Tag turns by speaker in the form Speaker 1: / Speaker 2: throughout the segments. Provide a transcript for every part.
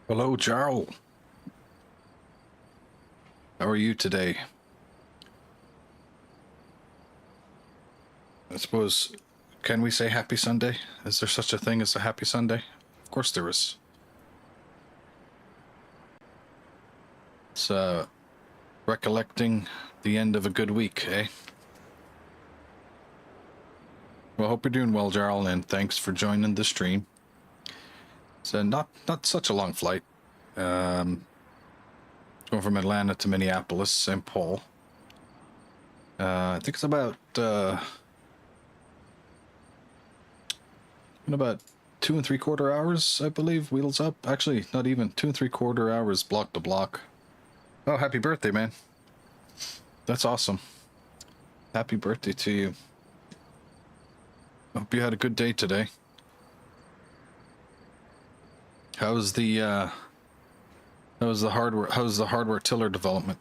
Speaker 1: Hello, Jarl. How are you today? I suppose, can we say happy Sunday? Is there such a thing as a happy Sunday? Of course there is. It's recollecting the end of a good week, eh? Well, hope you're doing well, Jarl, and thanks for joining the stream. It's not such a long flight. Going from Atlanta to Minneapolis-St. Paul. I think it's about 2 3/4 hours, I believe, wheels up. Actually, not even 2 3/4 hours block to block. Oh, happy birthday, man. That's awesome. Happy birthday to you. Hope you had a good day today. How's the hardware tiller development?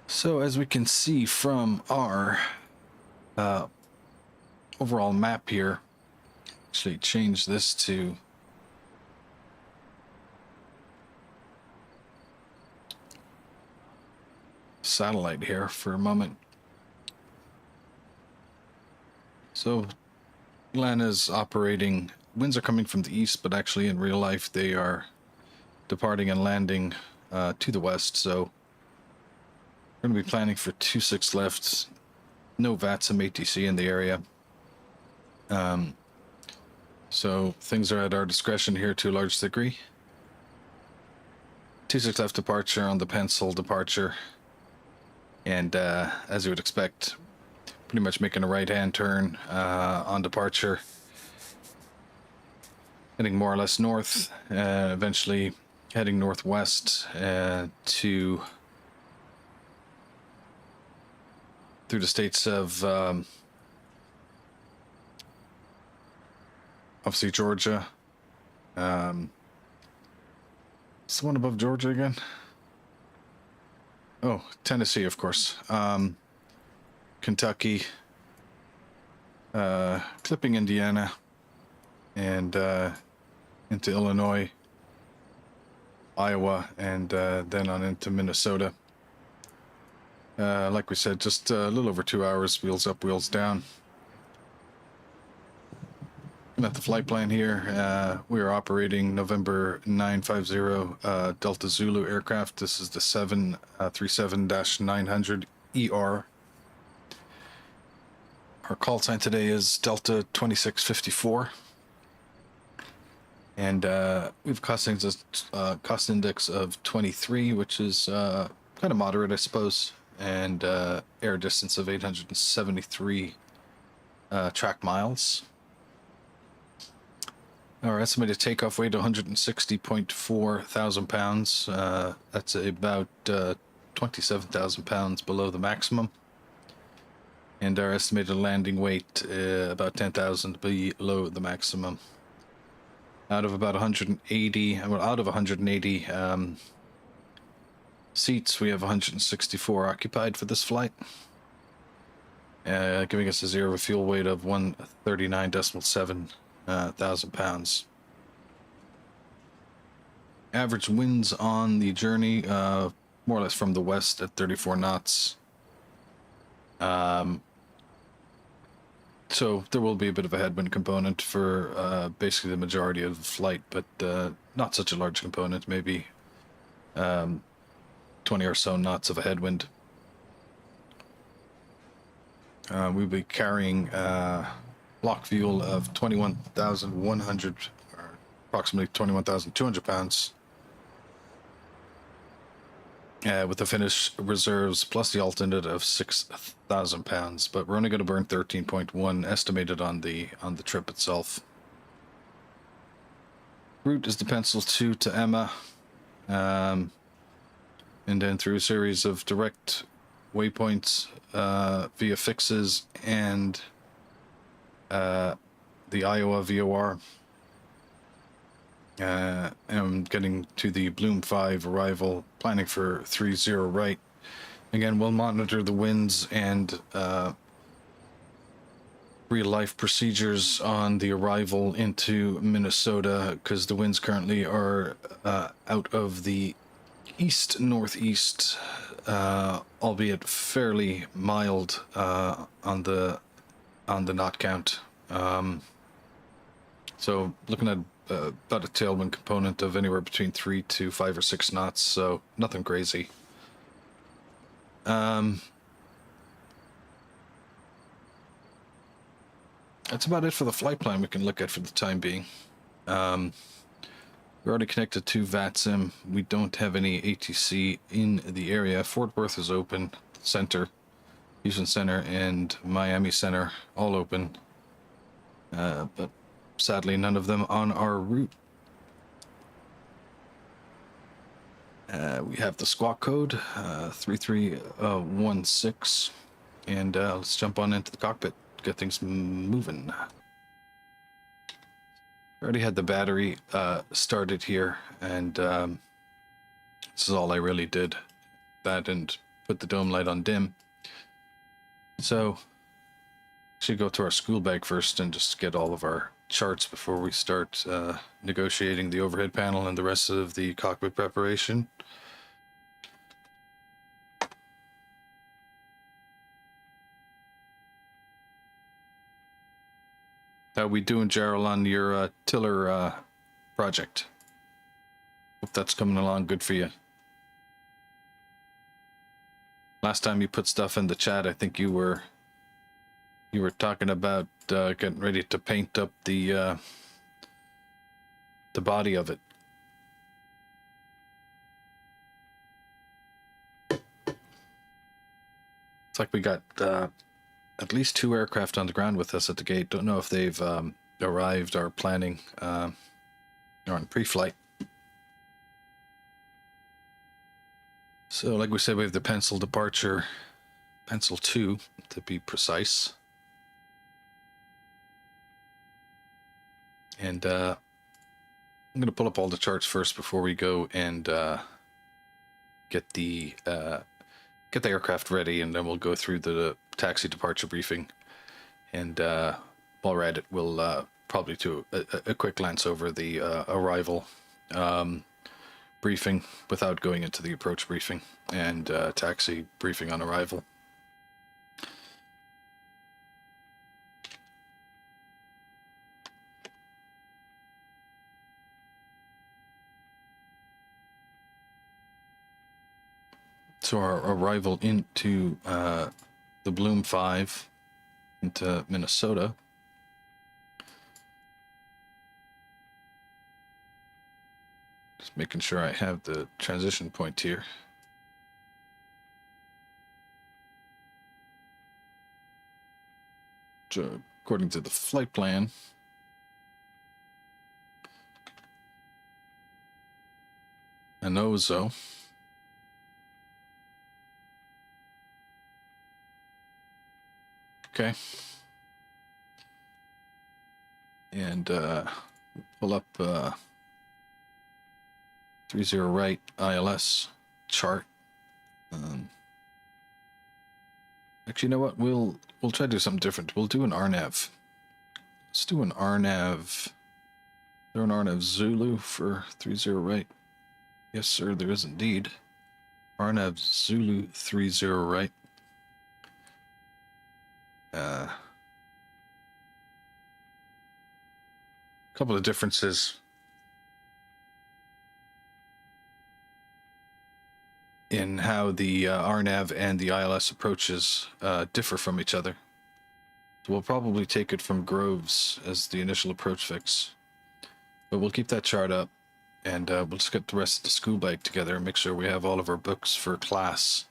Speaker 1: So as we can see from our overall map here, actually change this to satellite here for a moment. So Atlanta's operating, winds are coming from the east, but actually in real life they are departing and landing to the west. So we're going to be planning for 26 left, no VATSIM ATC in the area. So things are at our discretion here to a large degree. 26 left departure on the pencil departure. And as you would expect, pretty much making a right-hand turn on departure, heading more or less north, eventually heading northwest through the states of obviously Georgia. Is the one above Georgia again? Oh, Tennessee, of course. Kentucky, clipping Indiana, and into Illinois, Iowa, and then on into Minnesota. Like we said, just a little over 2 hours, wheels up, wheels down. Looking at the flight plan here, we are operating November 950 Delta Zulu aircraft. This is the 737-900ER. Our call sign today is Delta 2654. And we have cost index of 23, which is kind of moderate, I suppose, and air distance of 873 track miles. Our estimated takeoff weight 160.4 thousand pounds. That's about 27,000 pounds below the maximum. And our estimated landing weight about 10,000 below the maximum. Out of about 180, well, out of 180 seats, we have 164 occupied for this flight, giving us a zero fuel weight of 139.7 thousand pounds. Average winds on the journey, more or less from the west at 34 knots. So there will be a bit of a headwind component for basically the majority of the flight, but not such a large component, maybe 20 or so knots of a headwind. We'll be carrying block fuel of 21,100, or approximately 21,200 pounds, with the finished reserves plus the alternate of 6,000 pounds. But we're only going to burn 13.1 estimated on the trip itself. Route is the Pencil 2 to Emma, and then through a series of direct waypoints via fixes and the Iowa VOR. I'm getting to the Bloom 5 arrival, planning for 30 right. Again, we'll monitor the winds and real-life procedures on the arrival into Minnesota, because the winds currently are out of the east-northeast, albeit fairly mild on the knot count. So looking at about a tailwind component of anywhere between 3 to 5 or 6 knots, so nothing crazy. That's about it for the flight plan we can look at for the time being. We're already connected to VATSIM. We don't have any ATC in the area. Fort Worth is open, Center, Houston Center, and Miami Center all open. But sadly, none of them on our route. We have the squawk code, 3316, and let's jump on into the cockpit, get things moving. Already had the battery started here, and this is all I really did. That and put the dome light on dim. So, should go to our school bag first and just get all of our charts before we start negotiating the overhead panel and the rest of the cockpit preparation. How we doing, Gerald, on your tiller project? Hope that's coming along good for you. Last time you put stuff in the chat, I think you were talking about getting ready to paint up the body of it. It's like we got at least 2 aircraft on the ground with us at the gate. Don't know if they've arrived or planning or on pre-flight. So like we said, we have the pencil departure, pencil 2 to be precise. And I'm going to pull up all the charts first before we go and get the aircraft ready, and then we'll go through the taxi departure briefing. And while we're at it, we'll probably do a quick glance over the arrival briefing without going into the approach briefing and taxi briefing on arrival. So our arrival into the Bloom 5 into Minnesota. Just making sure I have the transition point here. So according to the flight plan, an OZO. Okay. And pull up 30 right ILS chart. Actually, you know what? We'll try to do something different. We'll do an RNAV. Let's do an RNAV. Is there an RNAV Zulu for 30 right? Yes, sir, there is indeed. RNAV Zulu 30 right. Couple of differences in how the RNAV and the ILS approaches differ from each other. So we'll probably take it from Groves as the initial approach fix, but we'll keep that chart up, and we'll just get the rest of the school bag together and make sure we have all of our books for class.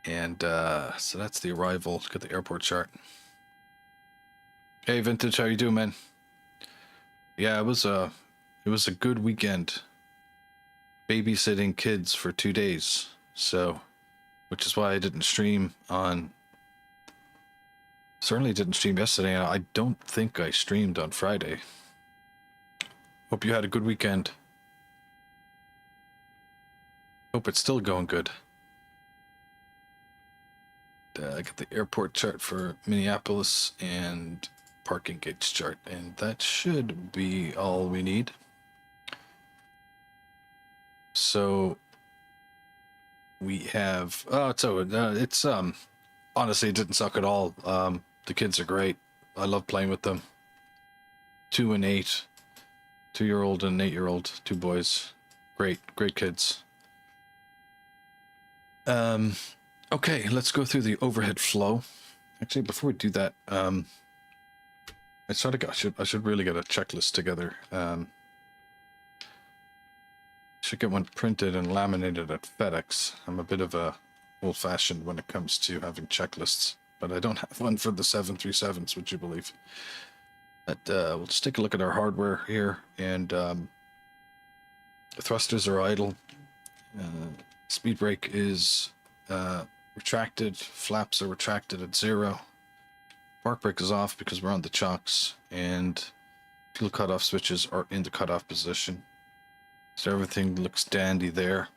Speaker 1: And so that's the arrival. Let's get the airport chart. Hey, Vintage, how you doing, man? Yeah, it was a good weekend. Babysitting kids for 2 days, so which is why I didn't stream on. Certainly didn't stream yesterday. I don't think I streamed on Friday. Hope you had a good weekend. Hope it's still going good. I got the airport chart for Minneapolis and parking gates chart, and that should be all we need. So we have it's honestly, it didn't suck at all. The kids are great. I love playing with them. 2 and 8, 2-year-old and 8-year-old, 2 boys. Great kids. Okay, let's go through the overhead flow. Actually, before we do that, I should really get a checklist together. Should get one printed and laminated at FedEx. I'm a bit of a old-fashioned when it comes to having checklists, but I don't have one for the 737s, would you believe? But we'll just take a look at our hardware here, and thrusters are idle. Speed brake is retracted. Flaps are retracted at 0. Park brake is off because we're on the chocks, and fuel cutoff switches are in the cutoff position. So everything looks dandy there.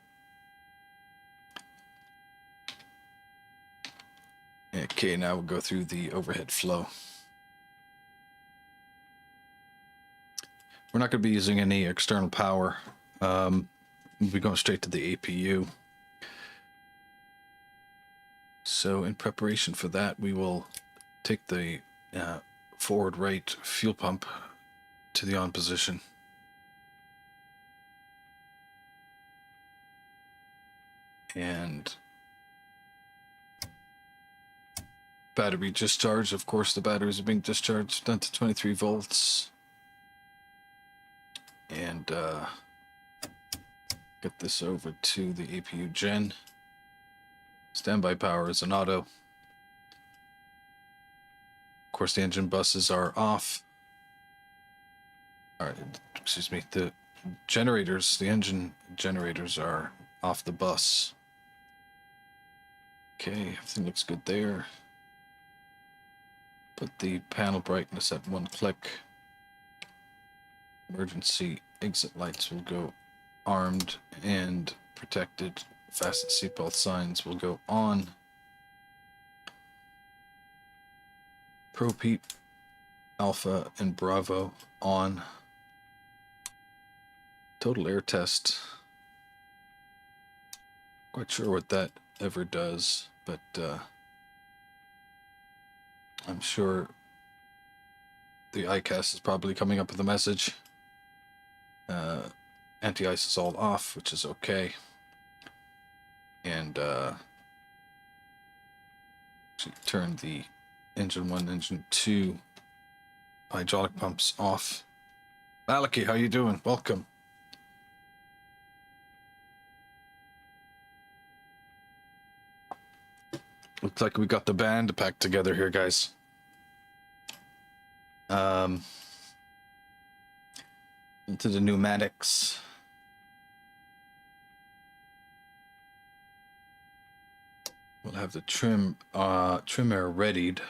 Speaker 1: Okay, now we'll go through the overhead flow. We're not going to be using any external power. We'll be going straight to the APU. So in preparation for that, we will take the forward right fuel pump to the on position. And battery discharge. Of course, the batteries are being discharged down to 23 volts. And get this over to the APU gen. Standby power is an auto. Of course, the engine buses are off. All right, excuse me. The engine generators are off the bus. Okay, everything looks good there. Put the panel brightness at 1 click. Emergency exit lights will go armed and protected. Fasten seatbelt signs will go on. Pro Pete, Alpha, and Bravo on. Total air test. Quite sure what that ever does, but I'm sure the ICAS is probably coming up with a message. Anti-ice is all off, which is okay. And turn the engine 1, engine 2 hydraulic pumps off. Maliki, how you doing? Welcome. Looks like we got the band packed together here, guys. Into the pneumatics. We'll have the trim air readied.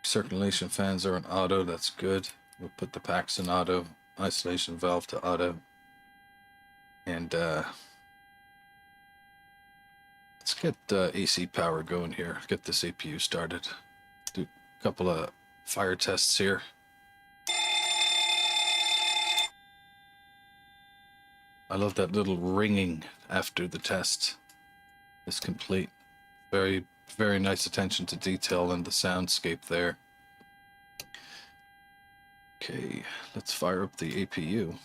Speaker 1: Circulation fans are in auto, that's good. We'll put the packs in auto, isolation valve to auto. And let's get AC power going here. Get this APU started. Do a couple of fire tests here. I love that little ringing after the test is complete. Very, very nice attention to detail and the soundscape there. Okay, let's fire up the APU.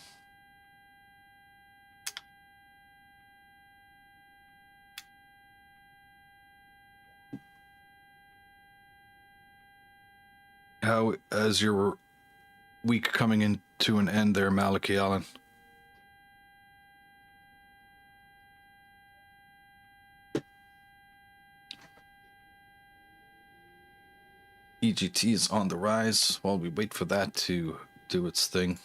Speaker 1: How is your week coming into an end there, Maliki Allen? EGT is on the rise. While we wait for that to do its thing,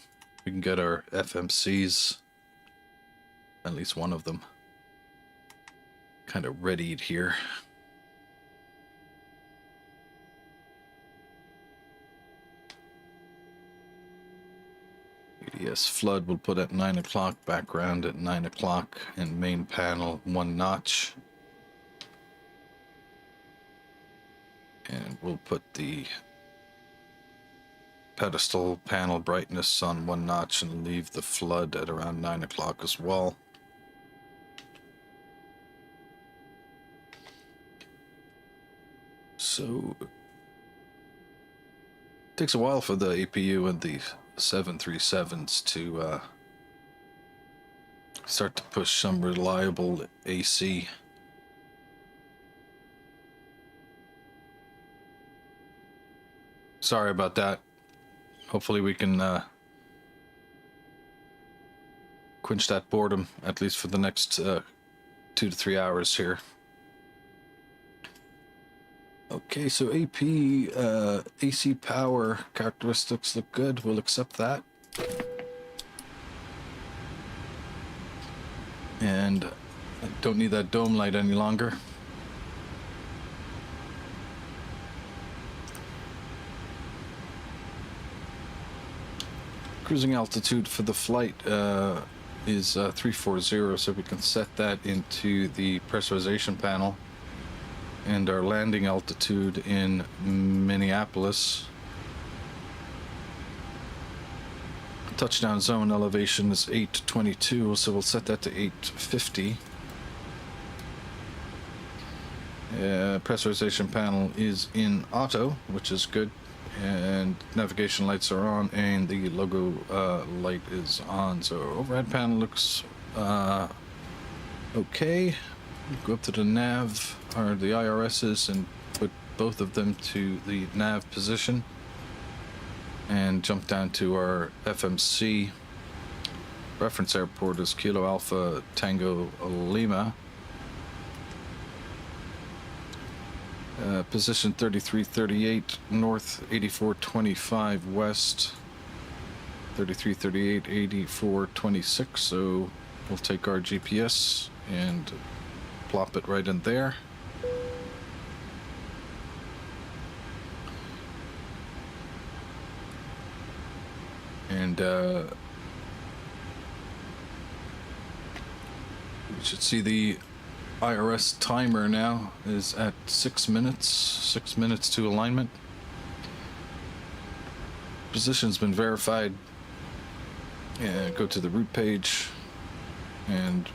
Speaker 1: we can get our FMCs, at least one of them, kind of readied here. ADS flood we'll put at 9 o'clock, background at 9 o'clock, and main panel 1 notch. we'll put the pedestal panel brightness on 1 notch and leave the flood at around 9 o'clock as well. So it takes a while for the APU and the 737s to start to push some reliable AC. Sorry about that. Hopefully we can quench that boredom, at least for the next 2 to 3 hours here. Okay, so AC power characteristics look good. We'll accept that. And I don't need that dome light any longer. Cruising altitude for the flight is 340, so we can set that into the pressurization panel. And our landing altitude in Minneapolis. Touchdown zone elevation is 822, so we'll set that to 850. Pressurization panel is in auto, which is good. And navigation lights are on, and the logo light is on. So overhead panel looks okay. Go up to the nav, or the IRSs, and put both of them to the nav position. And jump down to our FMC. Reference airport is Kilo Alpha Tango Lima. Position 3338 north, 8425 west, 3338 8426. So we'll take our GPS and plop it right in there. And we should see the IRS timer now is at 6 minutes. 6 minutes to alignment. Position's been verified. And go to the route page and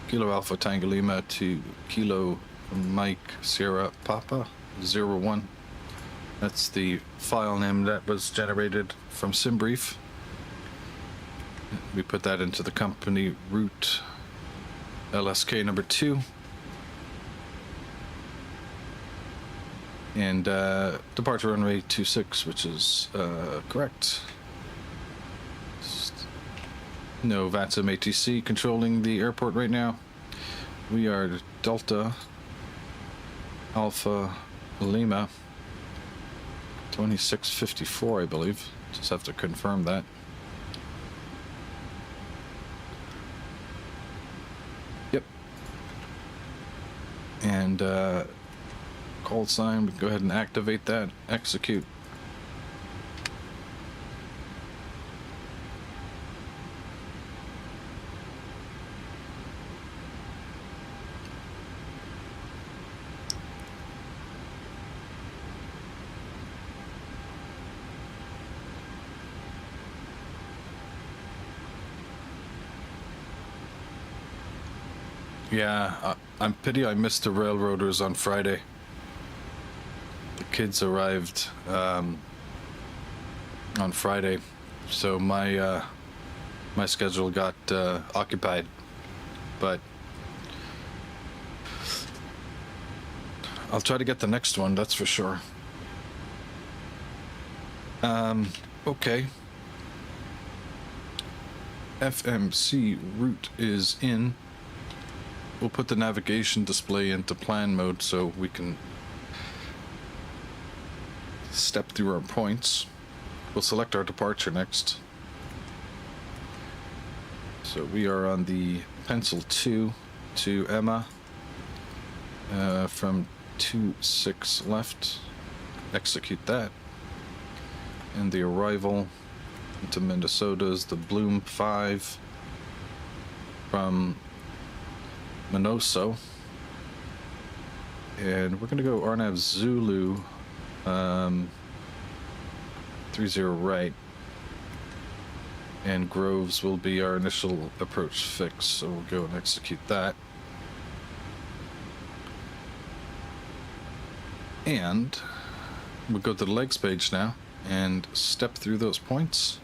Speaker 1: Kilo Alpha Tango Lima to Kilo Mike Sierra Papa 01. That's the file name that was generated from SimBrief. We put that into the company route LSK number 2. And departure runway 26, which is correct. No VATSIM ATC controlling the airport right now. We are Delta Alpha Lima 2654, I believe. Just have to confirm that. Yep. And call sign, we can go ahead and activate that. Execute. Yeah, I'm pity I missed the railroaders on Friday. The kids arrived on Friday, so my my schedule got occupied. But I'll try to get the next one, that's for sure. Okay. FMC route is in. We'll put the navigation display into plan mode so we can step through our points. We'll select our departure next. So we are on the Pencil 2 to Emma from 26 left. Execute that. And the arrival into Minnesota is the Bloom 5 from Minoso, and we're going to go Arnav Zulu 30 right. And Groves will be our initial approach fix, so we'll go and execute that. And we'll go to the legs page now and step through those points.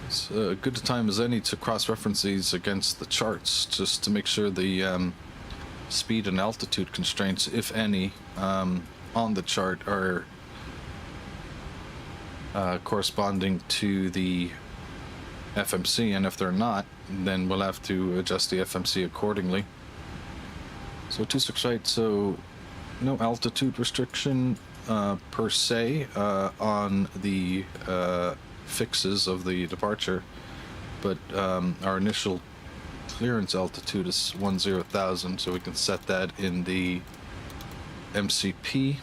Speaker 1: It's a good time as any to cross-reference these against the charts, just to make sure the speed and altitude constraints, if any, on the chart are corresponding to the FMC, and if they're not, then we'll have to adjust the FMC accordingly. So 26 right, so no altitude restriction per se on the fixes of the departure, but our initial clearance altitude is 10,000, so we can set that in the MCP.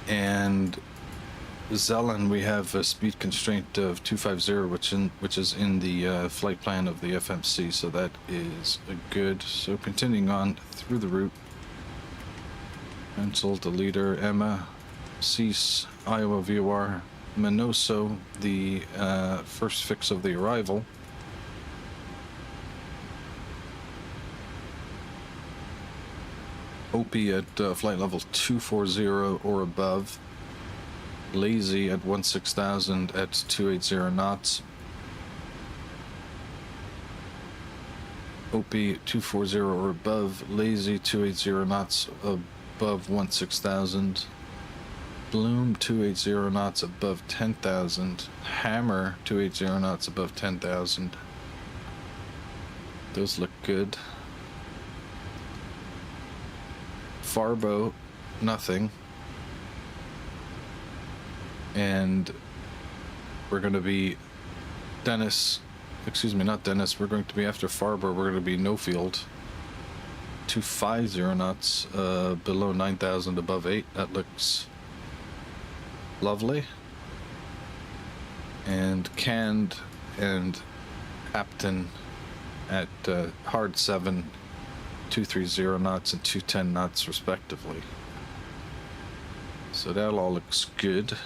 Speaker 1: And Zelen, we have a speed constraint of 250, which is in the flight plan of the FMC, so that is good. So continuing on through the route, Ansel, the leader, Emma, Cease, Iowa VOR, Minoso, the first fix of the arrival. Opie at flight level 240 or above. Lazy at 16,000 at 280 knots. Opie 240 or above. Lazy 280 knots above 16,000. Bloom 280 knots above 10,000. Hammer 280 knots above 10,000. Those look good. Farbo, nothing. And we're going to be Dennis, excuse me, not Dennis, we're going to be after Farbo, we're going to be no field. 250 knots, below 9,000, above 8. That looks lovely. And Canned and Captain at hard 7, 230 knots and 210 knots respectively. So that all looks good.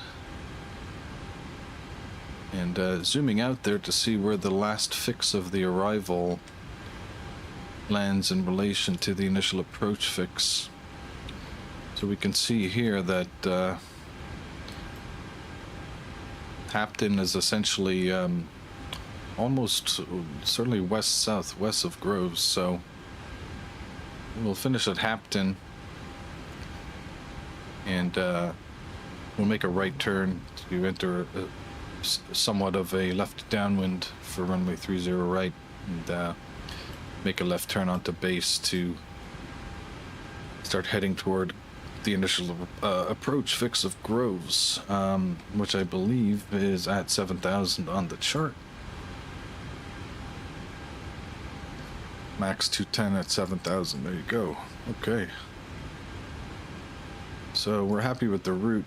Speaker 1: And zooming out there to see where the last fix of the arrival lands in relation to the initial approach fix. So we can see here that Hampton is essentially almost certainly west-southwest of Groves, so we'll finish at Hampton and we'll make a right turn to enter somewhat of a left downwind for runway 30 right, and make a left turn onto base to start heading toward the initial approach fix of Groves, which I believe is at 7,000 on the chart. Max 210 at 7,000. There you go. Okay. So we're happy with the route.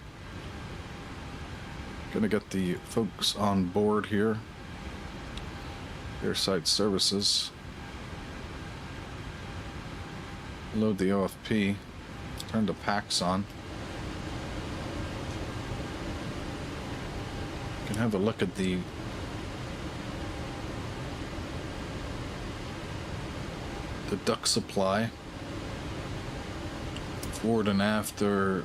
Speaker 1: Gonna get the folks on board here. Airside services. Load the OFP. Turn the packs on. You can have a look at the duct supply. Forward and aft are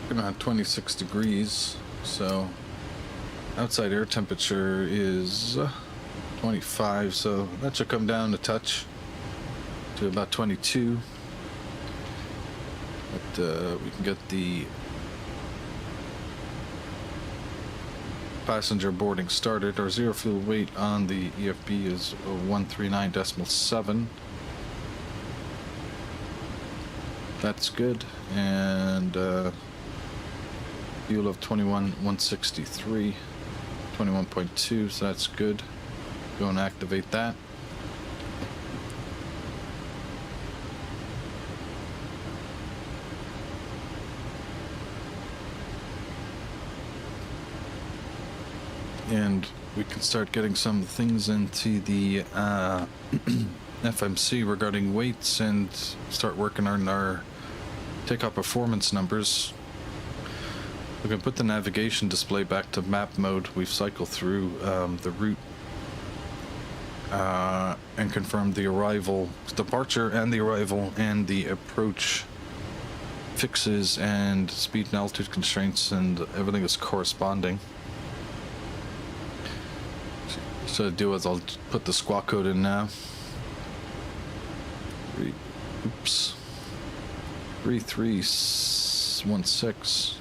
Speaker 1: gonna have 26 degrees, so outside air temperature is 25, so that should come down a touch to about 22. But we can get the passenger boarding started. Our zero fuel weight on the EFB is 139.7. That's good. And fuel of 21,163, 21.2, so that's good. Go and activate that. And we can start getting some things into the FMC regarding weights and start working on our takeoff performance numbers. We can put the navigation display back to map mode. We've cycled through the route and confirmed the arrival, departure and the arrival and the approach fixes and speed and altitude constraints, and everything is corresponding. So to do is I'll put the squawk code in now. Oops. 3316.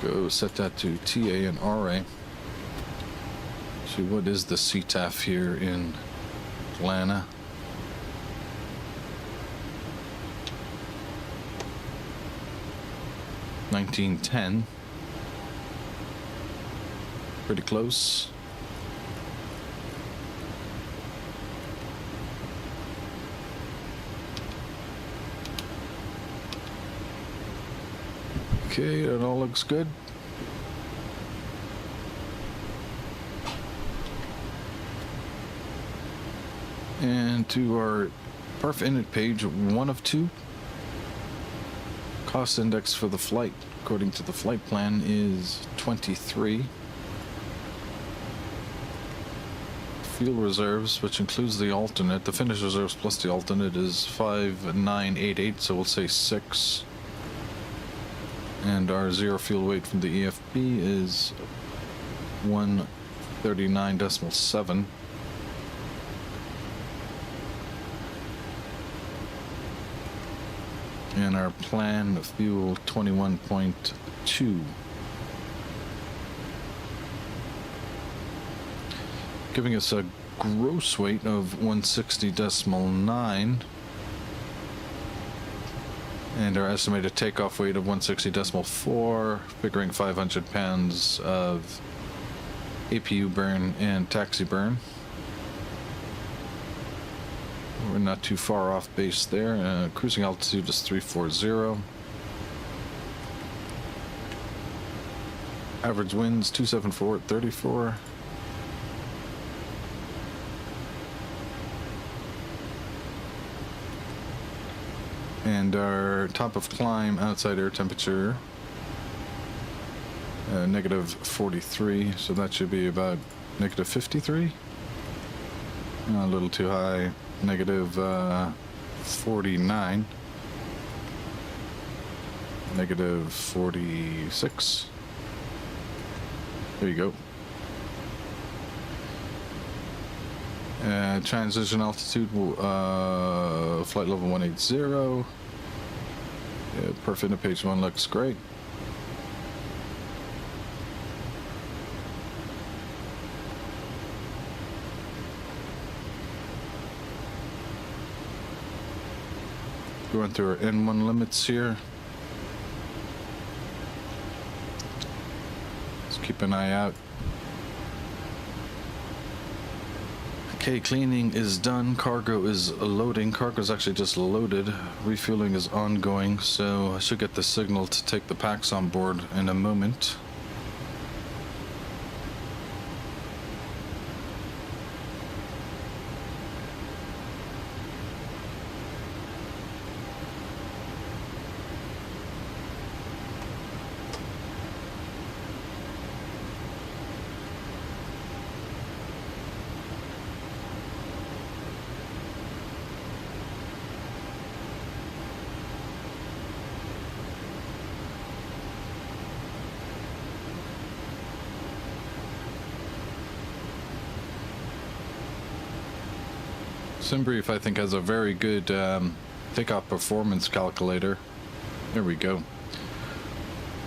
Speaker 1: Go set that to TA and RA. See, what is the CTAF here in Atlanta? $19.10. Pretty close. Okay, that all looks good. And to our Parf Init page, 1 of 2. Cost index for the flight, according to the flight plan, is 23. Fuel reserves, which includes the alternate, the finished reserves plus the alternate, is 5988, so we'll say 6. And our zero fuel weight from the EFB is 139.7. And our plan fuel 21.2. Giving us a gross weight of 160.9. And our estimated takeoff weight of 160.4, figuring 500 pounds of APU burn and taxi burn. We're not too far off base there. Cruising altitude is 340. Average winds 274 at 34. And our top of climb outside air temperature, negative 43, so that should be about negative 53. A little too high, negative 49, negative 46. There you go. Transition altitude, flight level 180. Yeah, perfect. Page 1 looks great. Going through our N1 limits here. Let's keep an eye out. Okay, cleaning is done. Cargo is loading. Cargo is actually just loaded. Refueling is ongoing, so I should get the signal to take the packs on board in a moment. SimBrief, I think, has a very good takeoff performance calculator. There we go.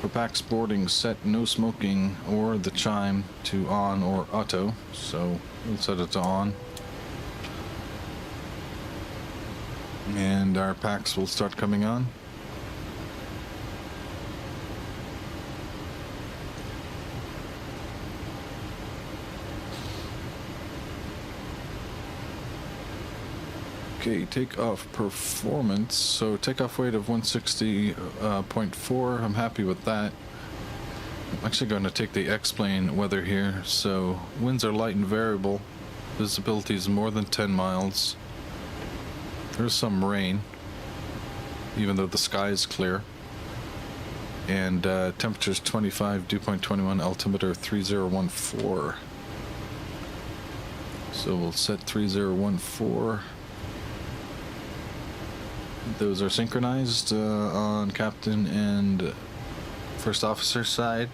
Speaker 1: For packs boarding, set no smoking or the chime to on or auto. So we'll set it to on. And our packs will start coming on. Okay, takeoff performance. So takeoff weight of 160.4. I'm happy with that. I'm actually going to take the X-plane weather here. So winds are light and variable. Visibility is more than 10 miles. There's some rain, even though the sky is clear. And temperature is 25, dew point 21, altimeter 3014. So we'll set 3014. Those are synchronized on captain and first officer side.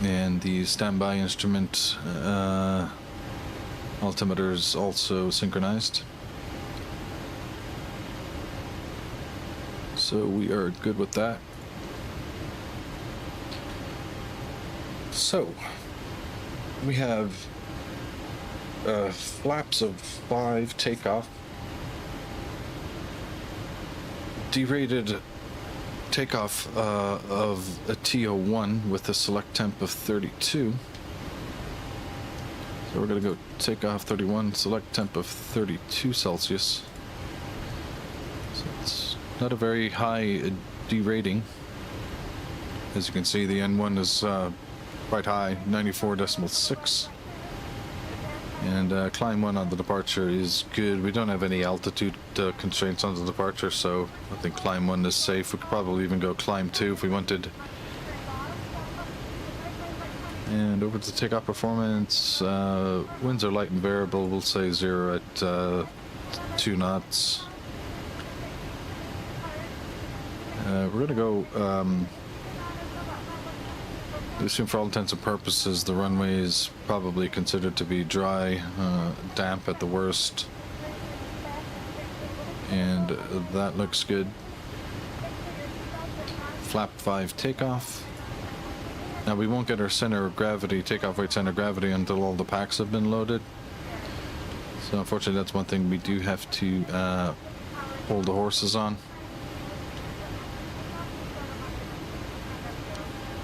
Speaker 1: And the standby instrument altimeter is also synchronized. So we are good with that. So we have flaps of 5 takeoff. Derated takeoff of a TO1 with a select temp of 32. So we're going to go takeoff 31, select temp of 32 Celsius. So it's not a very high derating. As you can see, the N1 is quite high, 94.6. And climb 1 on the departure is good. We don't have any altitude constraints on the departure, so I think climb 1 is safe. We could probably even go climb 2 if we wanted. And over to takeoff performance. Winds are light and variable. We'll say 0 at 2 knots. We're going to go... I assume for all intents and purposes the runway is probably considered to be dry, damp at the worst, and that looks good. Flap 5 takeoff. Now we won't get our center of gravity, takeoff weight center of gravity, until all the packs have been loaded. So unfortunately that's one thing we do have to hold the horses on.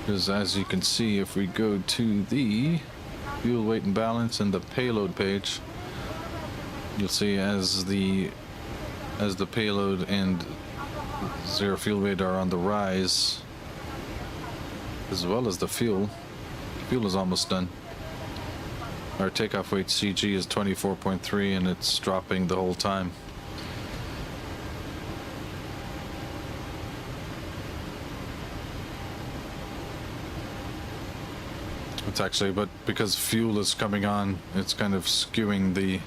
Speaker 1: Because as you can see, if we go to the fuel weight and balance and the payload page, you'll see as the payload and zero fuel weight are on the rise, as well as the fuel. Fuel is almost done. Our takeoff weight CG is 24.3 and it's dropping the whole time. It's actually, but because fuel is coming on, it's kind of skewing the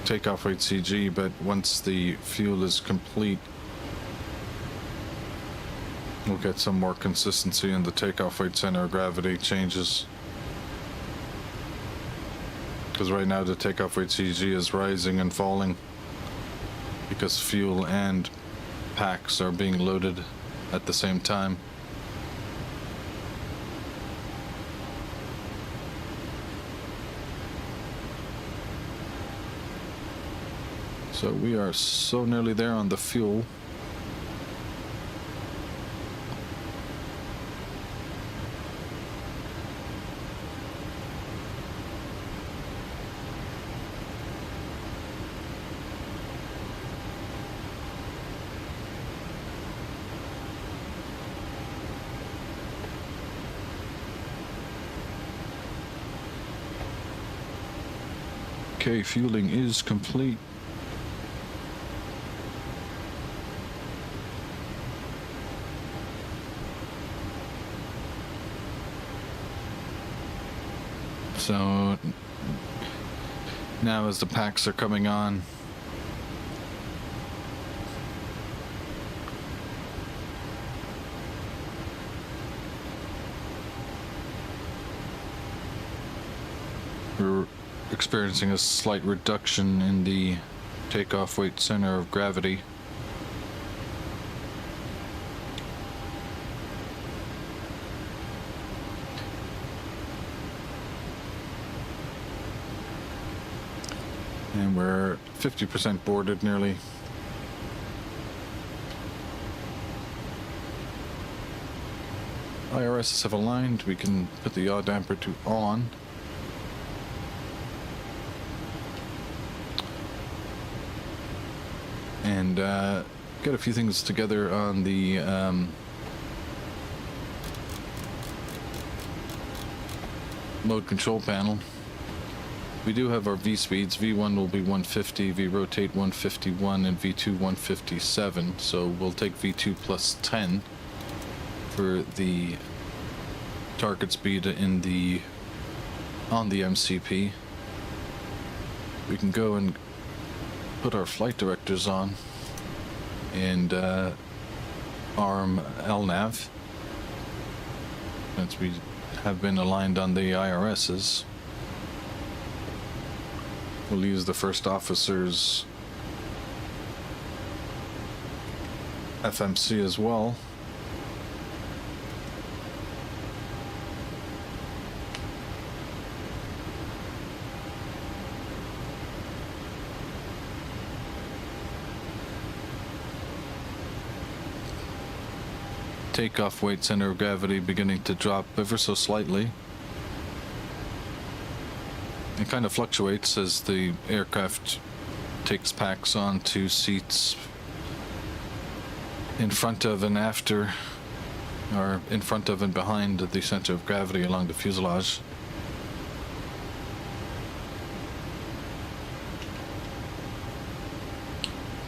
Speaker 1: takeoff weight CG, but once the fuel is complete, we'll get some more consistency in the takeoff weight center of gravity changes. Because right now the takeoff weight CG is rising and falling because fuel and packs are being loaded at the same time. So we are so nearly there on the fuel. Okay, fueling is complete. So now as the packs are coming on, we're experiencing a slight reduction in the takeoff weight center of gravity. And we're 50% boarded nearly. IRSs have aligned. We can put the yaw damper to on. and get a few things together on the mode control panel. We do have our V speeds. V1 will be 150, V rotate 151, and V2 157. So we'll take V2 plus 10 for the target speed in the on the MCP. We can go and put our flight directors on and arm LNAV, since we have been aligned on the IRSs. We'll use the first officer's FMC as well. Takeoff weight center of gravity beginning to drop ever so slightly. It kind of fluctuates as the aircraft takes packs onto seats in front of and after, or in front of and behind the center of gravity along the fuselage.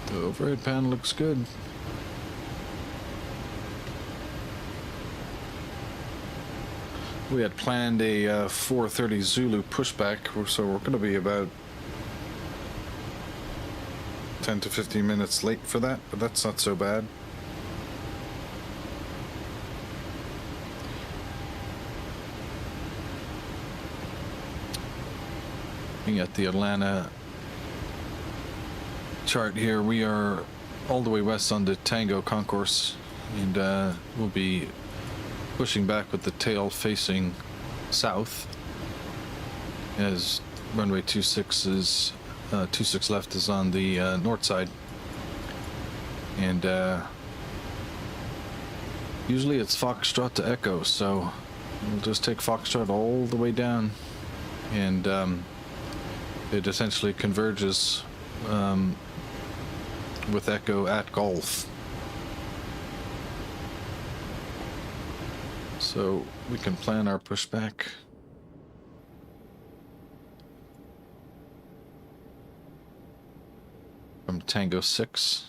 Speaker 1: The overhead panel looks good. We had planned a 4:30 Zulu pushback, so we're going to be about 10 to 15 minutes late for that, but that's not so bad. Looking at the Atlanta chart here, we are all the way west on the Tango concourse, and we'll be pushing back with the tail facing south as runway 26 is 26 left is on the north side, and usually it's Foxtrot to Echo, so we'll just take Foxtrot all the way down, and it essentially converges with Echo at Golf. So we can plan our pushback. From Tango 6.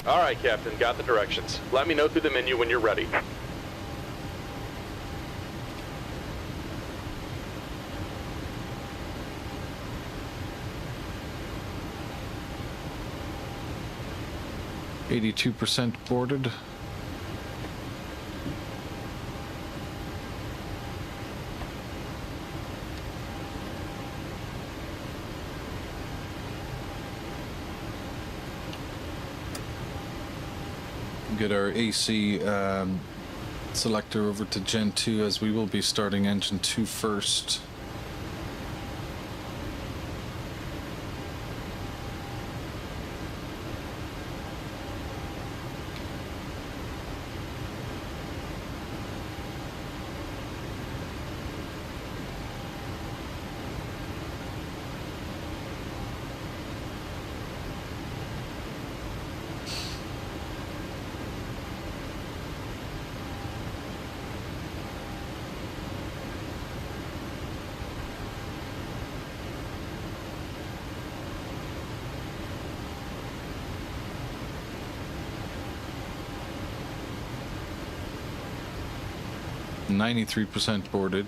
Speaker 2: All right, Captain, got the directions. Let me know through the menu when you're ready.
Speaker 1: %82 boarded. Get our AC selector over to Gen 2, as we will be starting engine 2 first. %93 boarded.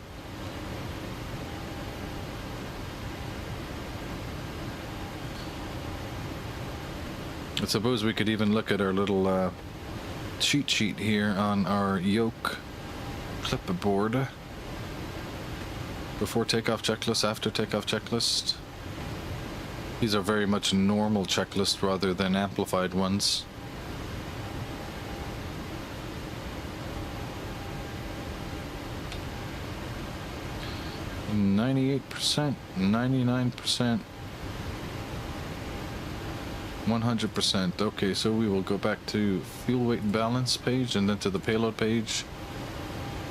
Speaker 1: I suppose we could even look at our little cheat sheet here on our yoke clipboard. Before takeoff checklist, after takeoff checklist. These are very much normal checklists rather than amplified ones. %, 99%, 100%. Okay, so we will go back to fuel weight and balance page and then to the payload page.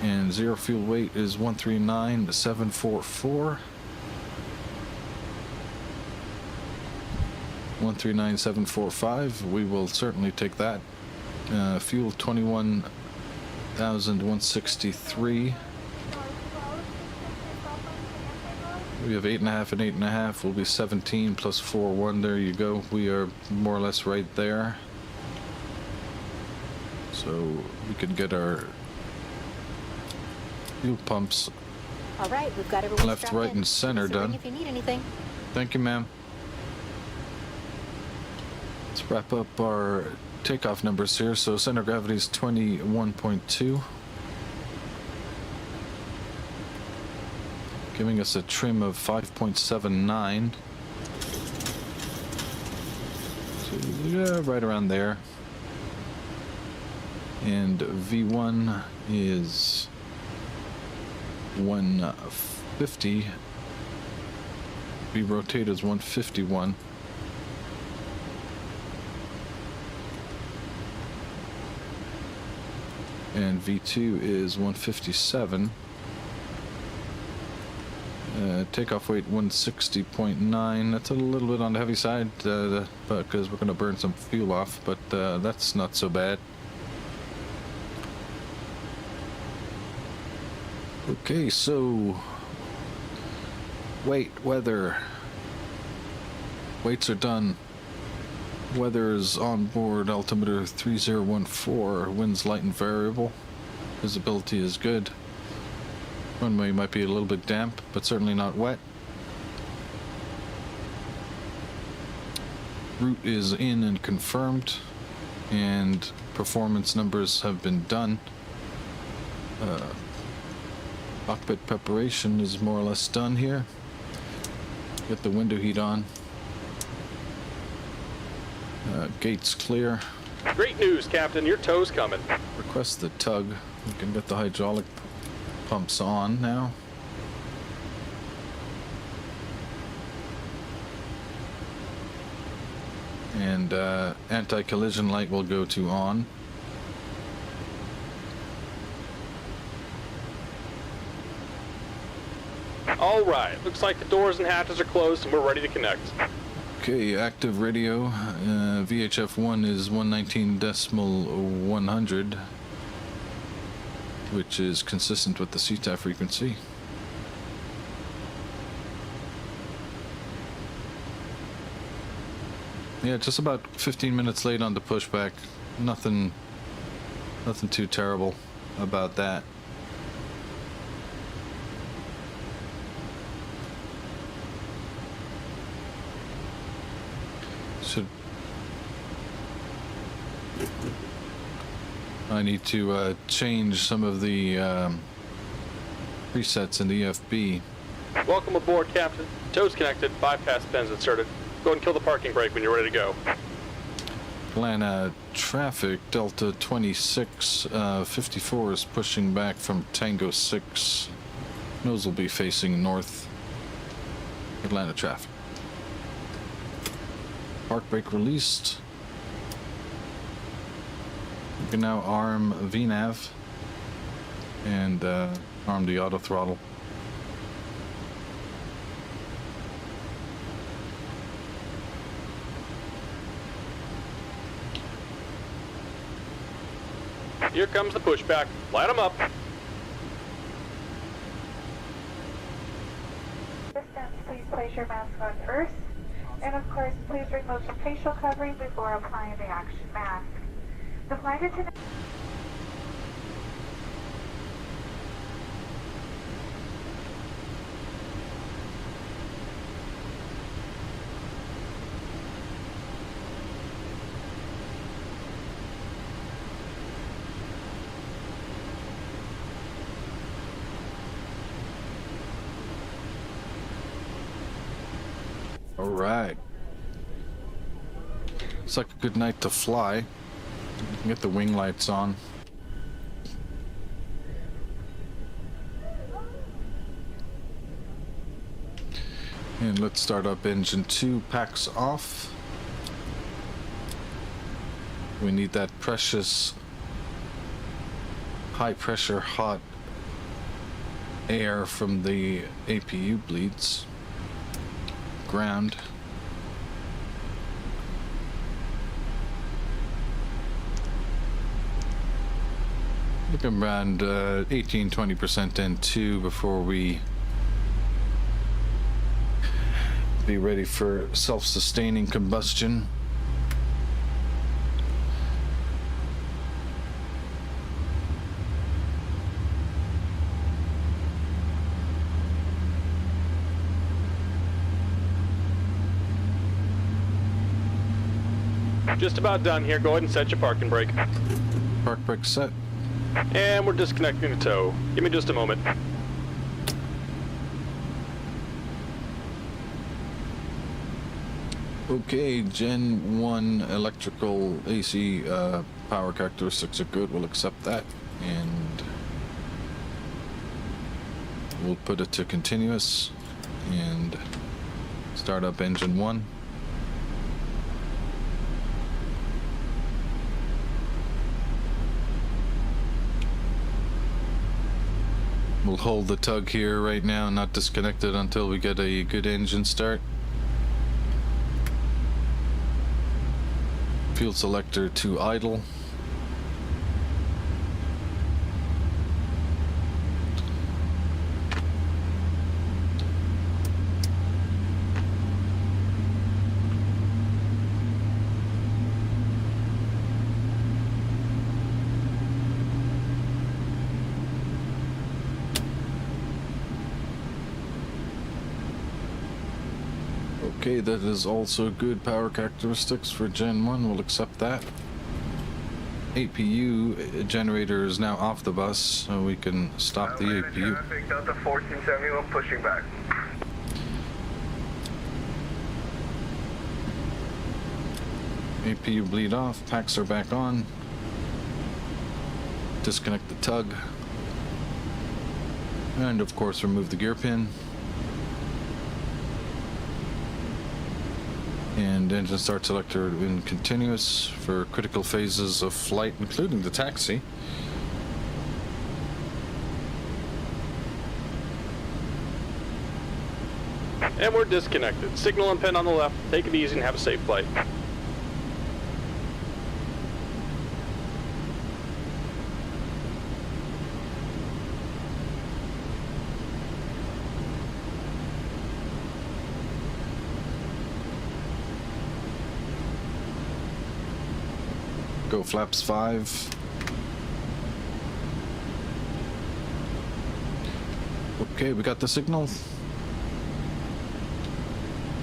Speaker 1: And zero fuel weight is 139,744. 139745. We will certainly take that. Fuel 21,163. We have 8.5 and 8.5. Will be 17 plus 4.1. There you go. We are more or less right there. So we can get our fuel pumps.
Speaker 3: All right, we've got everyone
Speaker 1: Left,
Speaker 3: strapped
Speaker 1: right,
Speaker 3: in.
Speaker 1: and center
Speaker 3: Give us a ring
Speaker 1: done.
Speaker 3: if you need anything.
Speaker 1: Thank you, ma'am. Let's wrap up our takeoff numbers here. So center of gravity is 21.2. Giving us a trim of 5.79. So, yeah, right around there. And V1 is 150. V rotate is 151. And V2 is 157. Takeoff weight 160.9. That's a little bit on the heavy side, but because we're going to burn some fuel off, but that's not so bad. Okay, so weather. Weights are done. Weather is on board. Altimeter 3014. Winds light and variable. Visibility is good. Runway might be a little bit damp, but certainly not wet. Route is in and confirmed, and performance numbers have been done. Cockpit preparation is more or less done here. Get the window heat on. Gates clear.
Speaker 2: Great news, Captain. Your tow's coming.
Speaker 1: Request the tug. We can get the hydraulic pumps on now. And anti-collision light will go to on.
Speaker 2: All right. Looks like the doors and hatches are closed and we're ready to connect.
Speaker 1: Okay, active radio. VHF 1 is 119.100, which is consistent with the CTAF frequency. Yeah, just about 15 minutes late on the pushback. Nothing too terrible about that. I need to change some of the presets in the EFB.
Speaker 2: Welcome aboard, Captain. Tow's connected. Bypass pins inserted. Go ahead and kill the parking brake when you're ready to go.
Speaker 1: Atlanta traffic, Delta 26, 54 is pushing back from Tango 6. Nose will be facing north. Atlanta traffic. Park brake released. You can now arm VNAV and arm the auto throttle.
Speaker 2: Here comes the pushback. Light them up.
Speaker 4: Please place your mask on first. And of course, please remove the facial covering before applying the action mask. The flight attendant...
Speaker 1: All right. It's like a good night to fly. You can get the wing lights on. And let's start up engine 2, packs off. We need that precious high pressure hot air from the APU bleeds. Ground. Looking around 18-20% N2 before we be ready for self-sustaining combustion.
Speaker 2: Just about done here. Go ahead and set your parking brake.
Speaker 1: Park brake set.
Speaker 2: And we're disconnecting the tow. Give me just a moment.
Speaker 1: Okay, Gen 1 electrical AC power characteristics are good. We'll accept that. And we'll put it to continuous and start up engine 1. We'll hold the tug here right now, not disconnect it until we get a good engine start. Fuel selector to idle. Okay, that is also good power characteristics for Gen 1. We'll accept that. APU generator is now off the bus, so we can stop the APU.
Speaker 5: Traffic, Delta 1471 pushing back.
Speaker 1: APU bleed off, packs are back on. Disconnect the tug. And of course remove the gear pin. And engine start selector in continuous for critical phases of flight, including the taxi.
Speaker 2: And we're disconnected. Signal and pin on the left. Take it easy and have a safe flight.
Speaker 1: Go flaps 5. Okay, we got the signal.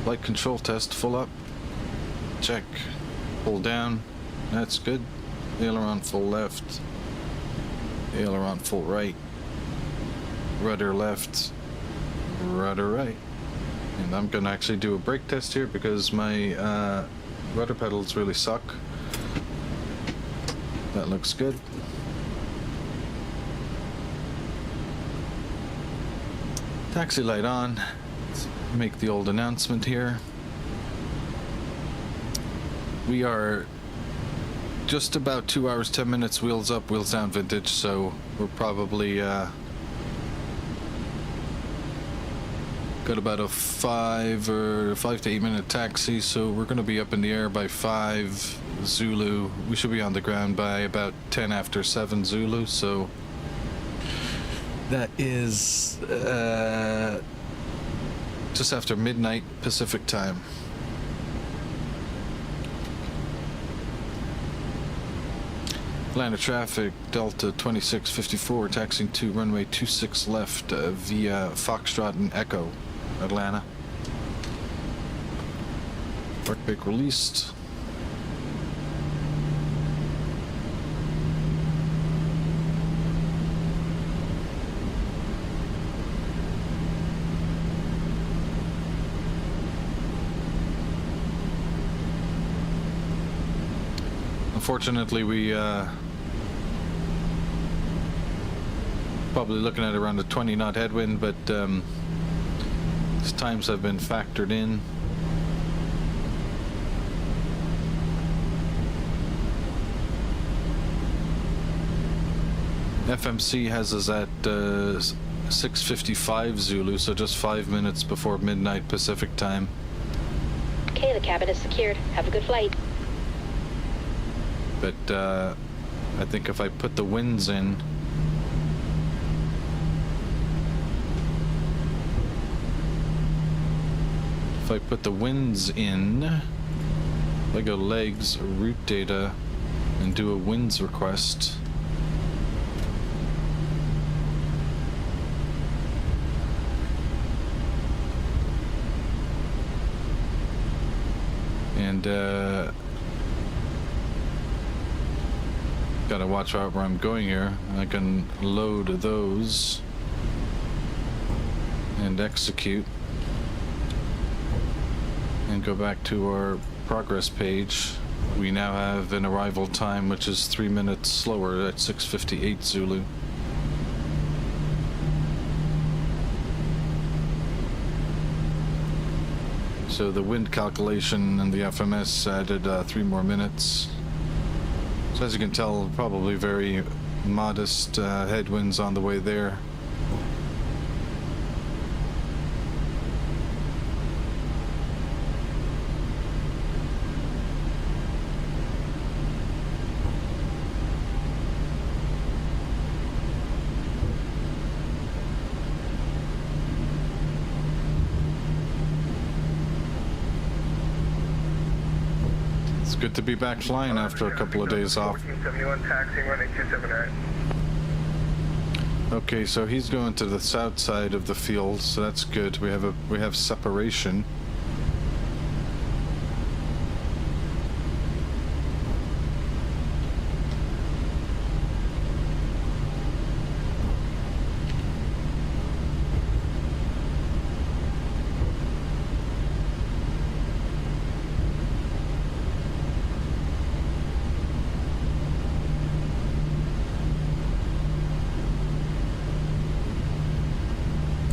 Speaker 1: Flight control test full up. Check. Pull down. That's good. Aileron full left. Aileron full right. Rudder left. Rudder right. And I'm gonna actually do a brake test here because my rudder pedals really suck. That looks good. Taxi light on. Let's make the old announcement here. We are just about 2 hours 10 minutes wheels up, wheels down vintage, so we're probably got about a 5 to 8 minute taxi, so we're going to be up in the air by 5 Zulu. We should be on the ground by about 10 after 7 Zulu, so that is just after midnight Pacific time. Atlanta traffic, Delta 2654, taxiing to runway 26 left via Foxtrot and Echo, Atlanta. Park brake released. Unfortunately, we probably looking at around a 20 knot headwind, but these times have been factored in. FMC has us at 6:55 Zulu, so just 5 minutes before midnight Pacific time.
Speaker 3: Okay, the cabin is secured. Have a good flight.
Speaker 1: But I think if I put the winds in, If I put the winds in, if I go legs, route data, and do a winds request. And gotta watch out where I'm going here. I can load those and execute and go back to our progress page. We now have an arrival time which is 3 minutes slower at 6:58 Zulu. So the wind calculation and the FMS added 3 more minutes. So as you can tell, probably very modest headwinds on the way there. It's good to be back flying after a couple of days off.
Speaker 5: 1471 taxiing running 279.
Speaker 1: Okay, so he's going to the south side of the field, so that's good. We have separation.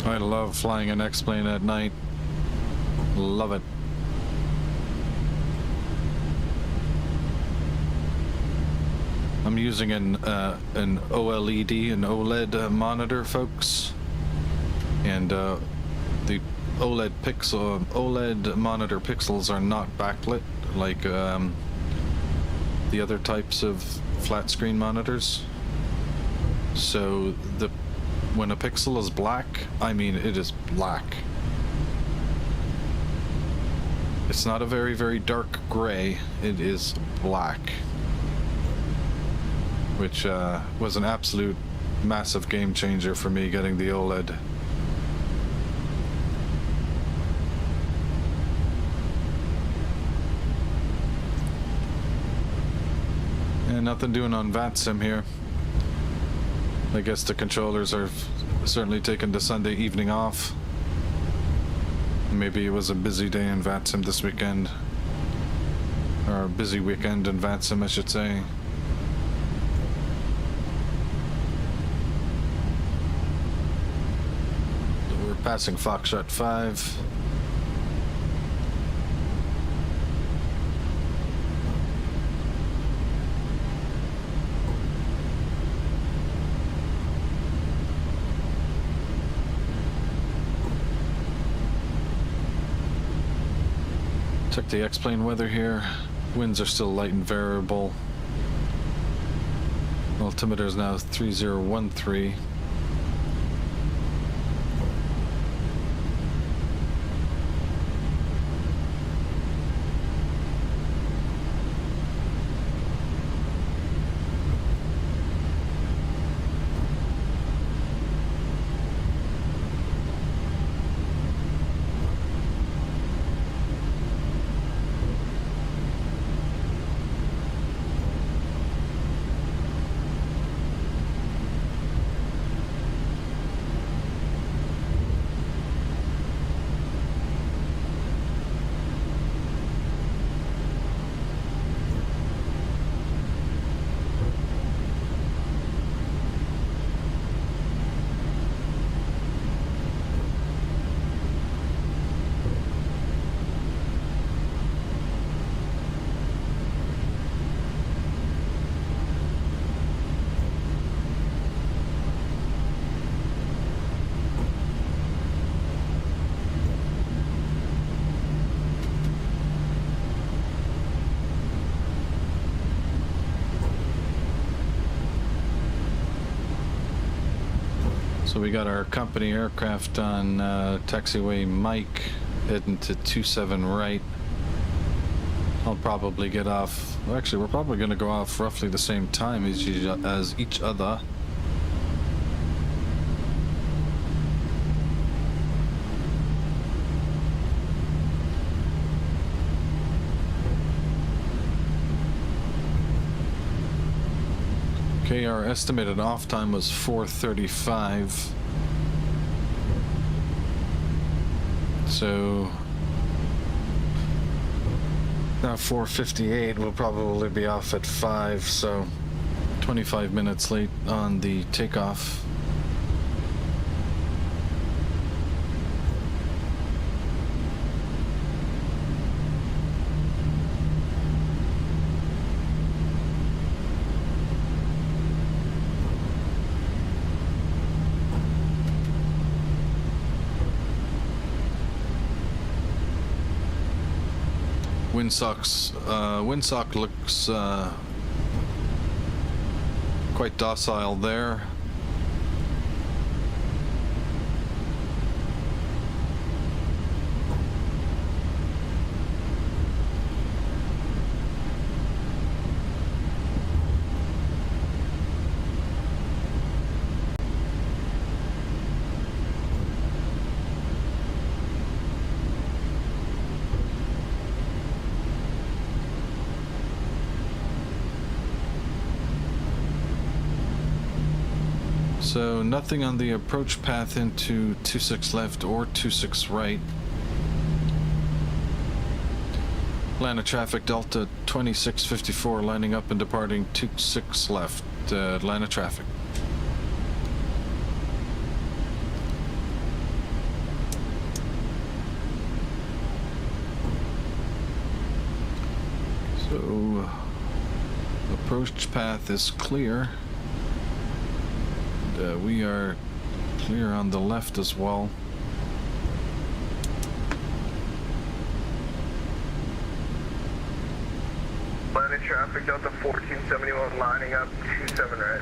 Speaker 1: I love flying an X-plane at night. Love it. I'm using an OLED, an OLED monitor, folks, and the OLED monitor pixels are not backlit like the other types of flat screen monitors. So when a pixel is black, I mean it is black. It's not a very, very dark gray, it is black. Which was an absolute massive game changer for me getting the OLED. And nothing doing on VATSIM here. I guess the controllers are certainly taking the Sunday evening off. Maybe it was a busy day in VATSIM this weekend. Or a busy weekend in VATSIM, I should say. So we're passing Foxtrot 5. Check the X-plane weather here. Winds are still light and variable. Altimeter is now 3013. So we got our company aircraft on taxiway Mike heading to 27 right. I'll probably get off. Well, actually, we're probably going to go off roughly the same time as each other. Okay, our estimated off time was 4:35. So now 4:58, we'll probably be off at 5, so 25 minutes late on the takeoff. Windsock looks quite docile there. So nothing on the approach path into 26 left or 26 right. Atlanta traffic Delta 2654 lining up and departing 26 left. Atlanta traffic. So approach path is clear. We are clear on the left as well.
Speaker 5: Atlanta traffic, Delta 1471 lining up 27 right.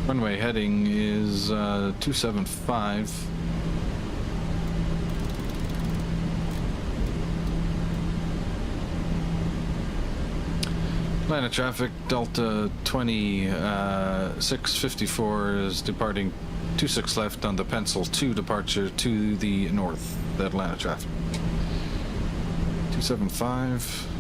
Speaker 1: Runway heading is 275. Atlanta traffic Delta 2654 is departing 26 left on the Pencil 2 departure to the north. The Atlanta traffic 275.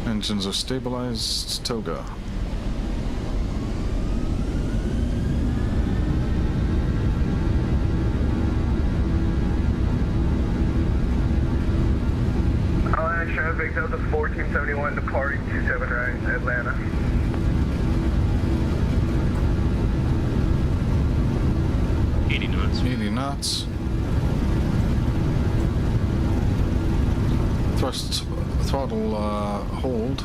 Speaker 1: Engines are stabilized. Toga.
Speaker 5: Atlanta traffic, Delta 1471 departing 27 right, Atlanta.
Speaker 6: $80 knots.
Speaker 1: 80 knots. Throttle hold.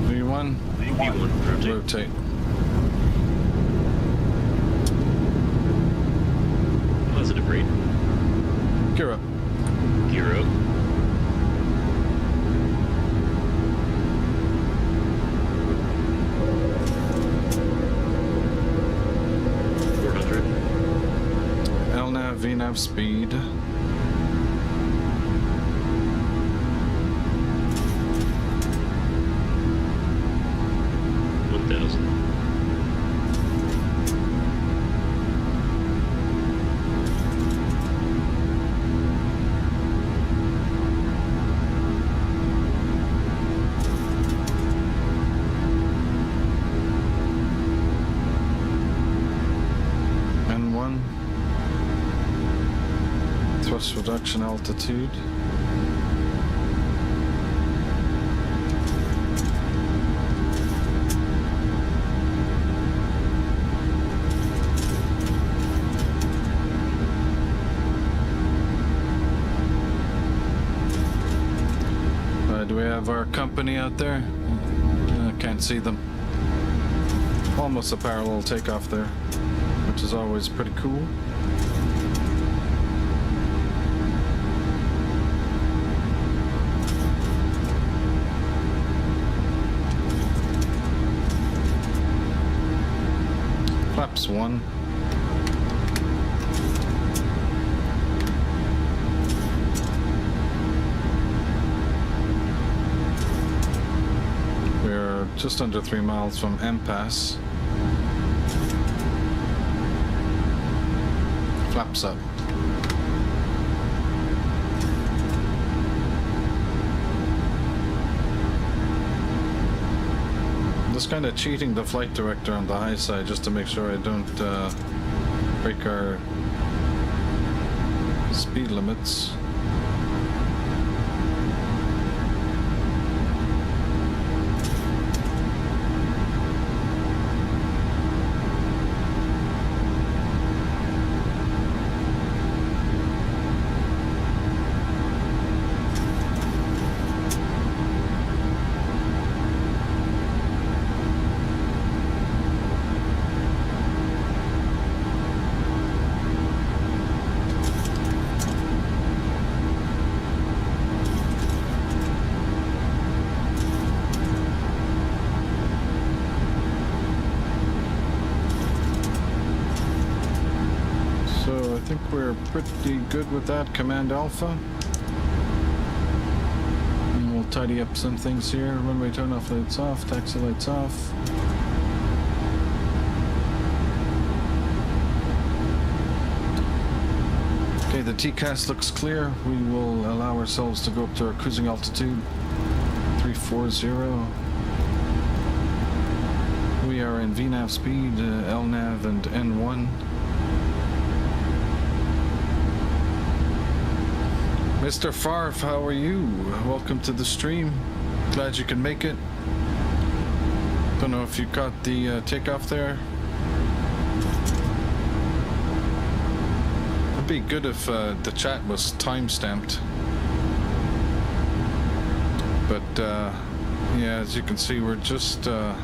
Speaker 1: V1.
Speaker 6: V1,
Speaker 1: Rotate.
Speaker 6: Positive rate.
Speaker 1: Gear up.
Speaker 6: Gear up.
Speaker 1: VNAV speed. plus reduction altitude. Do we have our company out there? Can't see them. Almost a parallel takeoff there, which is always pretty cool. Flaps 1. We're just under 3 miles from M-Pass. Flaps up. Just kind of cheating the flight director on the high side just to make sure I don't break our speed limits. I think we're pretty good with that, Command Alpha. And we'll tidy up some things here. Runway turn-off lights off, taxi lights off. Okay, the TCAS looks clear. We will allow ourselves to go up to our cruising altitude, 340. We are in VNAV speed, LNAV and N1. Mr. Farf, how are you? Welcome to the stream. Glad you can make it. Don't know if you caught the takeoff there. It'd be good if the chat was time-stamped. But yeah, as you can see, we're just on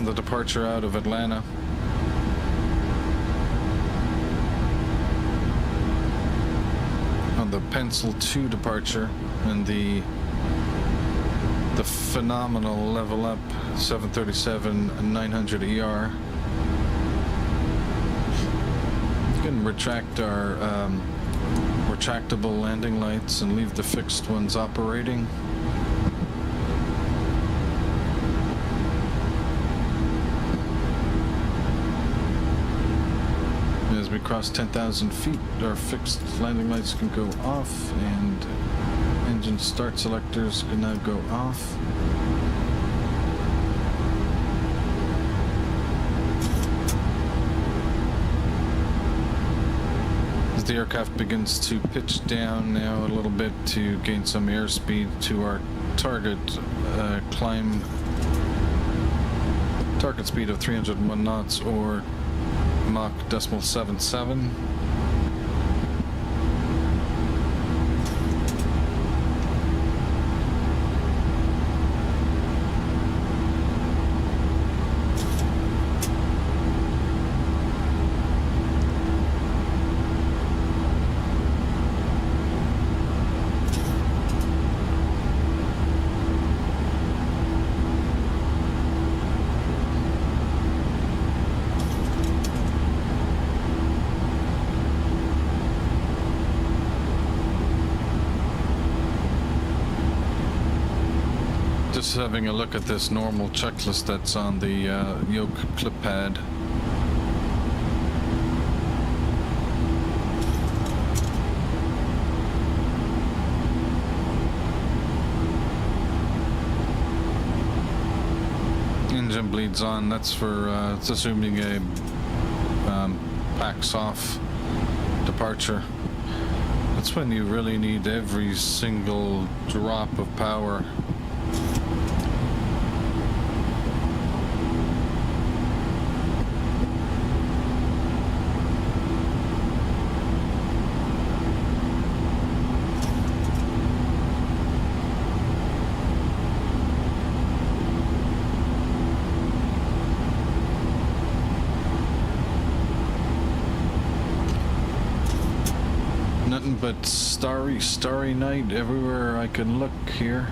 Speaker 1: the departure out of Atlanta. The Pencil 2 departure and the phenomenal Level Up B737-900ER. You can retract our retractable landing lights and leave the fixed ones operating. As we cross 10,000 feet, our fixed landing lights can go off, and engine start selectors can now go off. As the aircraft begins to pitch down now a little bit to gain some airspeed to our target climb, target speed of 301 knots or Mach 0.77. Just having a look at this normal checklist that's on the yoke clip pad. Engine bleeds on. That's for it's assuming a packs off departure. That's when you really need every single drop of power. Nothing but starry night everywhere I can look here.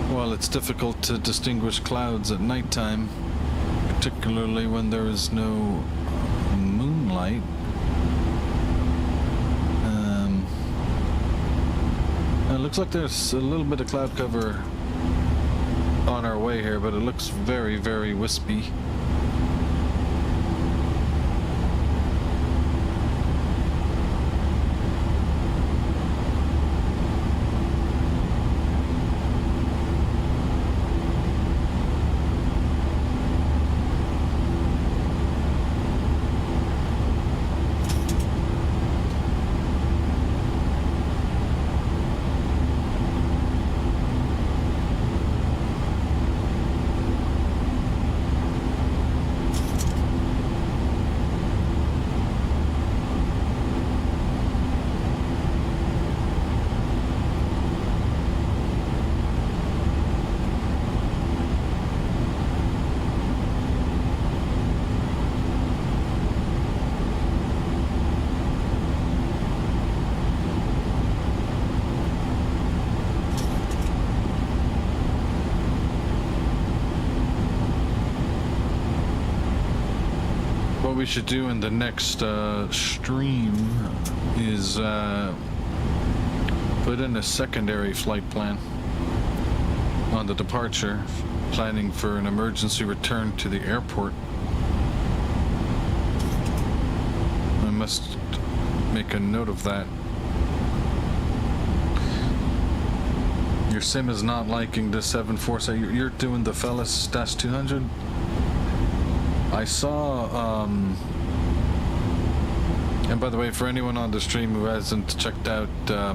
Speaker 1: Well, it's difficult to distinguish clouds at nighttime, particularly when there is no moonlight. It looks like there's a little bit of cloud cover on our way here, but it looks very, very wispy. What we should do in the next stream is put in a secondary flight plan on the departure, planning for an emergency return to the airport. I must make a note of that. Your sim is not liking the 747. You're doing the Fellas -200? I saw, and by the way, for anyone on the stream who hasn't checked out the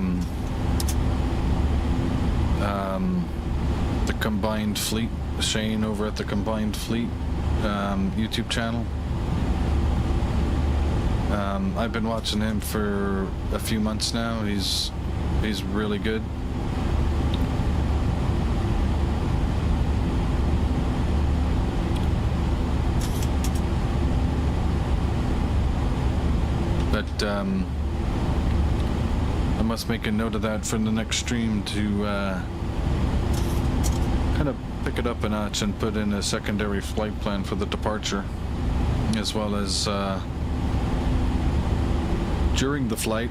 Speaker 1: Combined Fleet, Shane over at the Combined Fleet YouTube channel, I've been watching him for a few months now. He's really good. But I must make a note of that for the next stream to kind of pick it up a notch and put in a secondary flight plan for the departure, as well as during the flight.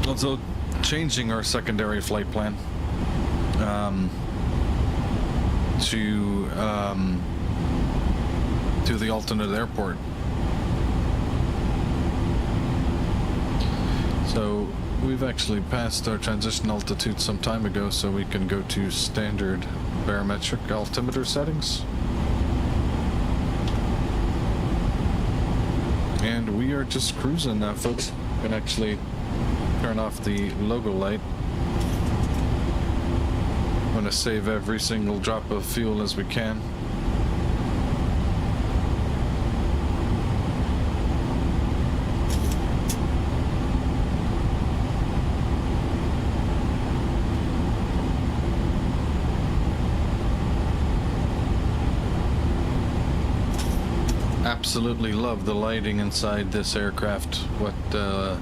Speaker 1: Also changing our secondary flight plan to the alternate airport. So we've actually passed our transition altitude some time ago, so we can go to standard barometric altimeter settings. And we are just cruising now, folks. We can actually turn off the logo light. Want to save every single drop of fuel as we can. Absolutely love the lighting inside this aircraft. What the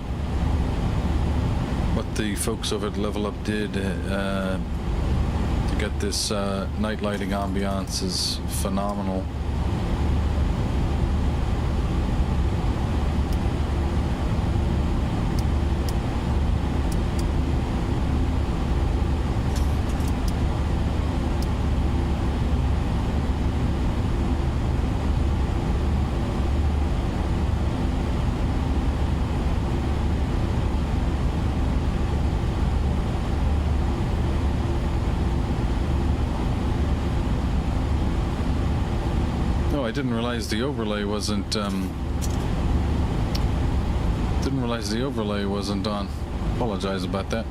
Speaker 1: folks over at Level Up did to get this night lighting ambiance is phenomenal. I didn't realize the overlay wasn't, on. Apologize about that.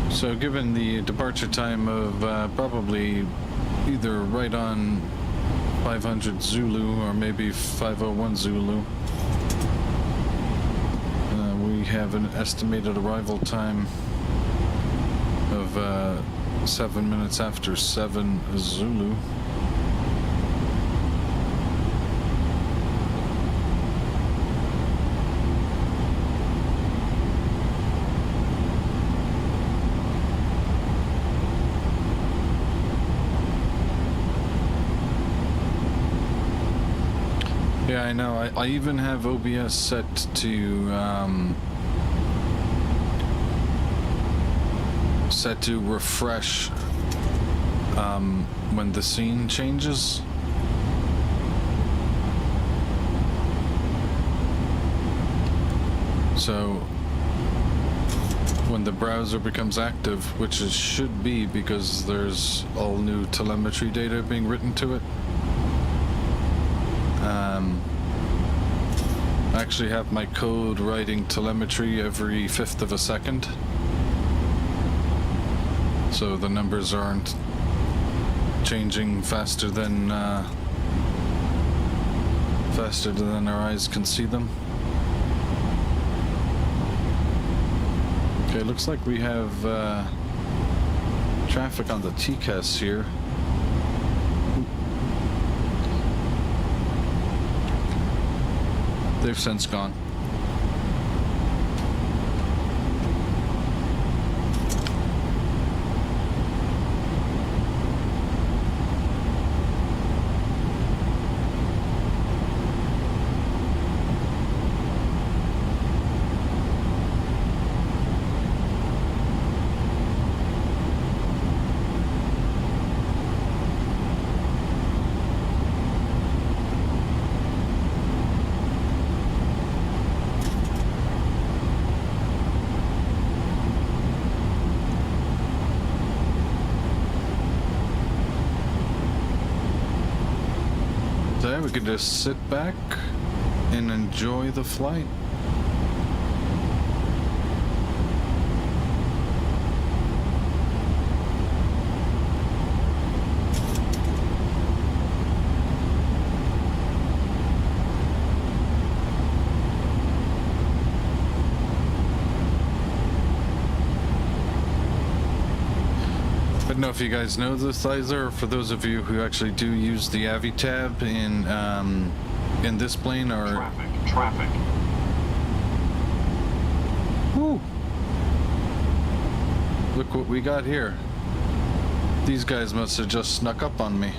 Speaker 1: So given the departure time of probably either right on 500 Zulu or maybe 501 Zulu, we have an estimated arrival time of 7 minutes after 7 Zulu. Yeah, I know. I even have OBS set to refresh when the scene changes. So when the browser becomes active, which it should be because there's all new telemetry data being written to it. I actually have my code writing telemetry every 1/5 of a second, so the numbers aren't changing faster than our eyes can see them. Okay, looks like we have traffic on the TCAS here. They've since gone. We can just sit back and enjoy the flight. I don't know if you guys know this either, or for those of you who actually do use the Avi tab in this plane, or
Speaker 7: Traffic.
Speaker 1: Woo. Look what we got here. These guys must have just snuck up on me.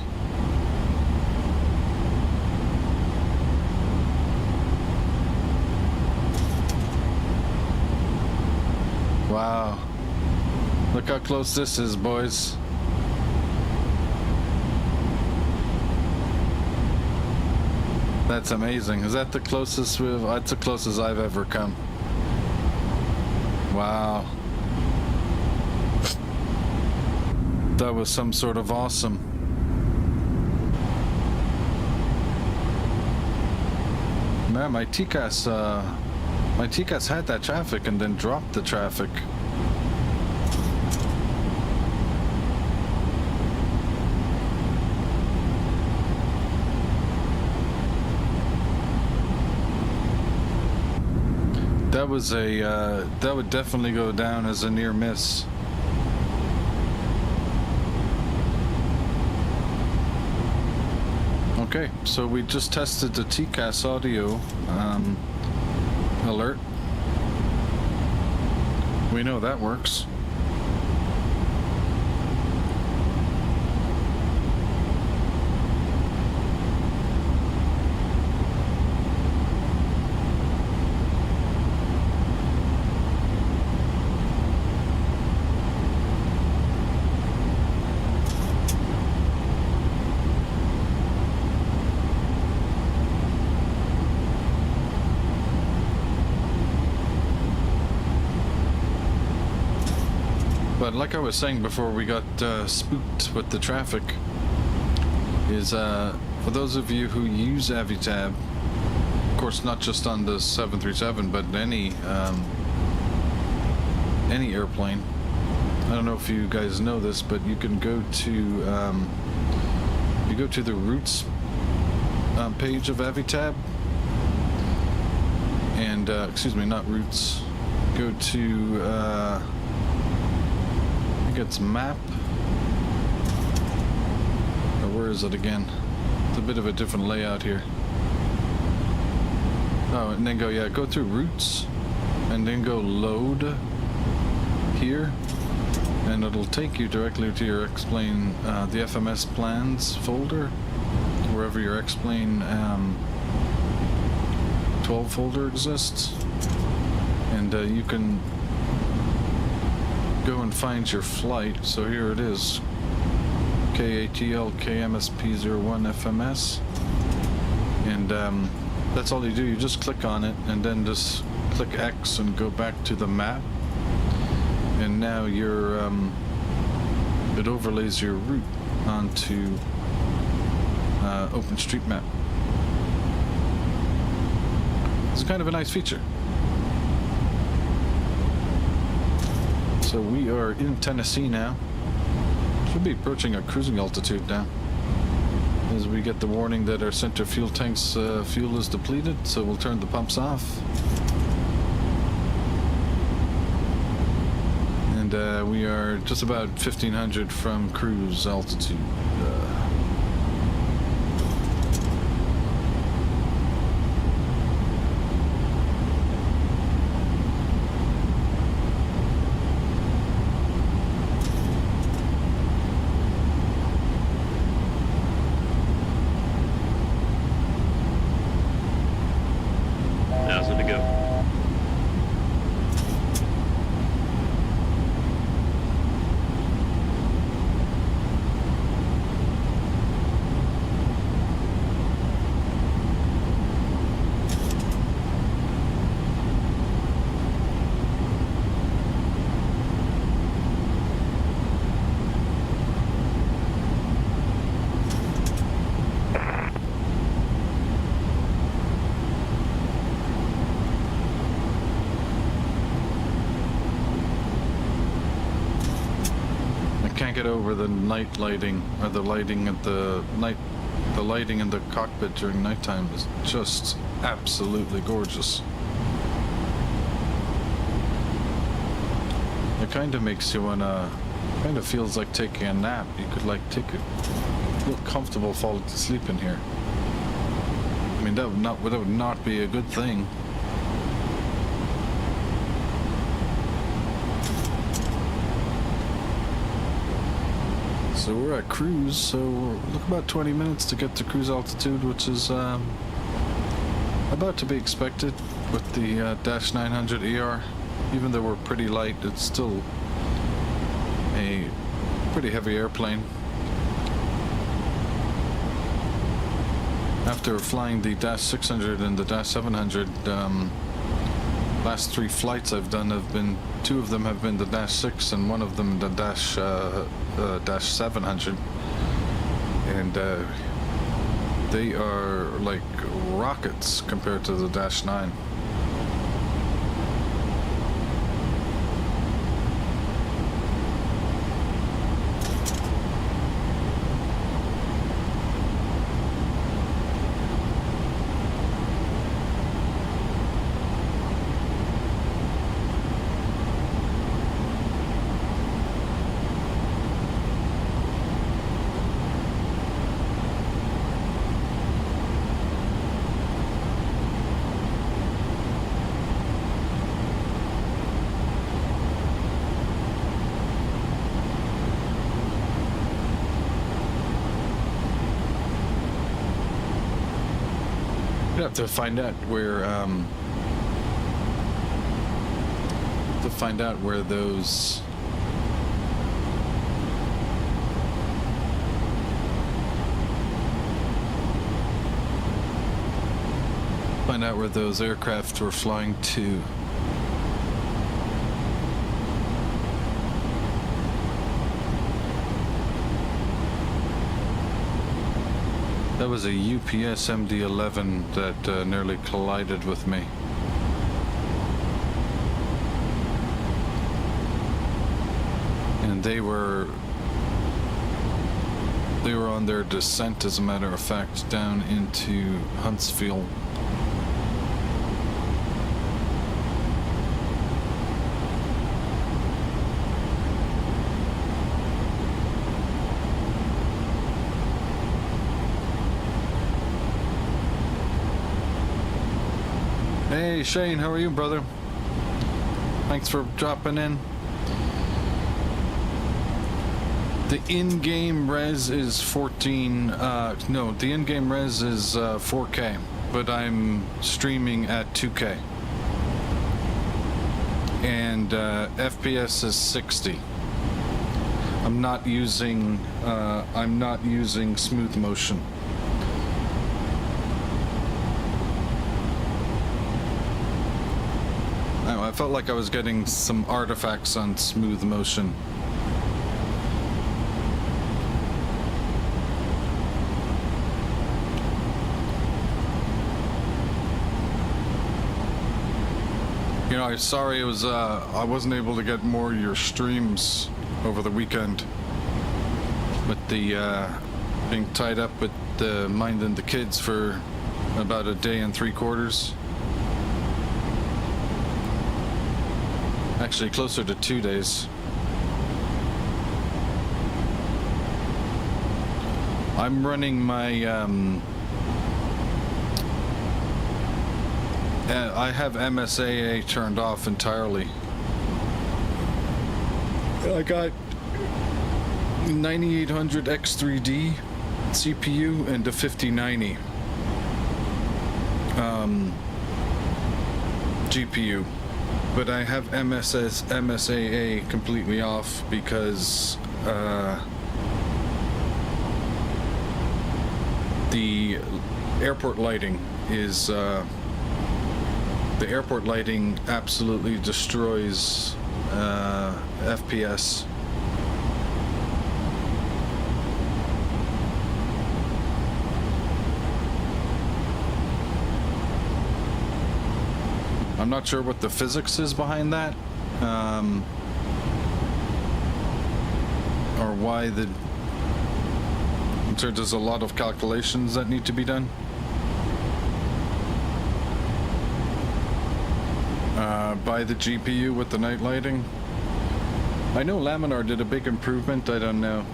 Speaker 1: Wow. Look how close this is, boys. That's amazing. Is that the closest that's the closest I've ever come. Wow. That was some sort of awesome. Man, my TCAS had that traffic and then dropped the traffic. That was that would definitely go down as a near miss. Okay, so we just tested the TCAS audio alert. We know that works. But like I was saying before we got spooked with the traffic, is for those of you who use AviTab, of course not just on the 737, but any airplane. I don't know if you guys know this, but you can go to the routes page of AviTab, and excuse me, not routes. Go to I think it's map, or where is it again? It's a bit of a different layout here. Oh, and then go through routes, and then go load here, and it'll take you directly to your X-Plane, the FMS plans folder, wherever your X-Plane 12 folder exists, and you can go and find your flight. So here it is, KATL KMSP01 FMS, and that's all you do. You just click on it, and then just click X and go back to the map, and now your it overlays your route onto OpenStreetMap. It's kind of a nice feature. So we are in Tennessee now. Should be approaching our cruising altitude now, as we get the warning that our center fuel tank's fuel is depleted, so we'll turn the pumps off. And we are just about 1,500 from cruise altitude.
Speaker 6: To go.
Speaker 1: Can't get over the night lighting, or the lighting in the cockpit during nighttime is just absolutely gorgeous. It kind of makes you wanna, kind of feels like taking a nap. You could like feel comfortable falling to sleep in here. I mean, that would not be a good thing. So we're at cruise, so look about 20 minutes to get to cruise altitude, which is about to be expected with the -900ER. Even though we're pretty light, it's still a pretty heavy airplane. After flying the -600 and the -700, last 3 flights I've done have been, 2 of them have been the -6 and 1 of them the -700, and they are like rockets compared to the -9. You have to find out where those aircraft were flying to. That was a UPS MD-11 that nearly collided with me. And they were on their descent, as a matter of fact, down into Huntsville. Hey Shane, how are you, brother? Thanks for dropping in. The in-game res is 14, no, the in-game res is 4K, but I'm streaming at 2K. And FPS is 60. I'm not using smooth motion. I felt like I was getting some artifacts on smooth motion. You know, I'm sorry it was, I wasn't able to get more of your streams over the weekend. With the, being tied up with minding the kids for about a day and 3/4. Actually, closer to 2 days. I'm running my, I have MSAA turned off entirely. I got 9800 X3D CPU and a 5090 GPU. But I have MSAA completely off because the airport lighting is the airport lighting absolutely destroys FPS. I'm not sure what the physics is behind that, or why I'm sure there's a lot of calculations that need to be done. By the GPU with the night lighting. I know Laminar did a big improvement, I don't know,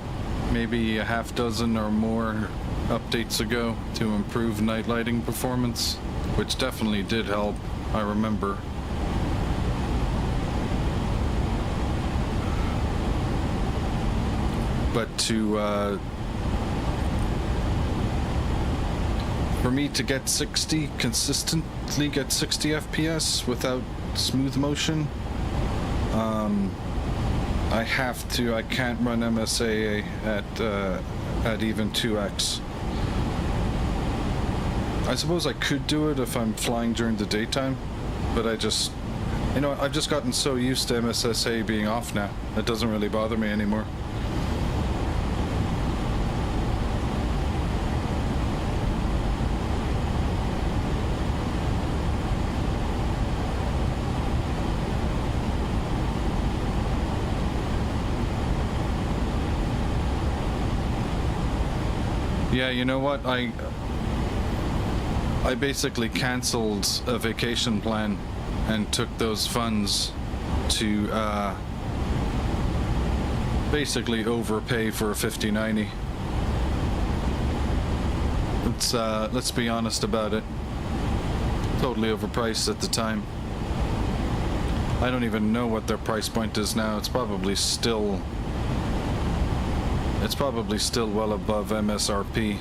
Speaker 1: maybe a half dozen or more updates ago to improve night lighting performance, which definitely did help. I remember. But for me to get 60, consistently get 60 FPS without smooth motion, I can't run MSAA at even 2x. I suppose I could do it if I'm flying during the daytime, but I've just gotten so used to MSSA being off now, it doesn't really bother me anymore. Yeah, you know what? I basically canceled a vacation plan and took those funds to basically overpay for a 5090. Let's be honest about it. Totally overpriced at the time. I don't even know what their price point is now. It's probably still well above MSRP.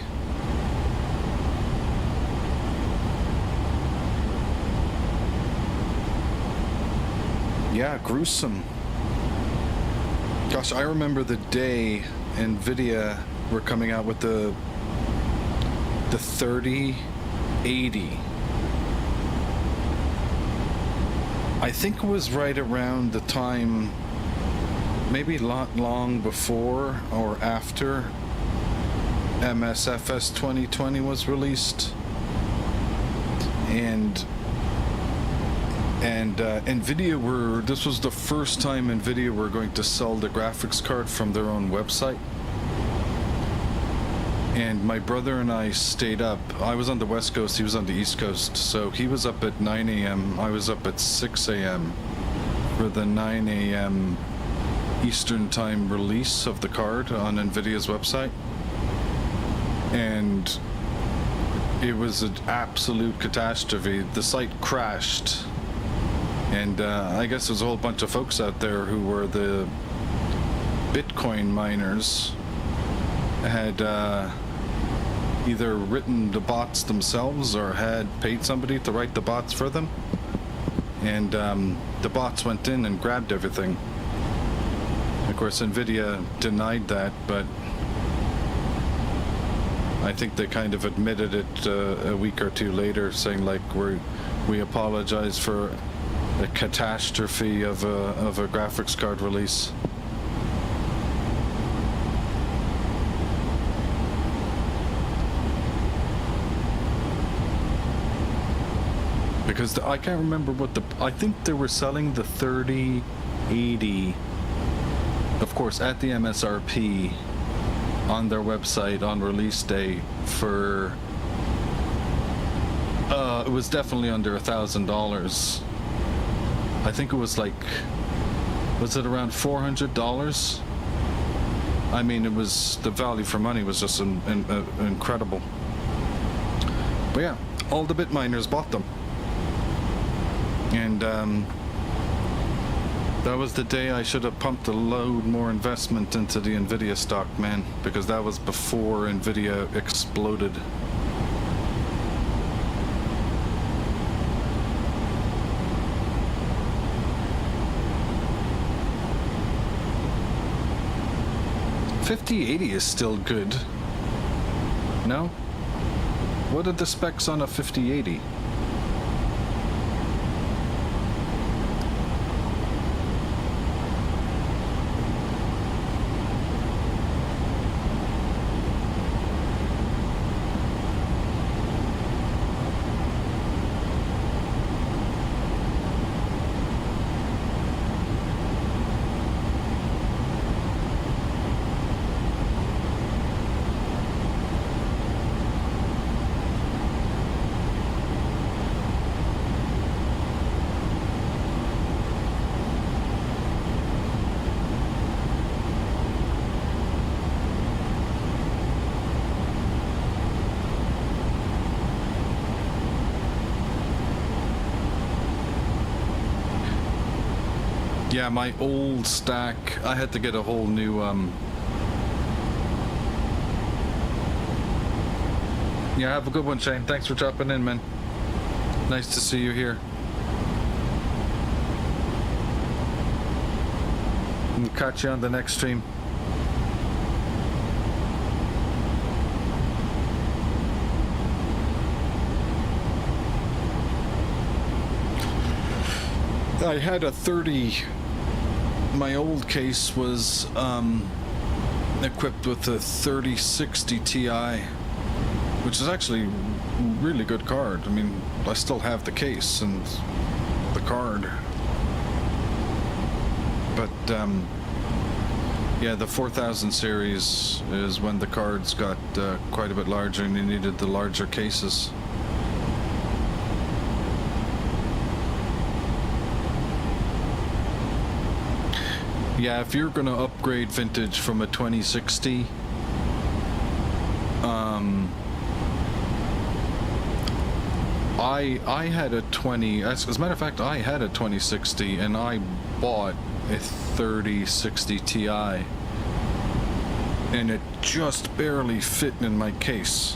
Speaker 1: Yeah, gruesome. Gosh, I remember the day NVIDIA were coming out with the 3080. I think it was right around the time, maybe long before or after MSFS 2020 was released, and NVIDIA this was the first time NVIDIA were going to sell the graphics card from their own website. And my brother and I stayed up. I was on the West Coast, he was on the East Coast. So he was up at 9 a.m., I was up at 6 a.m. for the 9 a.m. Eastern Time release of the card on NVIDIA's website. And it was an absolute catastrophe. The site crashed. And I guess there's a whole bunch of folks out there who were the Bitcoin miners, had either written the bots themselves or had paid somebody to write the bots for them. And the bots went in and grabbed everything. Of course, NVIDIA denied that, but I think they kind of admitted it a week or two later, saying like we apologize for a catastrophe of a graphics card release. Because I can't remember what I think they were selling the 3080, of course, at the MSRP on their website on release day for it was definitely under $1,000. I think it was like, was it around $400? I mean, it was, the value for money was just incredible. But yeah, all the bit miners bought them. And that was the day I should have pumped a load more investment into the NVIDIA stock, man, because that was before NVIDIA exploded. $5080 is still good. No? What are the specs on a 5080? Yeah, my old stack, I had to get a whole new, Yeah, have a good one, Shane. Thanks for dropping in, man. Nice to see you here. We'll catch you on the next stream. I had a 30. My old case was equipped with a 3060 Ti, which is actually a really good card. I mean, I still have the case and the card. But yeah, the 4000 series is when the cards got quite a bit larger and you needed the larger cases. Yeah, if you're gonna upgrade vintage from a 2060, I had a 20. As a matter of fact, I had a 2060, and I bought a 3060 Ti, and it just barely fit in my case.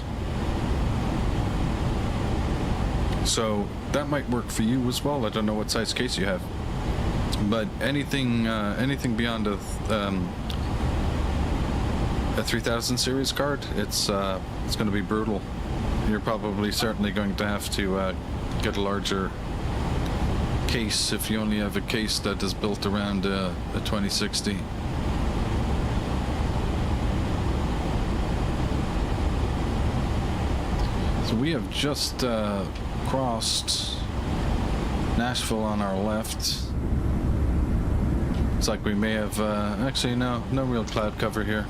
Speaker 1: So that might work for you as well. I don't know what size case you have. But anything beyond a 3000 series card, it's going to be brutal. You're probably certainly going to have to get a larger case if you only have a case that is built around a 2060. So we have just crossed Nashville on our left. It's like we may have, actually no real cloud cover here.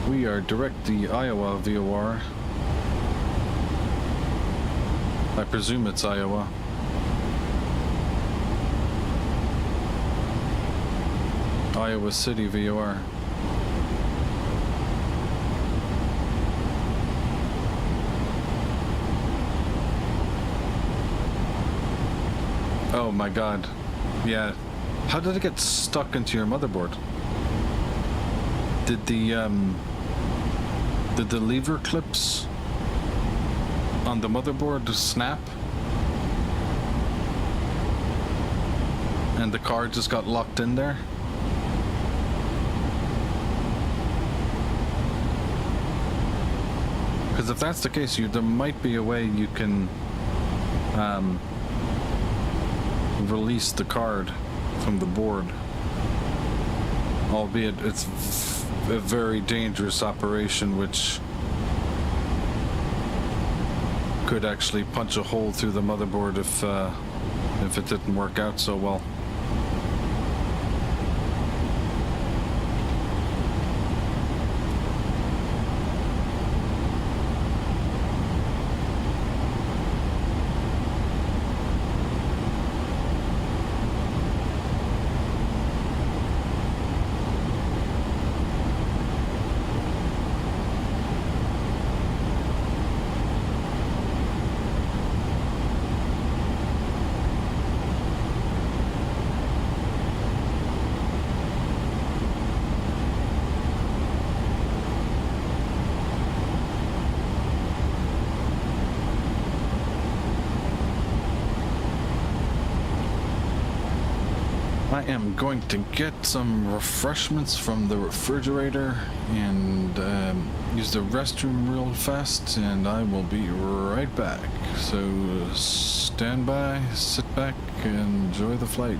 Speaker 1: We are directly Iowa VOR. I presume it's Iowa. Iowa City VOR. Oh my god. Yeah. How did it get stuck into your motherboard? Did the lever clips on the motherboard snap? And the card just got locked in there? Because if that's the case, there might be a way you can release the card from the board. Albeit it's a very dangerous operation, which could actually punch a hole through the motherboard if it didn't work out so well. I am going to get some refreshments from the refrigerator and use the restroom real fast, and I will be right back. So stand by, sit back, and enjoy the flight.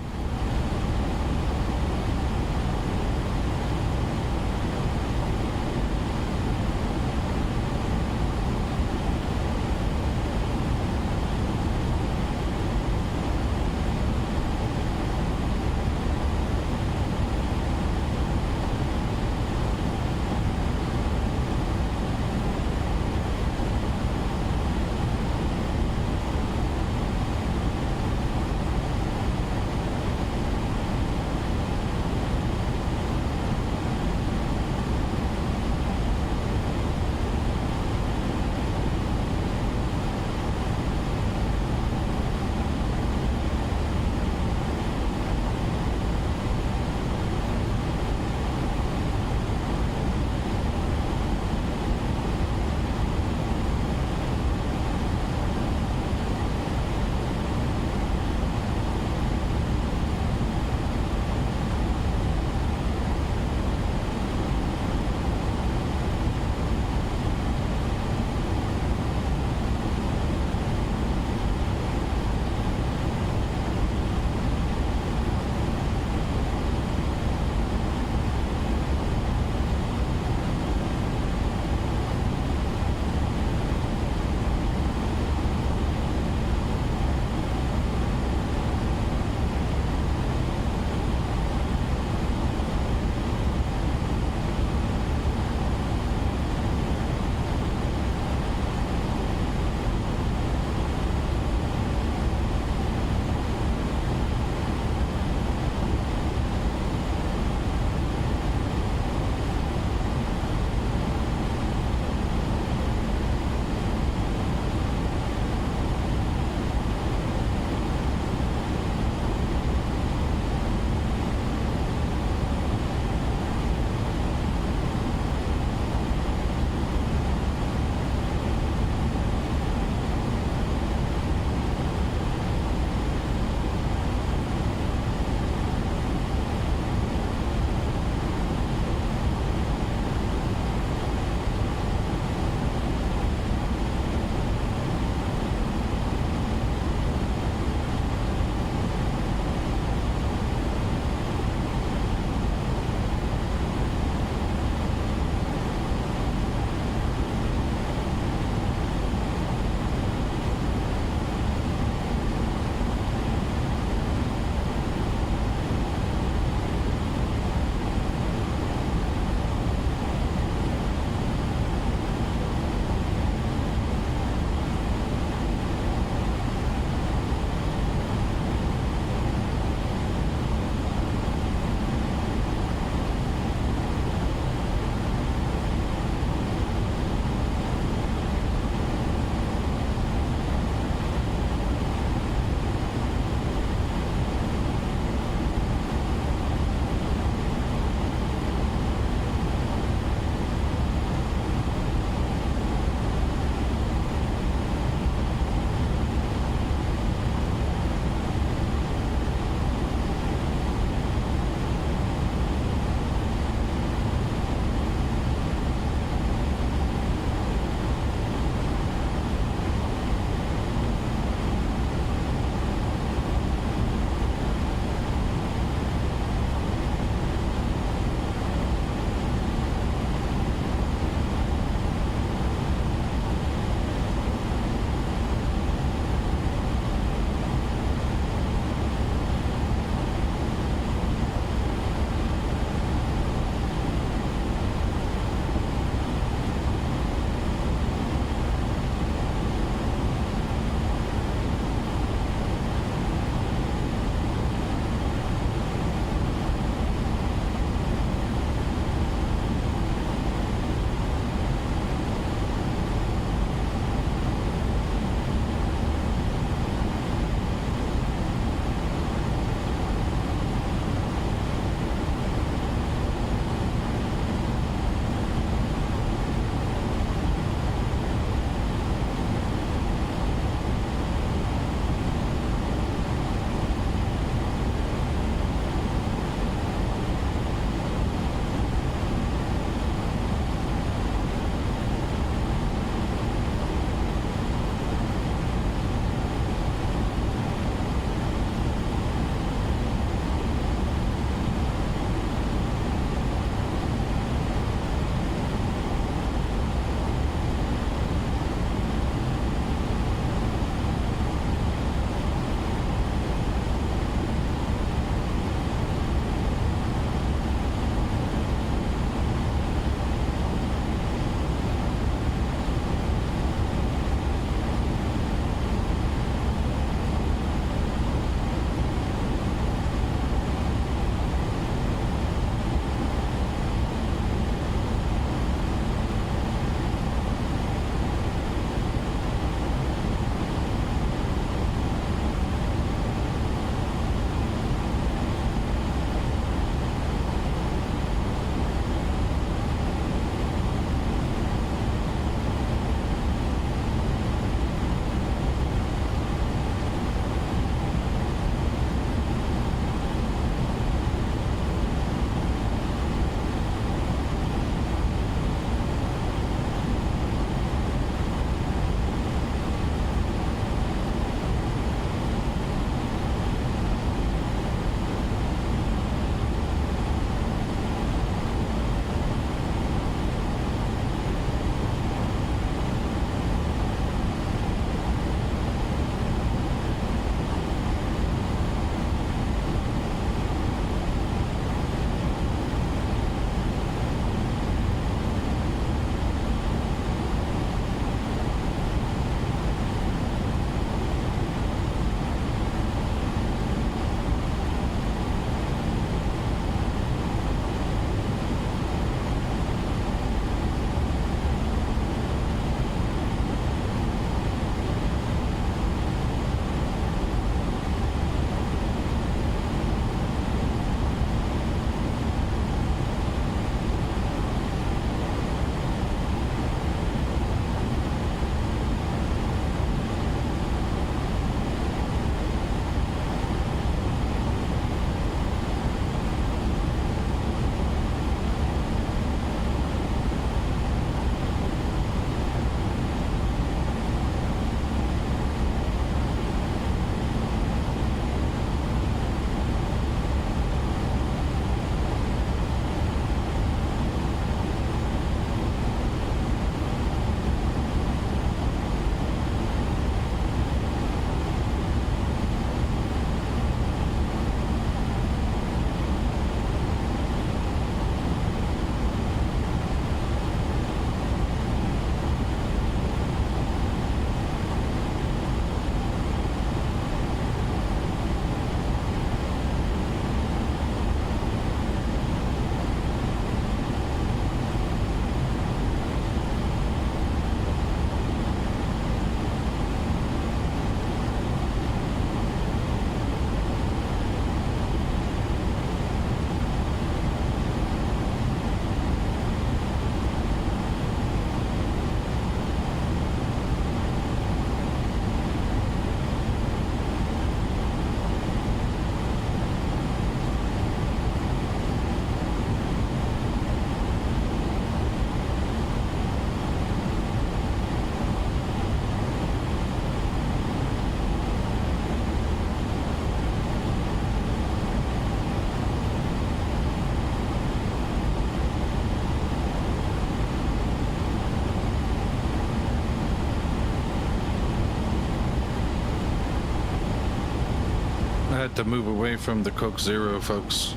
Speaker 1: to move away from the Coke Zero, folks.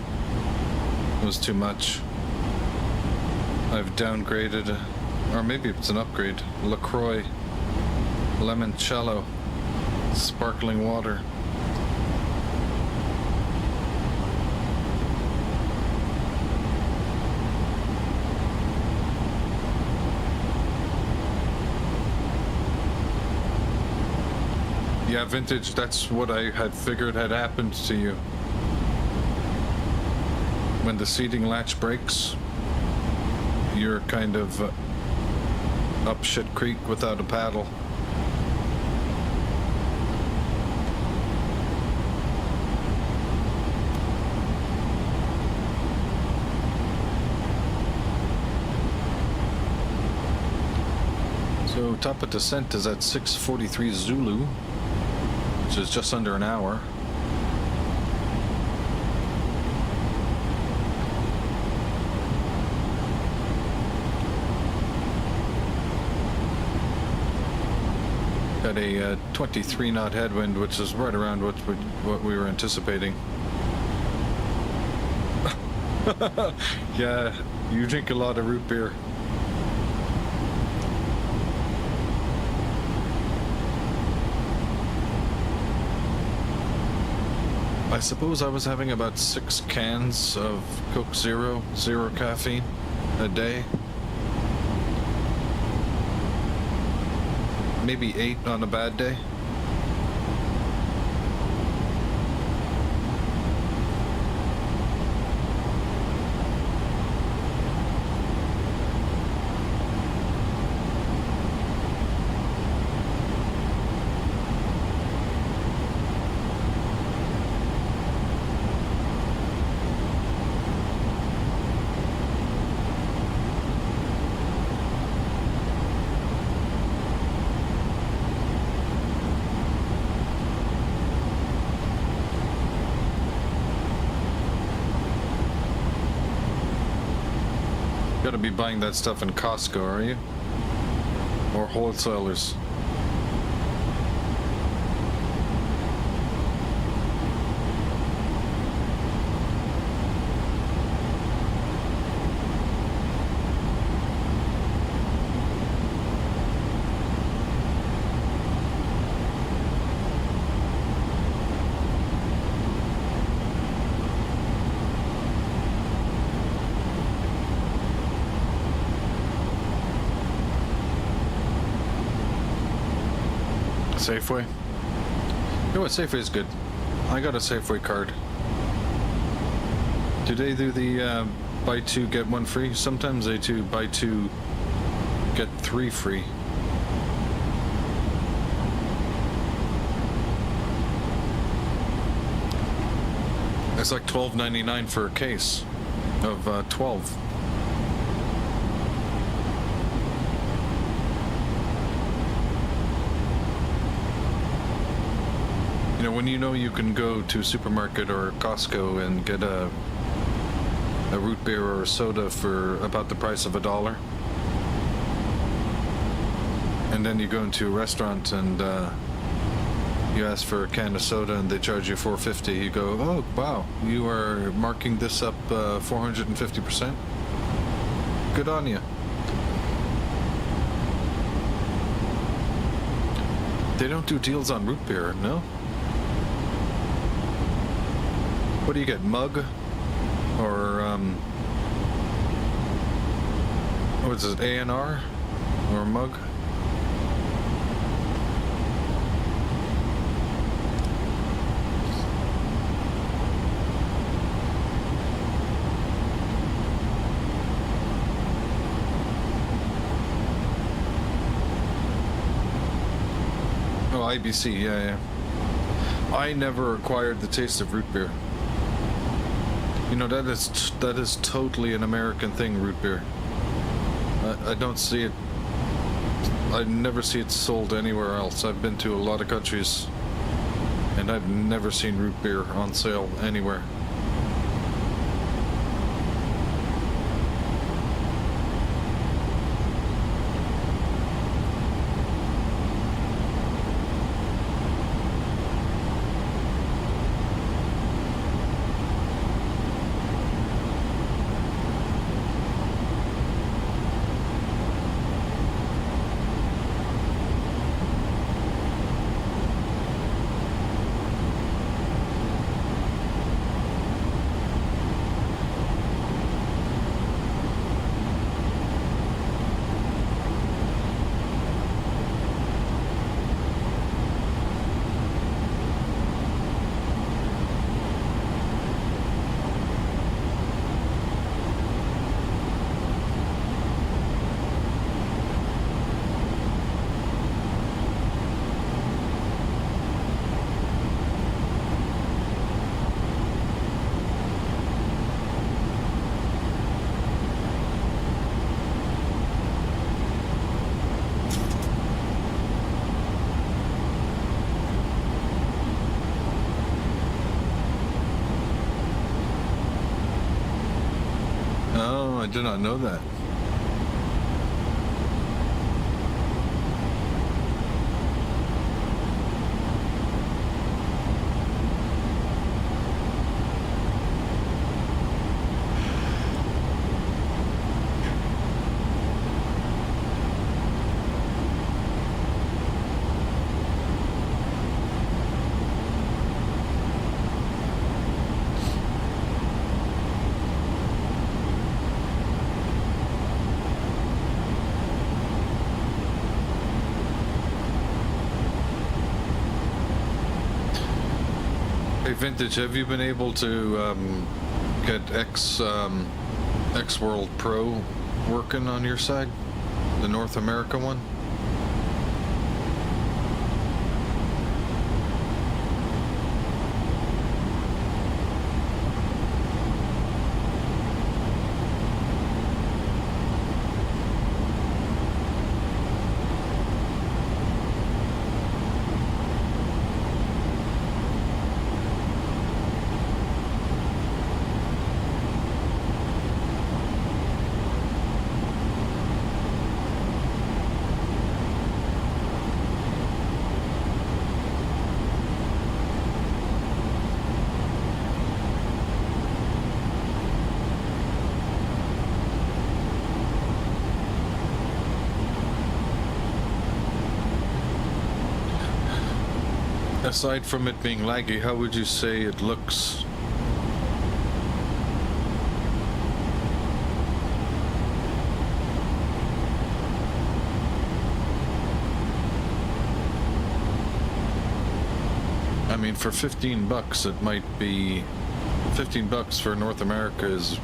Speaker 1: It was too much. I've downgraded, or maybe it's an upgrade. LaCroix, limoncello, sparkling water. Yeah, vintage, that's what I had figured had happened to you. When the seating latch breaks, you're kind of up shit creek without a paddle. So top of descent is at 6:43 Zulu, which is just under an hour. Got a 23 knot headwind, which is right around what we were anticipating. Yeah, you drink a lot of root beer. I suppose I was having about 6 cans of Coke Zero, zero caffeine a day. Maybe 8 on a bad day. Gotta be buying that stuff in Costco, are you? Or wholesalers? Safeway? You know what, Safeway is good. I got a Safeway card. Do they do the buy 2 get 1 free? Sometimes they do buy 2 get 3 free. It's like $12.99 for a case of 12. You know, when you know you can go to a supermarket or Costco and get a root beer or a soda for about the price of $1, and then you go into a restaurant and you ask for a can of soda and they charge you $4.50, you go, oh wow, you are marking this up 450%. Good on you. They don't do deals on root beer, no? What do you get, mug? Or, what is it, A&R? Or mug? Oh, IBC, yeah. I never acquired the taste of root beer. You know, that is totally an American thing, root beer. I don't see it. I never see it sold anywhere else. I've been to a lot of countries, and I've never seen root beer on sale anywhere. Oh, I did not know that. Hey, Vintage, have you been able to get X World Pro working on your side? The North America one? Aside from it being laggy, how would you say it looks? I mean, for 15 bucks, it might be 15 bucks for North America is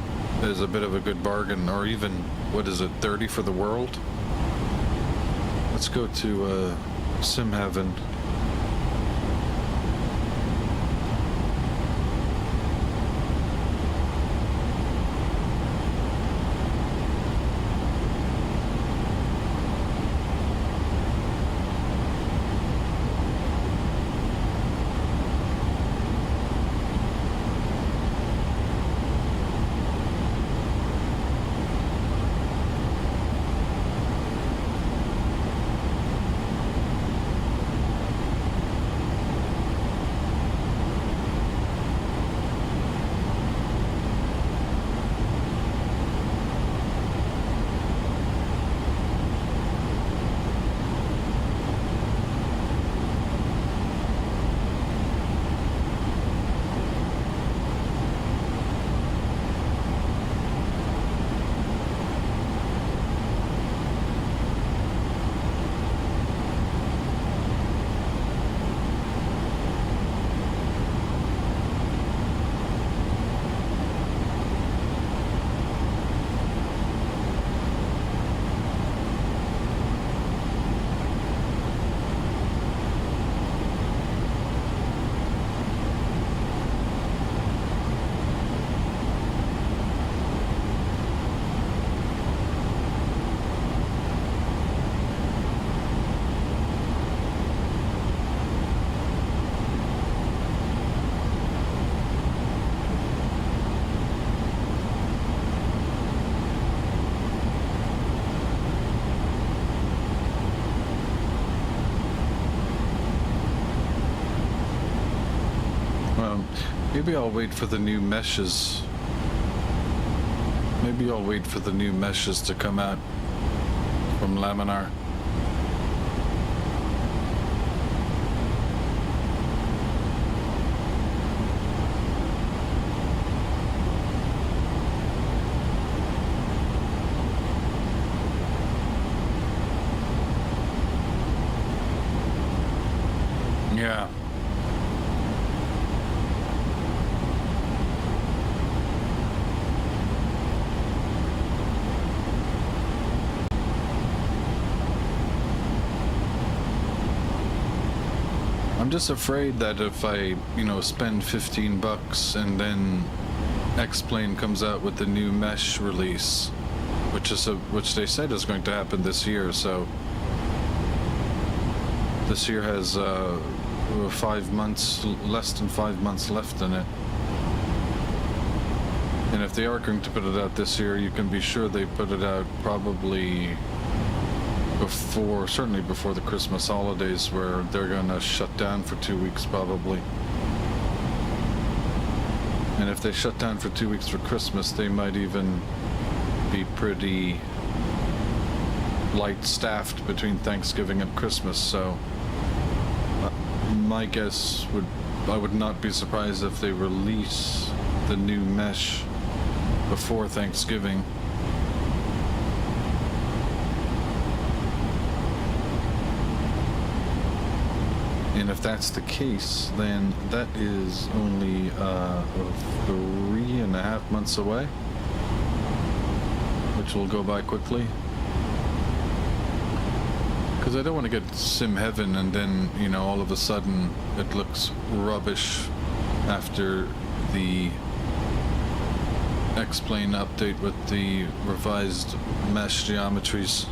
Speaker 1: a bit of a good bargain, or even, what is it, 30 for the world? Let's go to Sim Heaven. Maybe I'll wait for the new meshes. Maybe I'll wait for the new meshes to come out from Laminar. Yeah. I'm just afraid that if I, spend 15 bucks and then X-Plane comes out with the new mesh release, which they said is going to happen this year, so this year has 5 months, less than 5 months left in it. And if they are going to put it out this year, you can be sure they put it out probably before, certainly before the Christmas holidays, where they're going to shut down for 2 weeks probably. And if they shut down for 2 weeks for Christmas, they might even be pretty light staffed between Thanksgiving and Christmas. So my guess I would not be surprised if they release the new mesh before Thanksgiving. And if that's the case, then that is only 3.5 months away, which will go by quickly. Because I don't want to get sim heaven and then, you know, all of a sudden it looks rubbish after the X-plane update with the revised mesh geometries.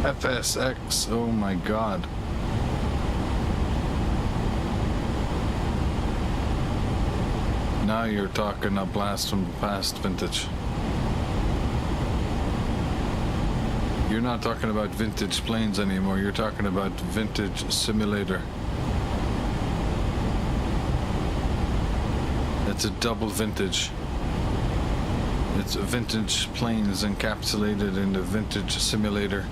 Speaker 1: FSX, oh my god. Now you're talking a blast from the past, vintage. You're not talking about vintage planes anymore, you're talking about vintage simulator. It's a double vintage. It's vintage planes encapsulated in the vintage simulator.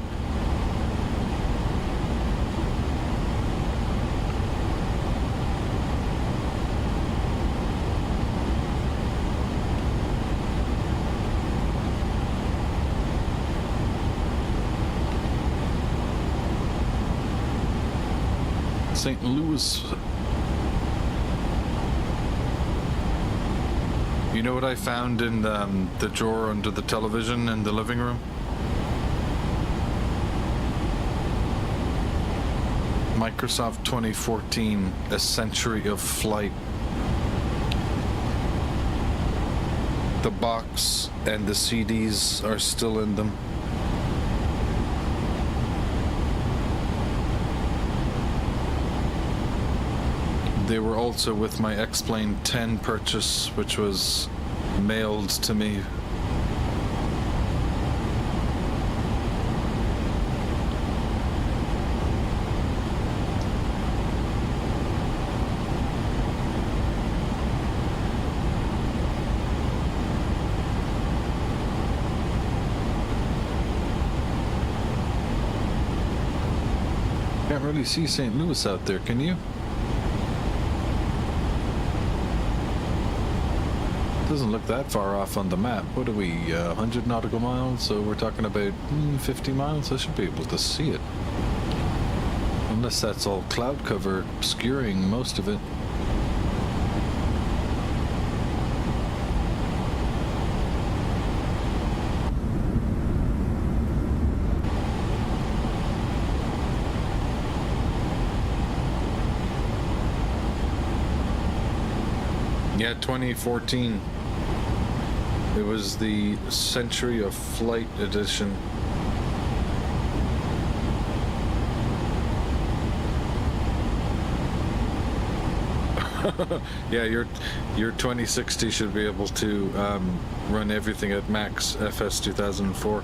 Speaker 1: St. Louis You know what I found in the drawer under the television in the living room? Microsoft 2014, A Century of Flight. The box and the CDs are still in them. They were also with my X-Plane 10 purchase, which was mailed to me. Can't really see St. Louis out there, can you? Doesn't look that far off on the map. What are we, 100 nautical miles? So we're talking about 50 miles. I should be able to see it. Unless that's all cloud cover obscuring most of it. Yeah, 2014. It was the Century of Flight edition. Yeah, your 2060 should be able to run everything at max FS 2004.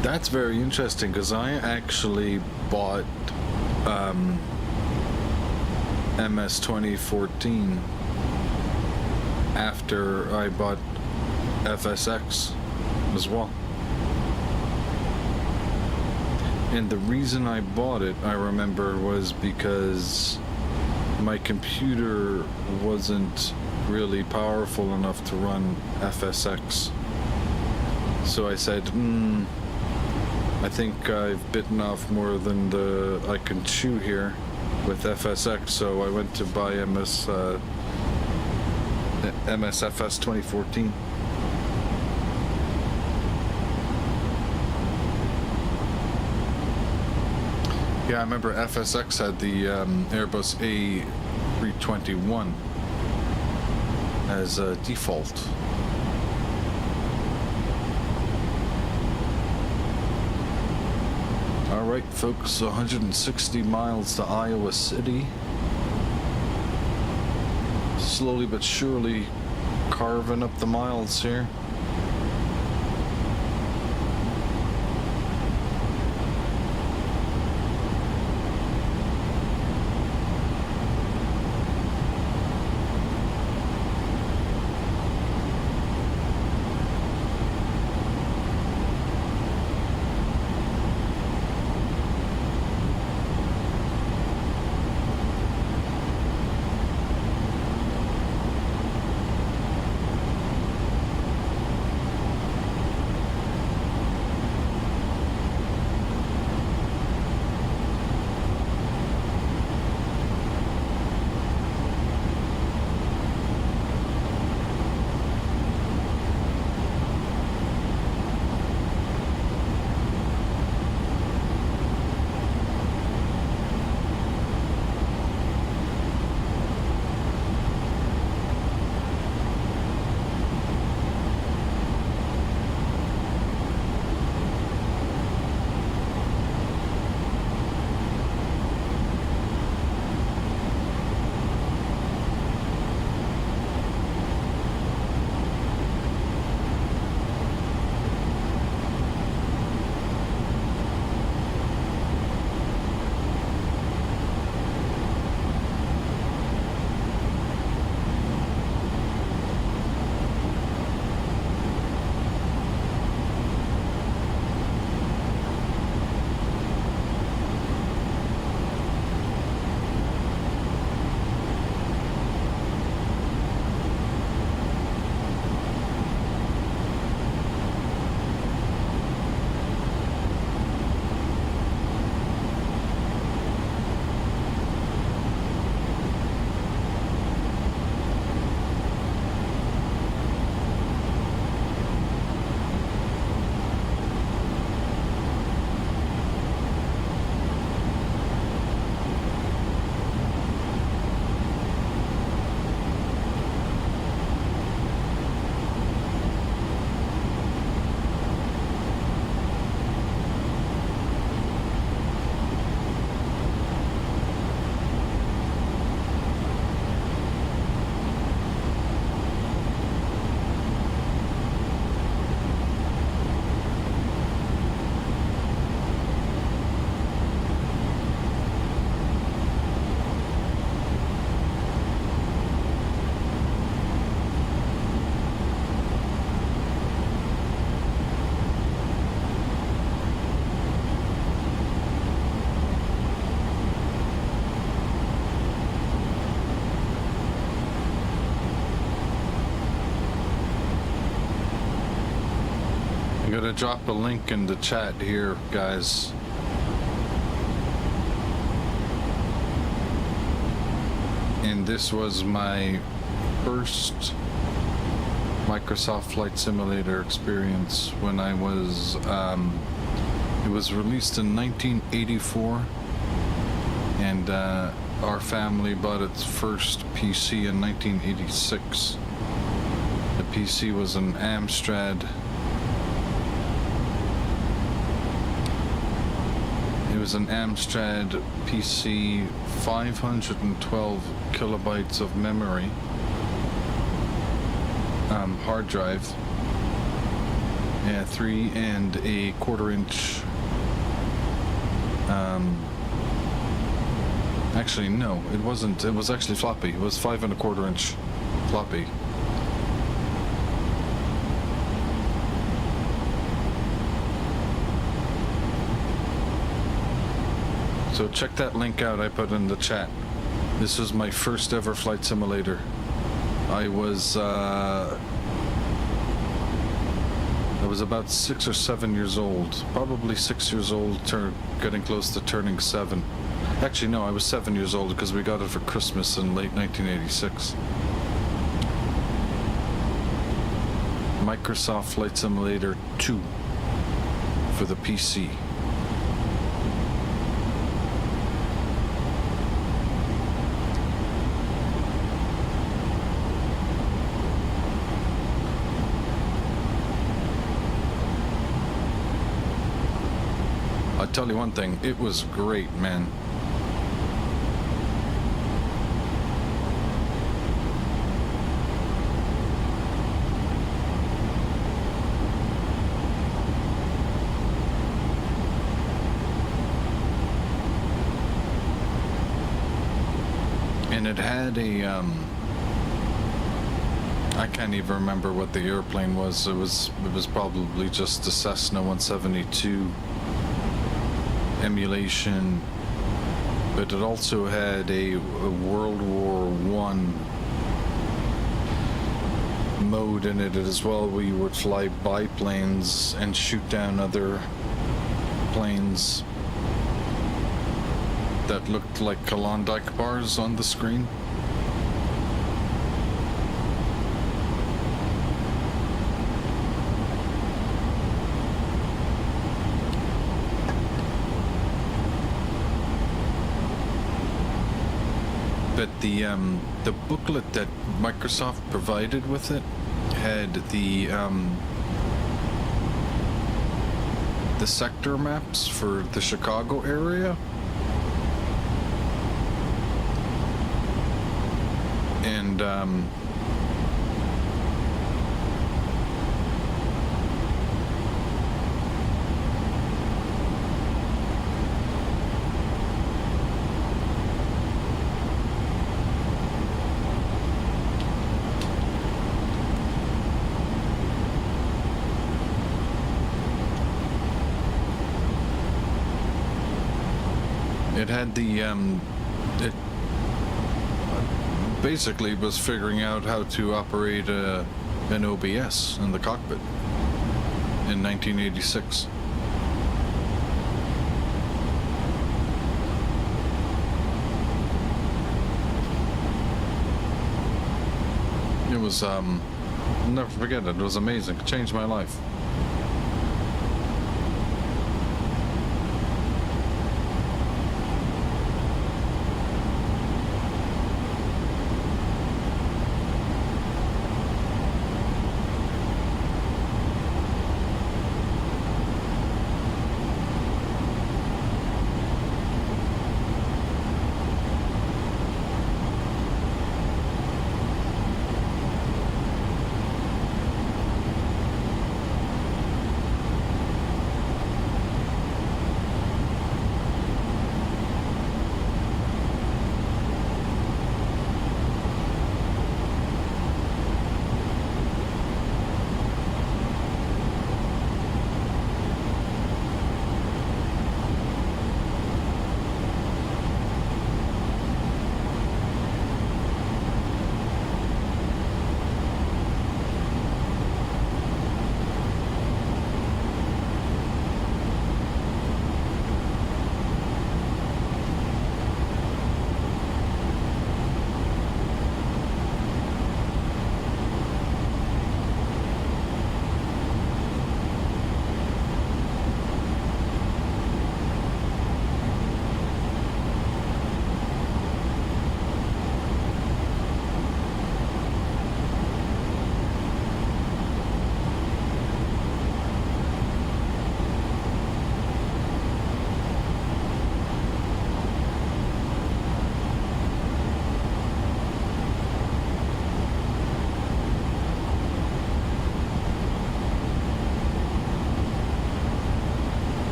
Speaker 1: That's very interesting because I actually bought MS 2014 after I bought FSX as well. And the reason I bought it, I remember, was because my computer wasn't really powerful enough to run FSX. So I said, I think I've bitten off more than I can chew here with FSX, so I went to buy MSFS 2014. Yeah, I remember FSX had the Airbus A321 as a default. Alright folks, 160 miles to Iowa City. Slowly but surely carving up the miles here. I'm gonna drop a link in the chat here, guys. And this was my first Microsoft Flight Simulator experience when I was, it was released in 1984, and our family bought its first PC in 1986. The PC was an Amstrad. It was an Amstrad PC, 512 kilobytes of memory, hard drive, 3 1/4 inch. Actually, no, it wasn't. It was actually floppy. It was 5 1/4 inch floppy. So check that link out I put in the chat. This was my first ever flight simulator. I was about 6 or 7 years old. Probably 6 years old, getting close to turning 7. Actually, no, I was 7 years old because we got it for Christmas in late 1986. Microsoft Flight Simulator 2 for the PC. I'll tell you one thing, it was great, man. And it had a, I can't even remember what the airplane was. It was probably just a Cessna 172 emulation, but it also had a World War I mode in it as well. We would fly biplanes and shoot down other planes that looked like Klondike bars on the screen. But the booklet that Microsoft provided with it had the sector maps for the Chicago area, and it had the it basically was figuring out how to operate an OBS in the cockpit in 1986. It was I'll never forget it. It was amazing. It changed my life.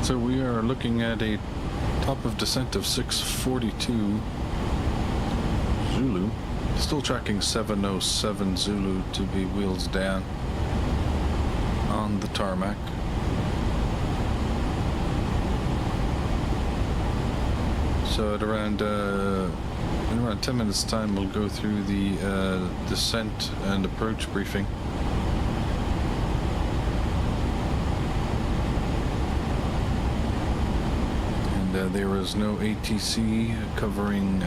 Speaker 1: So we are looking at a top of descent of 642 Zulu. Still tracking 707 Zulu to be wheels down on the tarmac. So at around in around 10 minutes time we'll go through the descent and approach briefing. And there was no ATC covering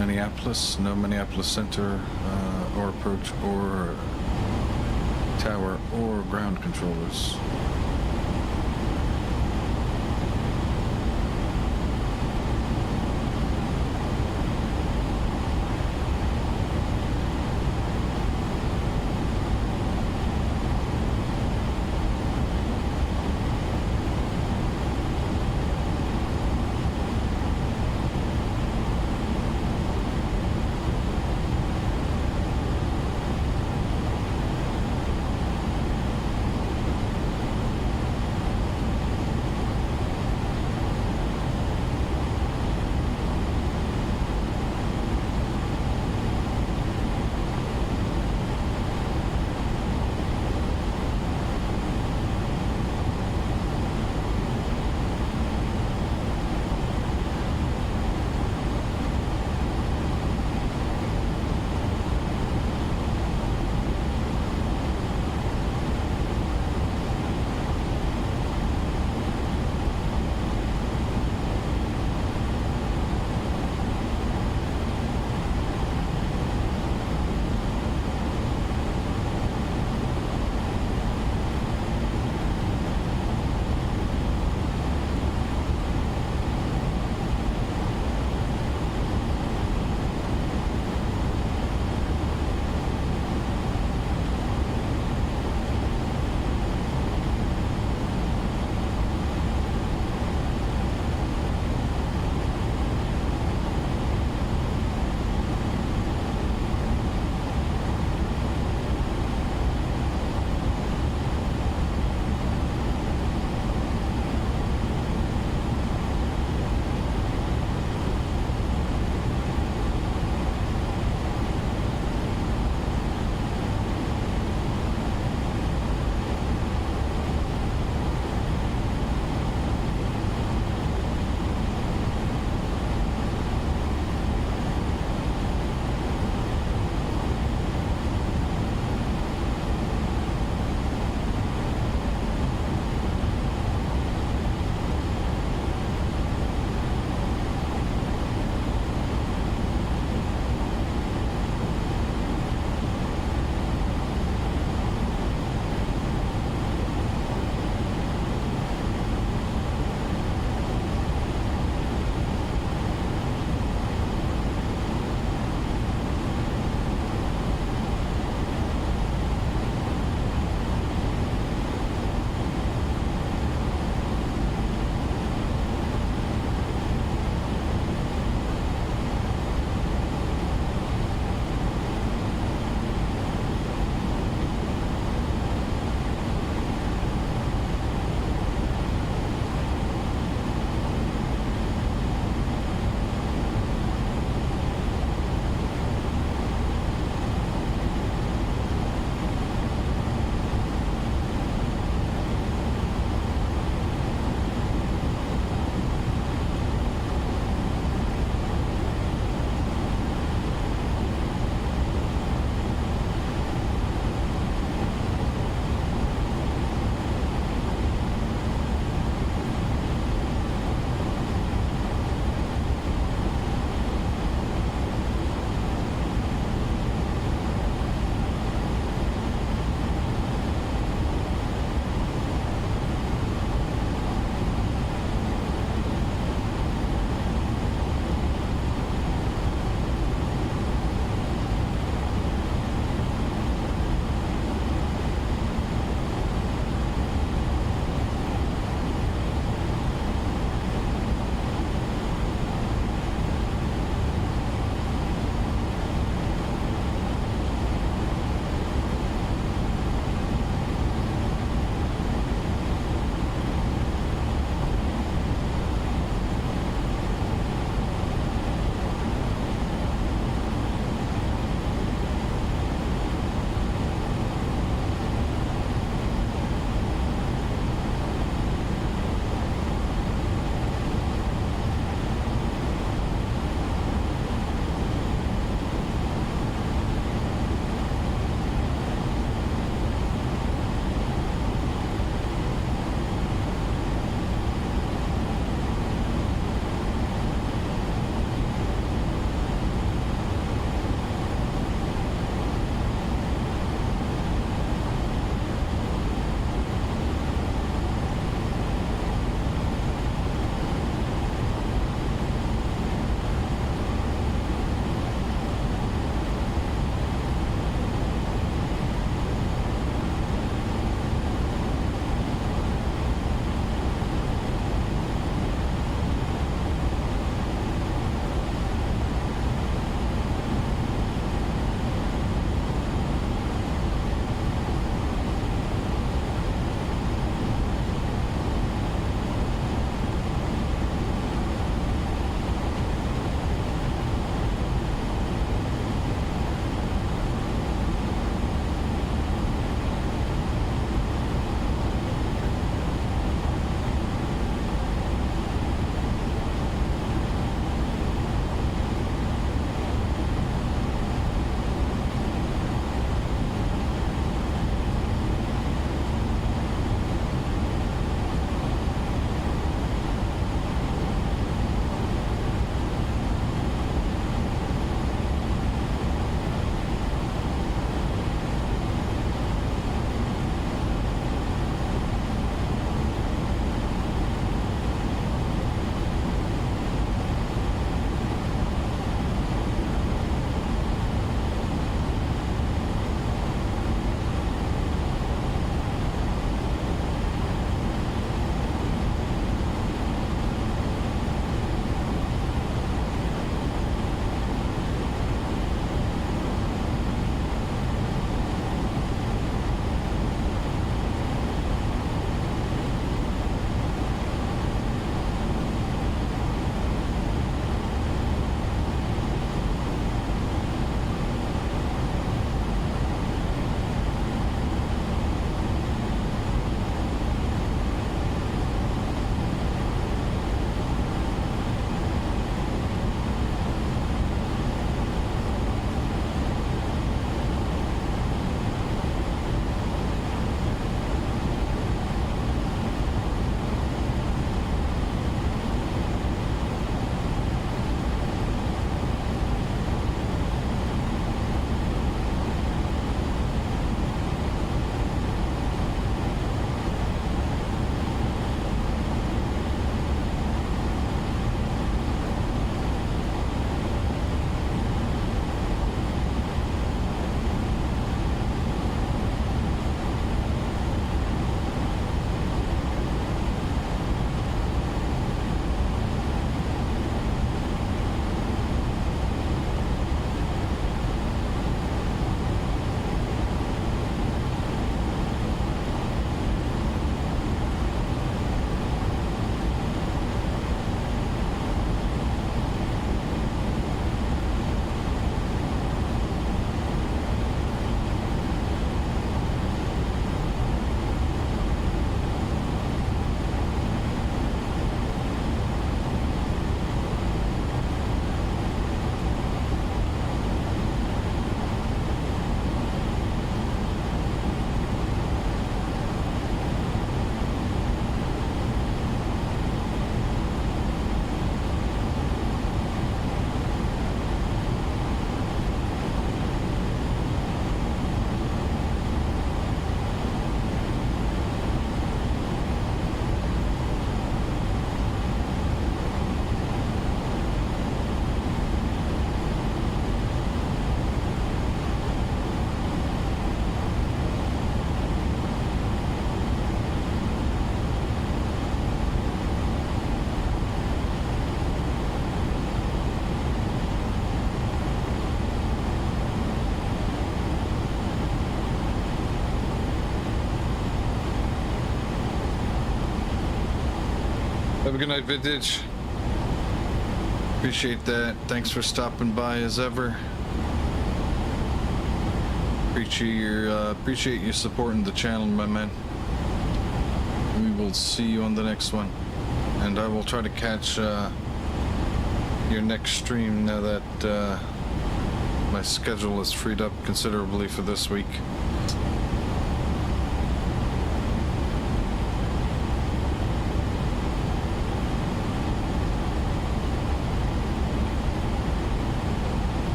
Speaker 1: Minneapolis, no Minneapolis-St or approach or tower or ground controllers. Have a good night, Vintage. Appreciate that. Thanks for stopping by as ever. Appreciate you supporting the channel, my man. We will see you on the next one, and I will try to catch your next stream now that my schedule is freed up considerably for this week.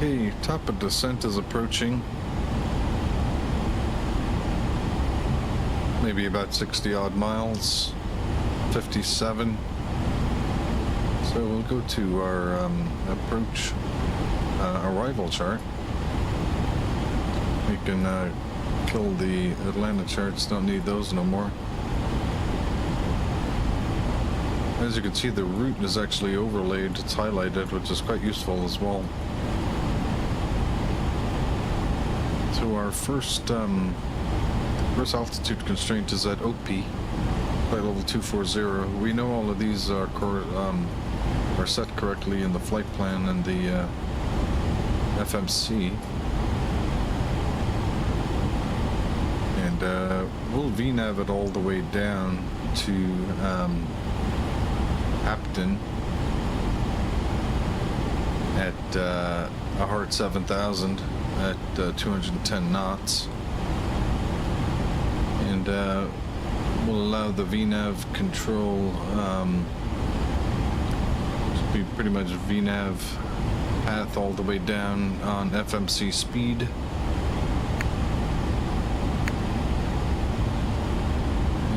Speaker 1: Okay, top of descent is approaching. Maybe about 60 odd miles. 57. So we'll go to our approach arrival chart. We can kill the Atlanta charts, don't need those no more. As you can see, the route is actually overlaid, it's highlighted, which is quite useful as well. So our first altitude constraint is at OP, flight level 240. We know all of these are set correctly in the flight plan and the FMC. And we'll VNav it all the way down to Apton at a hard 7,000 at 210 knots. And we'll allow the VNav control to be pretty much VNav path all the way down on FMC speed.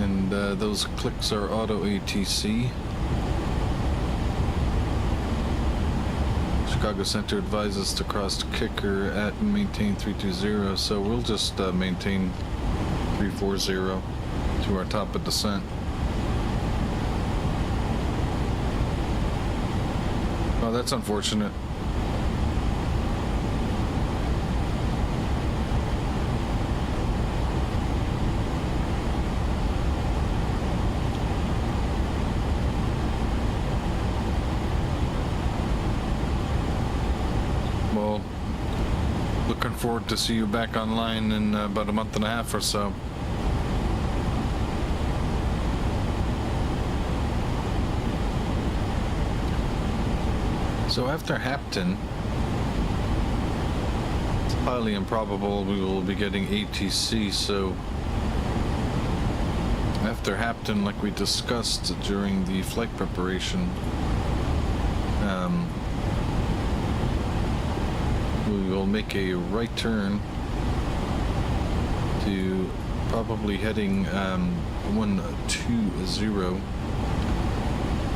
Speaker 1: And those clicks are auto ATC. Chicago Center advises to cross Kicker at maintain 320, so we'll just maintain 340 to our top of descent. Oh, that's unfortunate. Well, looking forward to see you back online in about a month and a half or so. So after Hapton, it's highly improbable we will be getting ATC, so after Hapton, like we discussed during the flight preparation, we will make a right turn to probably heading 120,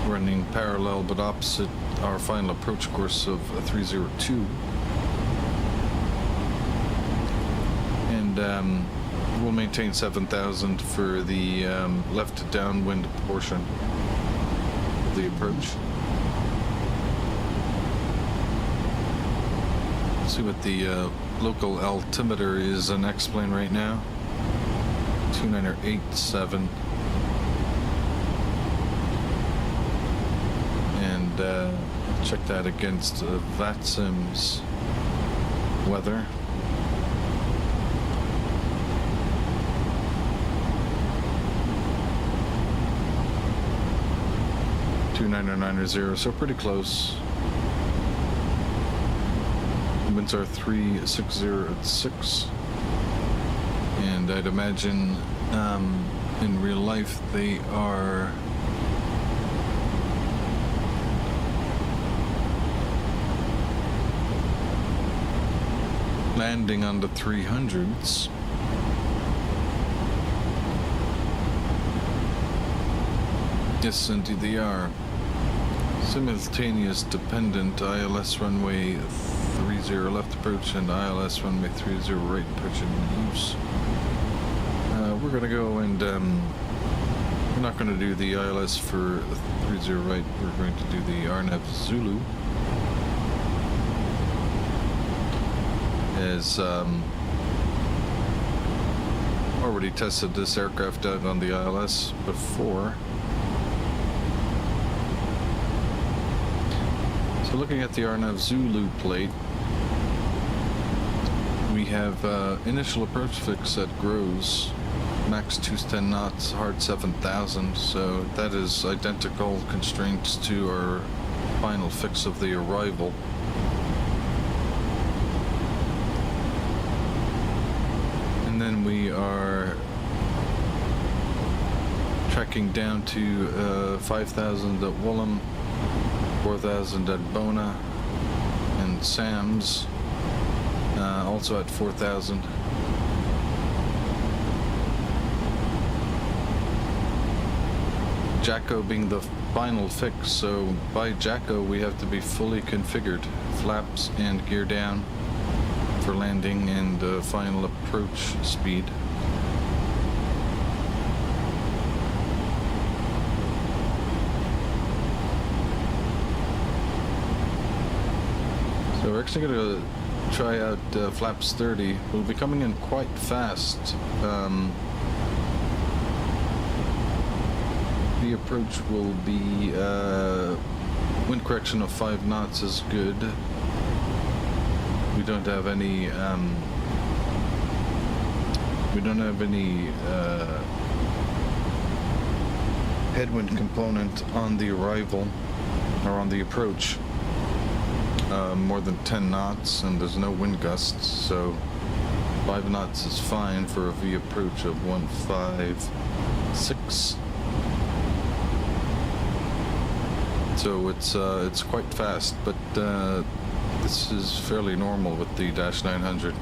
Speaker 1: running parallel but opposite our final approach course of 302, and we'll maintain 7,000 for the left downwind portion of the approach. See what the local altimeter is on X-plane right now. 2987. And check that against VATSIM's weather. So pretty close. Winds are 360 at 6, and I'd imagine in real life they are landing on the 300s. Yes, indeed they are. Simultaneous dependent ILS runway 30 left approach and ILS runway 30 right approach in use. We're gonna go and we're not gonna do the ILS for 30 right. We're going to do the RNAV Zulu as already tested this aircraft out on the ILS before. So looking at the RNAV Zulu plate, we have initial approach fix at Grows, max 210 knots, hard 7,000, so that is identical constraints to our final fix of the arrival. And then we are tracking down to 5,000 at Woolham, 4,000 at Bona, and Sam's also at 4,000. Jacko being the final fix, so by Jacko we have to be fully configured, flaps and gear down for landing and final approach speed. So we're actually going to try out flaps 30. We'll be coming in quite fast. The approach will be wind correction of 5 knots is good. We don't have any headwind component on the arrival or on the approach. More than 10 knots, and there's no wind gusts, so 5 knots is fine for a V approach of 156. So it's quite fast, but this is fairly normal with the Dash 900.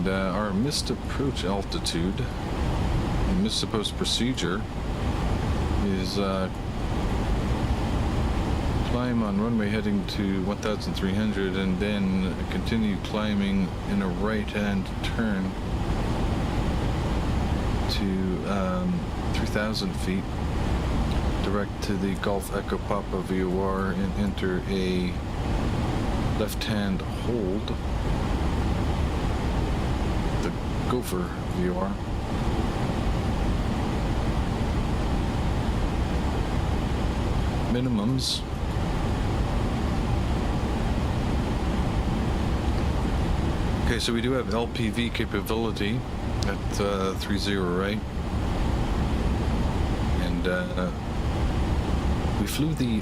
Speaker 1: Our missed approach altitude, and missed supposed procedure, is climb on runway heading to 1,300 and then continue climbing in a right-hand turn to 3,000 feet, direct to the Golf Echo Papa VOR and enter a left-hand hold. Gopher VOR. Minimums. Okay, so we do have LPV capability at 30 right, and we flew the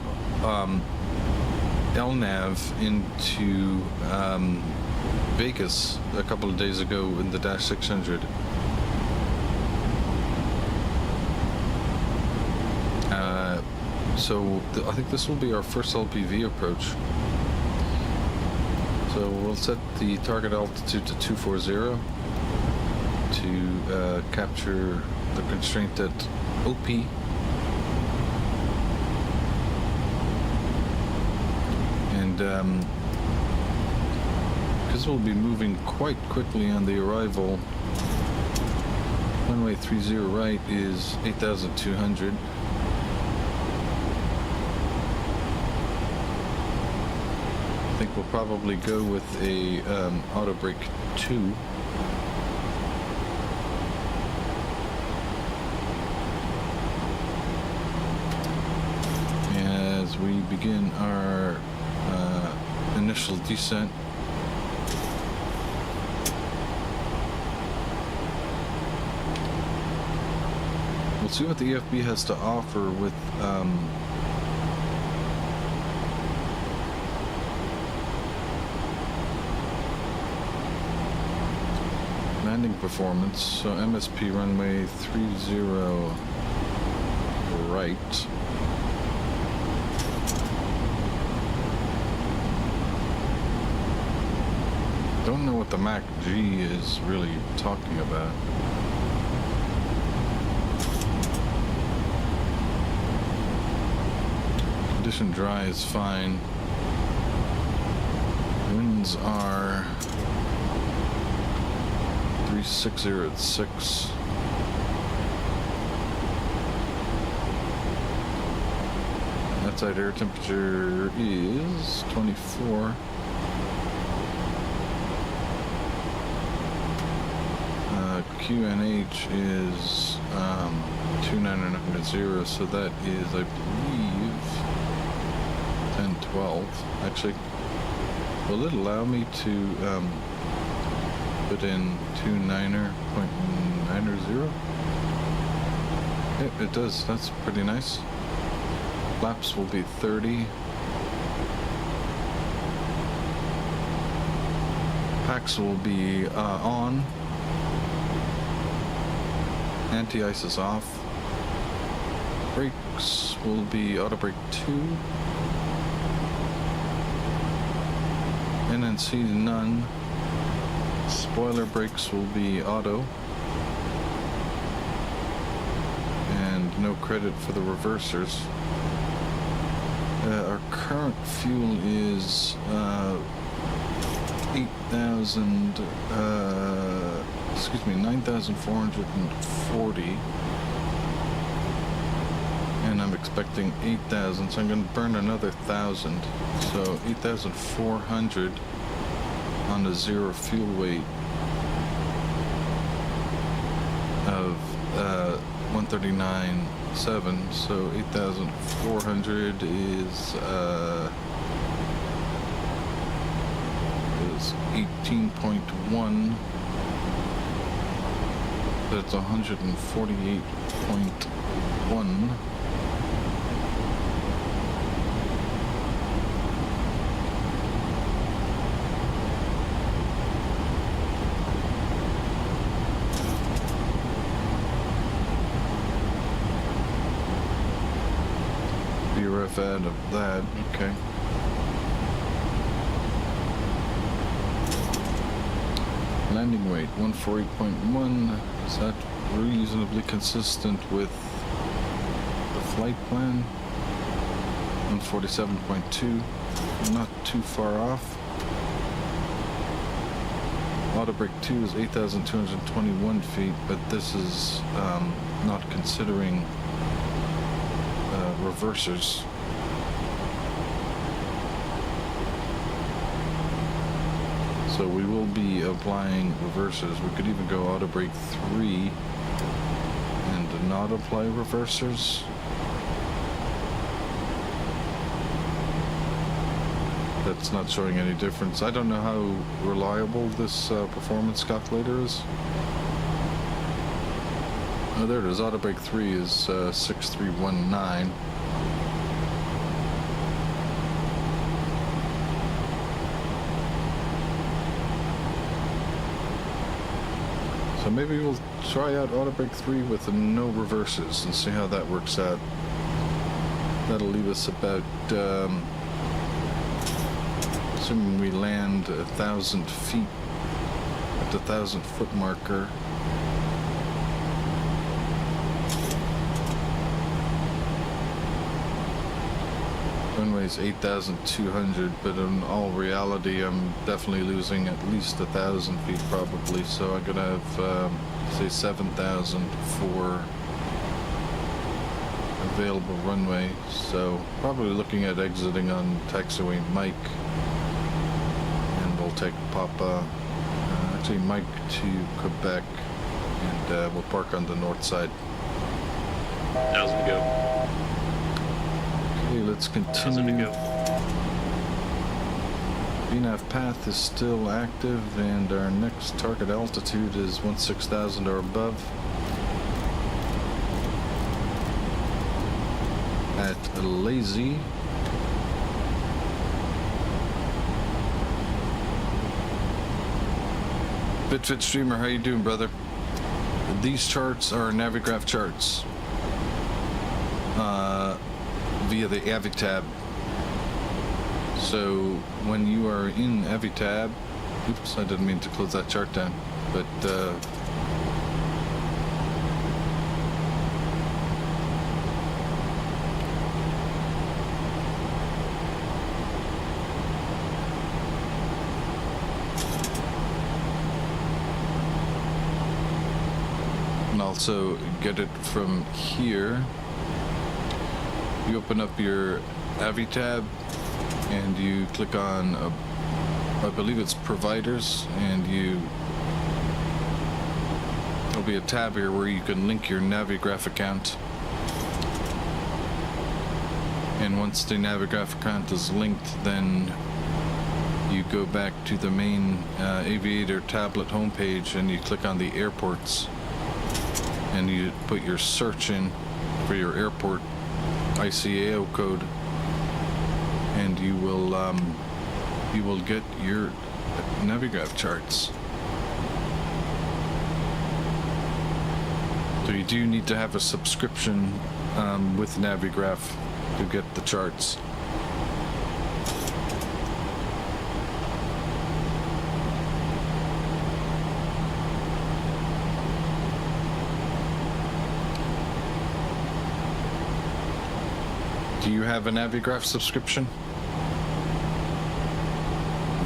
Speaker 1: LNAV into Vegas a couple of days ago in the Dash 600. So I think this will be our first LPV approach. So we'll set the target altitude to 240 to capture the constraint at OP. And because we'll be moving quite quickly on the arrival, runway 30 right is 8,200. I think we'll probably go with a auto brake 2. As we begin our initial descent. We'll see what the EFB has to offer with landing performance. So MSP runway 30 right. Don't know what the Mach G is really talking about. Condition dry is fine. Winds are 360 at 6. Outside air temperature is 24. QNH is 299.0, so that is, I believe, 1012. Actually, will it allow me to put in 29.90? Yep, it does. That's pretty nice. Flaps will be 30. Packs will be on. Anti-ice is off. Brakes will be auto brake 2. NNC none. Spoiler brakes will be auto. And no credit for the reversers. Our current fuel is 9,440, and I'm expecting 8,000, so I'm going to burn another 1,000, so 8,400 on the zero fuel weight of 139.7, so 8,400 is 18.1. That's 148.1. BRF out of that, okay. Landing weight 148.1. Is that reasonably consistent with the flight plan? 147.2. Not too far off. Auto brake 2 is 8,221 feet, but this is not considering reversers. So we will be applying reversers. We could even go auto brake 3 and not apply reversers. That's not showing any difference. I don't know how reliable this performance calculator is. Oh, there it is. Auto brake 3 is 6319. So maybe we'll try out auto brake 3 with no reverses and see how that works out. That'll leave us about, assuming we land 1,000 feet at the 1,000-foot marker. Runway's 8,200, but in all reality, I'm definitely losing at least 1,000 feet probably. So I'm gonna have, say, 7,000 for available runway. So probably looking at exiting on taxiway Mike, and we'll take Papa, actually Mike to Quebec, and we'll park on the north side.
Speaker 6: 1,000 to go.
Speaker 1: Okay, let's continue. VNAV path is still active, and our next target altitude is 16,000 or above at Lazy. BitFit Streamer, how you doing, brother? These charts are Navigraph charts via the AviTab. So when you are in AviTab, oops, I didn't mean to close that chart down, but can also get it from here. You open up your Avi tab and you click on, I believe it's providers, and there'll be a tab here where you can link your Navigraph account. And once the Navigraph account is linked, then you go back to the main Aviator tablet homepage and you click on the airports and you put your search in for your airport ICAO code, and you will get your Navigraph charts. So you do need to have a subscription with Navigraph to get the charts. Do you have a Navigraph subscription?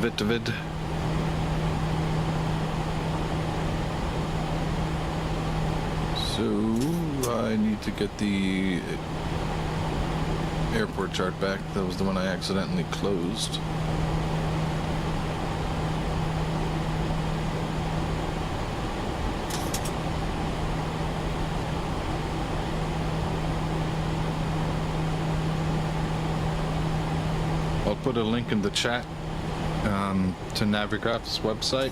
Speaker 1: Vid. So I need to get the airport chart back. That was the one I accidentally closed. I'll put a link in the chat to Navigraph's website.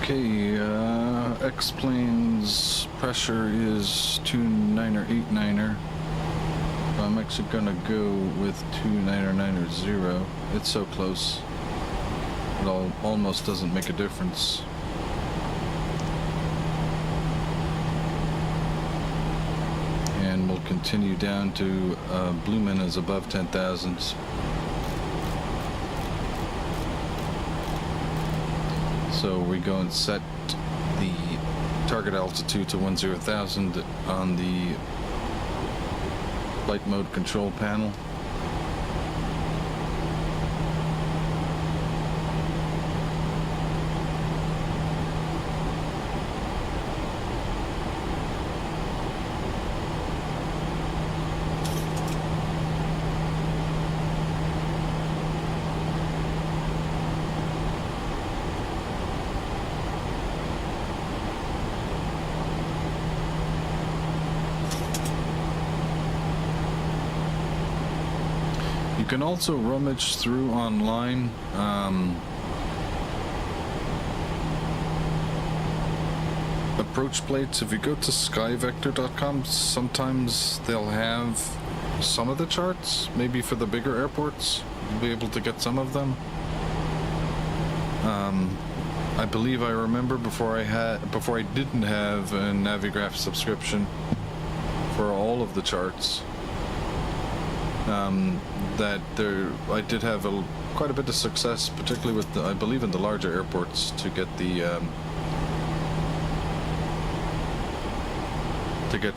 Speaker 1: Okay, X-Plane's pressure is 29089er. I'm actually gonna go with 29090. It's so close. It almost doesn't make a difference. And we'll continue down to Blumen is above 10,000. So we go and set the target altitude to 10,000 on the flight mode control panel. You can also rummage through online. Approach plates. If you go to skyvector.com, sometimes they'll have some of the charts. Maybe for the bigger airports, you'll be able to get some of them. I believe I remember before I didn't have a Navigraph subscription for all of the charts. That I did have quite a bit of success, particularly with I believe in the larger airports, to get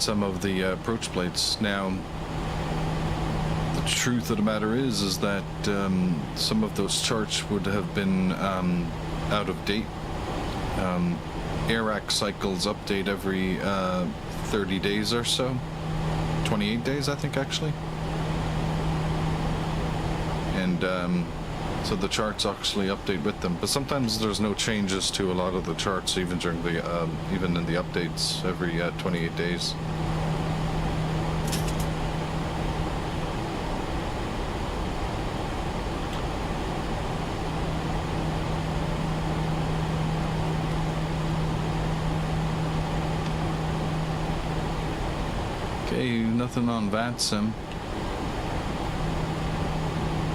Speaker 1: some of the approach plates. Now, the truth of the matter is that some of those charts would have been out of date. AIRAC cycles update every 30 days or so. 28 days, I think, actually. And so the charts actually update with them. But sometimes there's no changes to a lot of the charts, even during the even in the updates every 28 days. Okay, nothing on VATSIM.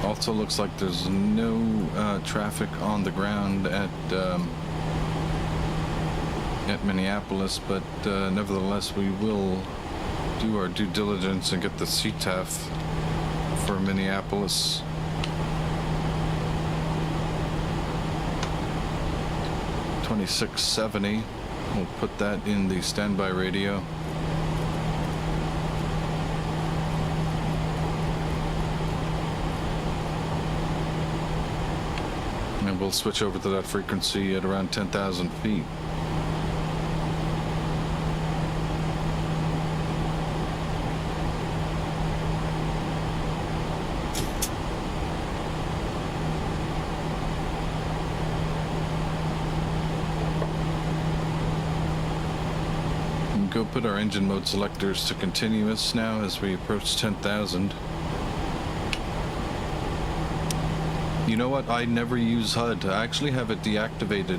Speaker 1: Also looks like there's no traffic on the ground at Minneapolis, but nevertheless we will do our due diligence and get the CTAF for Minneapolis. $26.70. We'll put that in the standby radio. And we'll switch over to that frequency at around 10,000 feet. And go put our engine mode selectors to continuous now as we approach 10,000. You know what? I never use HUD. I actually have it deactivated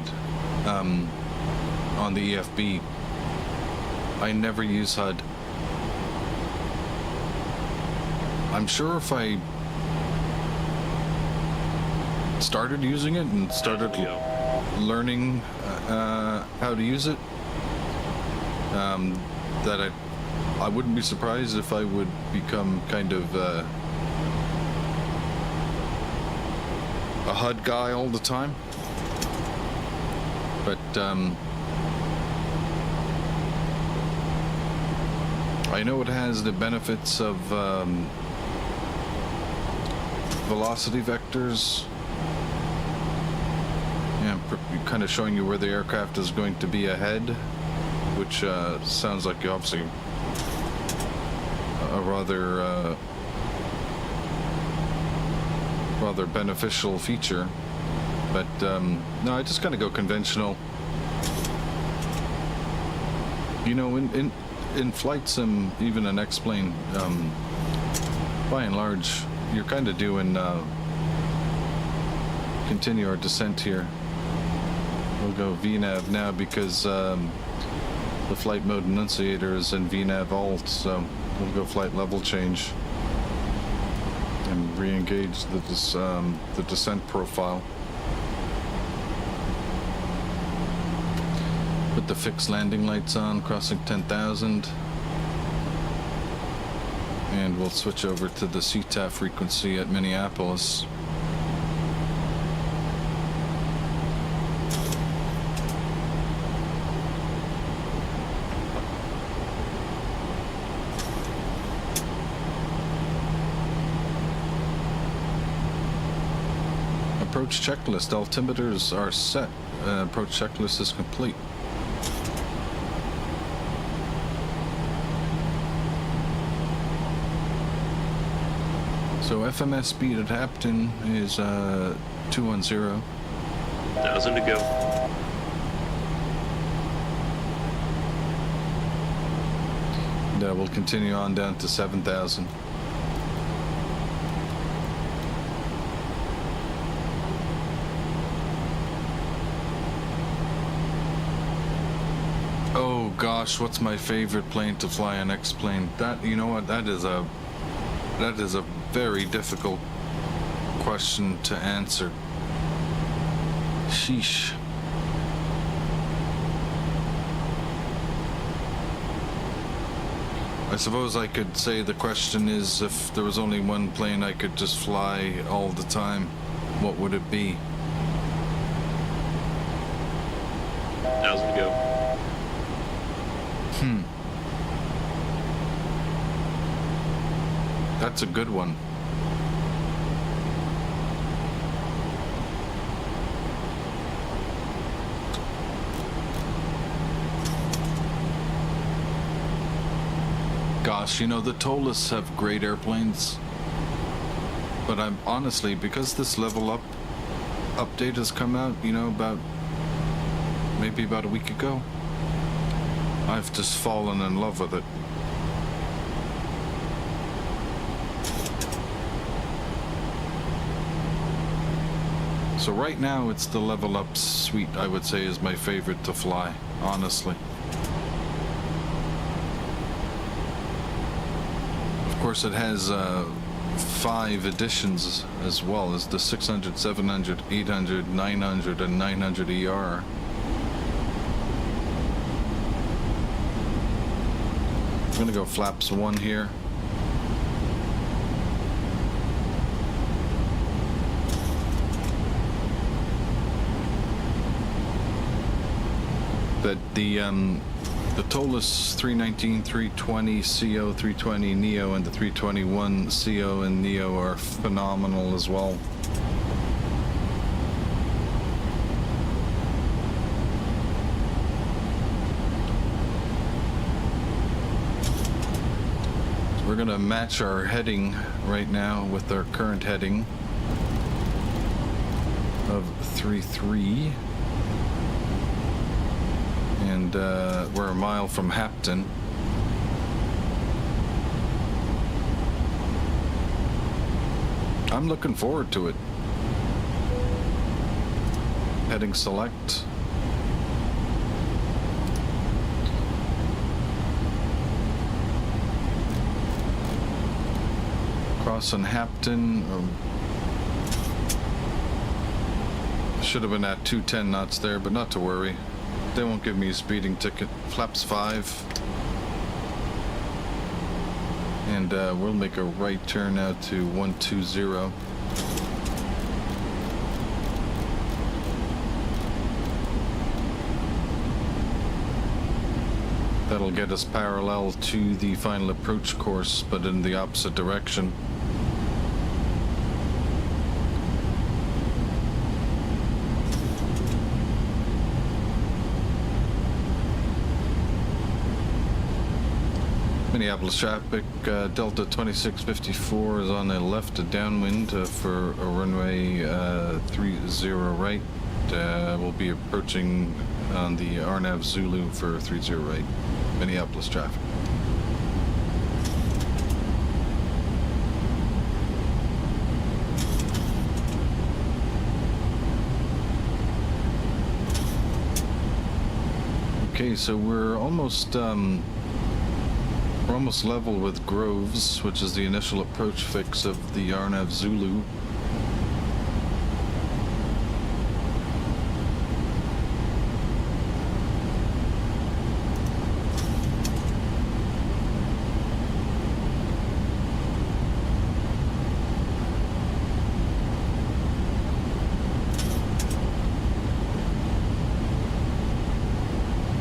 Speaker 1: on the EFB. I never use HUD. I'm sure if I started using it and started learning how to use it, that I wouldn't be surprised if I would become kind of a HUD guy all the time, but I know it has the benefits of velocity vectors, yeah, kind of showing you where the aircraft is going to be ahead, which sounds like obviously a rather beneficial feature, but no, I just kind of go conventional. You know, in flight sim, even an X-plane, by and large, you're kind of doing continue our descent here. We'll go VNAV now because the flight mode enunciator is in VNAV alt, so we'll go flight level change and re-engage the descent profile. Put the fixed landing lights on, crossing 10,000. And we'll switch over to the CTAF frequency at Minneapolis. Approach checklist. Altimeters are set. Approach checklist is complete. So FMS speed at Hampton is 210.
Speaker 6: 1,000 to go.
Speaker 1: And we'll continue on down to 7,000. Oh gosh, what's my favorite plane to fly? An X-plane. That, you know what? That is a very difficult question to answer. Sheesh. I suppose I could say the question is, if there was only one plane I could just fly all the time, what would it be?
Speaker 6: 1,000 to go.
Speaker 1: That's a good one. Gosh, you know, the Tolus have great airplanes. But I'm honestly, because this Level Up update has come out, you know, maybe about a week ago, I've just fallen in love with it. So right now it's the Level Up suite, I would say, is my favorite to fly, honestly. Of course, it has 5 editions as well as the 600, 700, 800, 900, and 900ER. I'm gonna go flaps 1 here. But the Tolus 319, 320, CO, 320 Neo, and the 321 CO and Neo are phenomenal as well. So we're gonna match our heading right now with our current heading of 33. And we're a mile from Hapton. I'm looking forward to it. Heading select. Crossing Hapton. Should have been at 210 knots there, but not to worry. They won't give me a speeding ticket. Flaps 5. And we'll make a right turn out to 120. That'll get us parallel to the final approach course, but in the opposite direction. Minneapolis traffic, Delta 2654 is on a left downwind for a runway 30 right. We'll be approaching on the RNAV Zulu for 30 right. Minneapolis traffic. Okay, so we're almost level with Groves, which is the initial approach fix of the RNAV Zulu.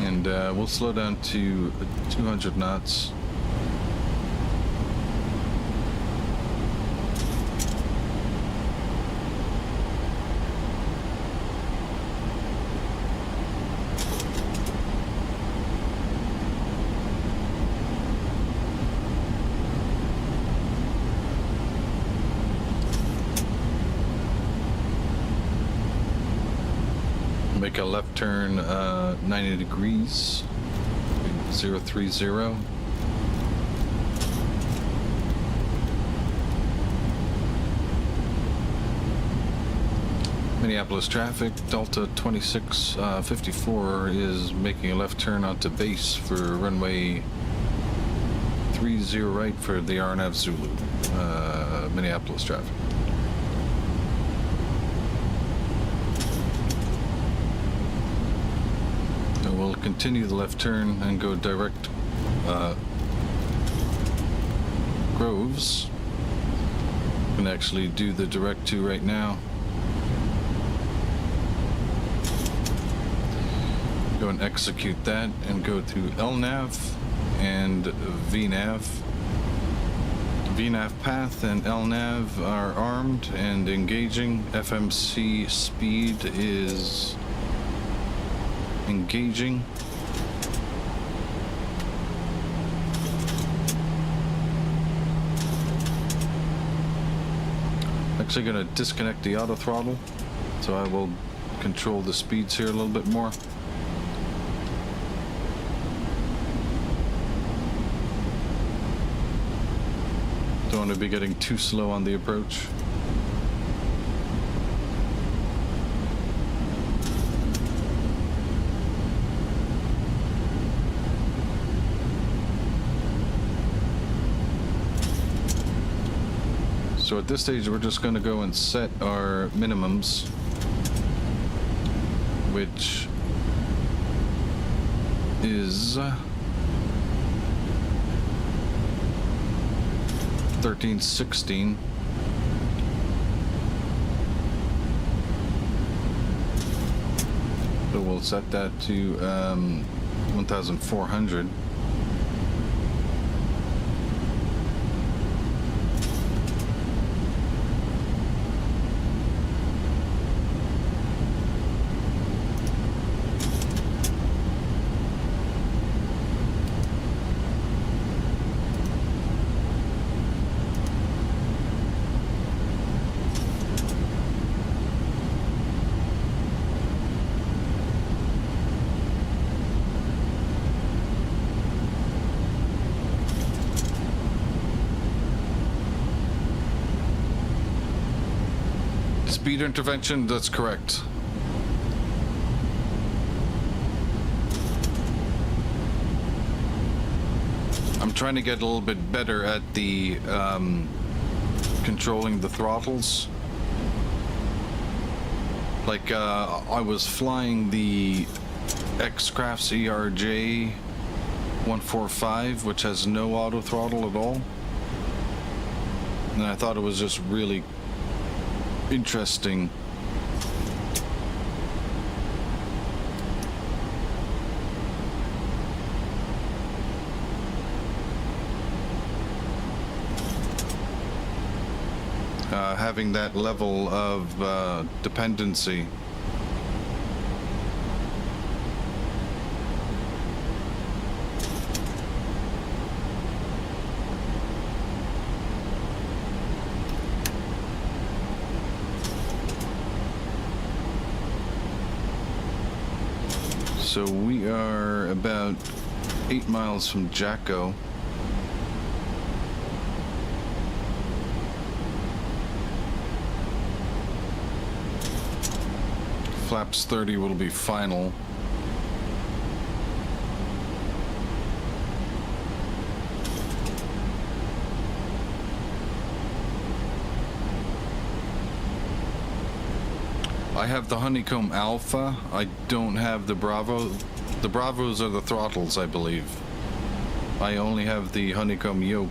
Speaker 1: And we'll slow down to 200 knots. Make a left turn 90 degrees, 030. Minneapolis traffic, Delta 2654 is making a left turn onto base for runway 30 right for the RNAV Zulu, Minneapolis traffic. We'll continue the left turn and go direct Groves. We can actually do the direct to right now. Go and execute that and go to LNAV and VNAV. VNAV path and LNAV are armed and engaging. FMC speed is engaging. Actually going to disconnect the auto throttle, so I will control the speeds here a little bit more. Don't want to be getting too slow on the approach. So at this stage, we're just going to go and set our minimums, which is 1316. So we'll set that to 1400. Speed intervention, that's correct. I'm trying to get a little bit better at the controlling the throttles. Like I was flying the X-Craft's ERJ 145, which has no auto throttle at all, and I thought it was just really interesting. Having that level of dependency. So we are about 8 miles from Jacko. Flaps 30 will be final. I have the Honeycomb Alpha. I don't have the Bravo. The Bravos are the throttles, I believe. I only have the Honeycomb yoke.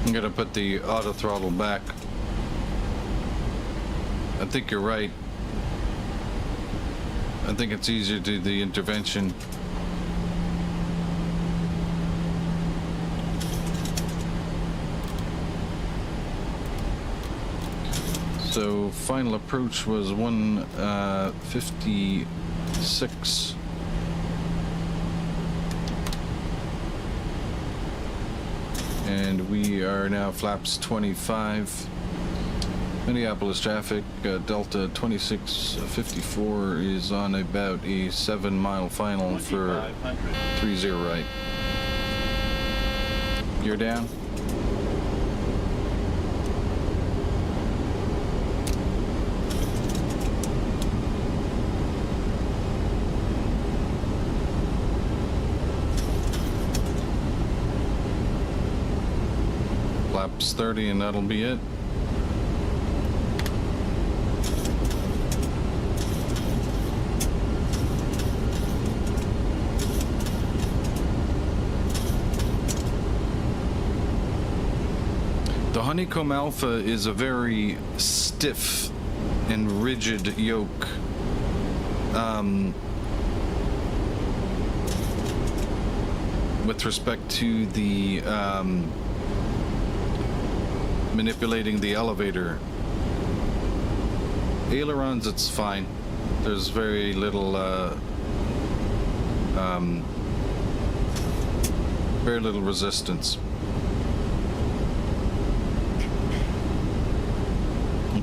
Speaker 1: I'm gonna put the auto throttle back. I think you're right. I think it's easier to do the intervention. So final approach was 156. And we are now flaps 25. Minneapolis traffic, Delta 2654 is on about a 7-mile final for 30 right. Gear down. Flaps 30 and that'll be it. The Honeycomb Alpha is a very stiff and rigid yoke. With respect to the manipulating the elevator. Ailerons, it's fine. There's very little resistance.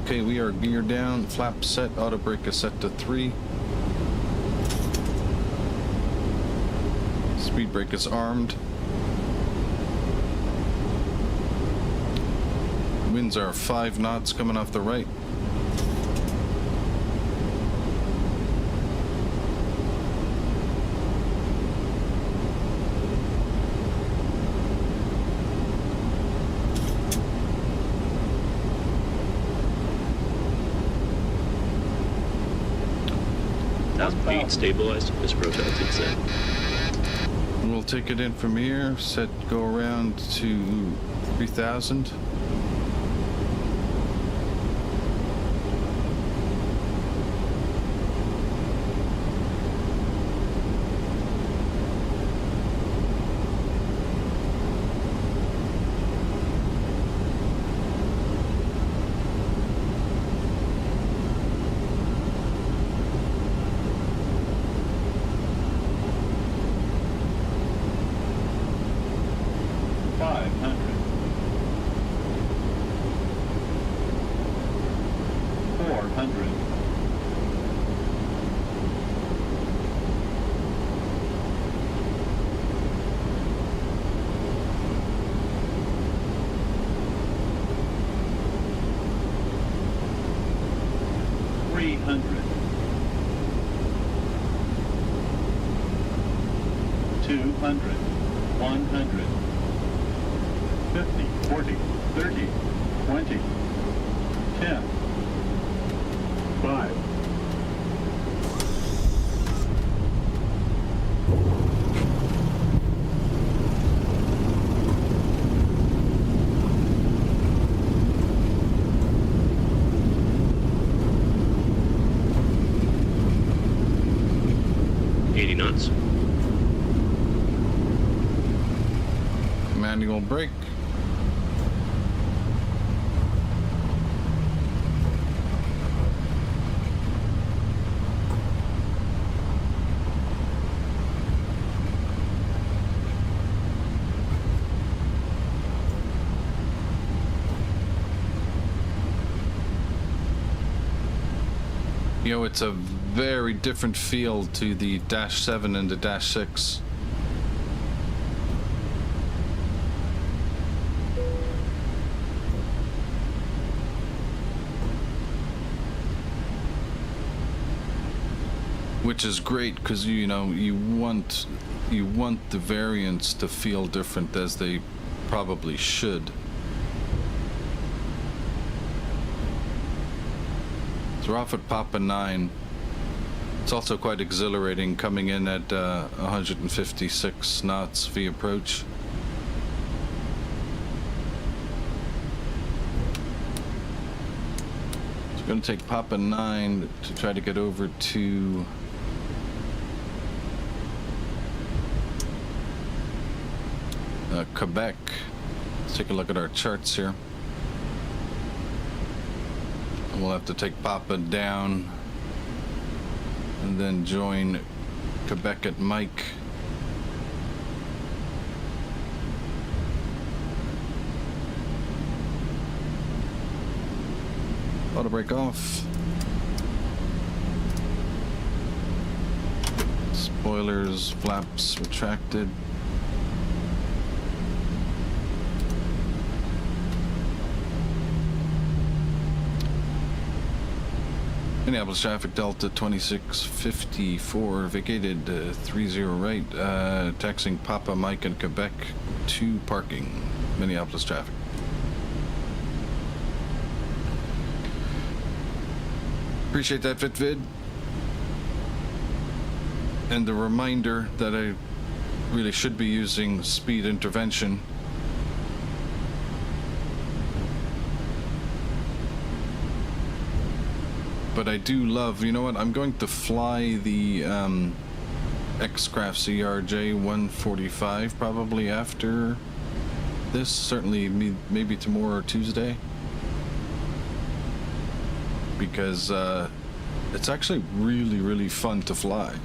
Speaker 1: Okay, we are geared down, flap set, auto brake is set to 3. Speed brake is armed. Winds are 5 knots coming off the right.
Speaker 6: Feet stabilized. Just broke out to set.
Speaker 1: We'll take it in from here, set, go around to 3000. Manual brake. You know, it's a very different feel to the Dash 7 and the Dash 6. Which is great because you know you want the variants to feel different, as they probably should. So we're off at Papa 9. It's also quite exhilarating coming in at 156 knots via approach. So we're going to take Papa 9 to try to get over to Quebec. Let's take a look at our charts here. We'll have to take Papa down and then join Quebec at Mike. Auto brake off. Spoilers, flaps retracted. Minneapolis traffic Delta 2654 vacated 30 right, taxing Papa Mike and Quebec to parking. Minneapolis traffic. Appreciate that, FitVid. And the reminder that I really should be using speed intervention. But I do love, you know what, I'm going to fly the X-Craft CRJ 145 probably after this, certainly maybe tomorrow or Tuesday. Because it's actually really, really fun to fly.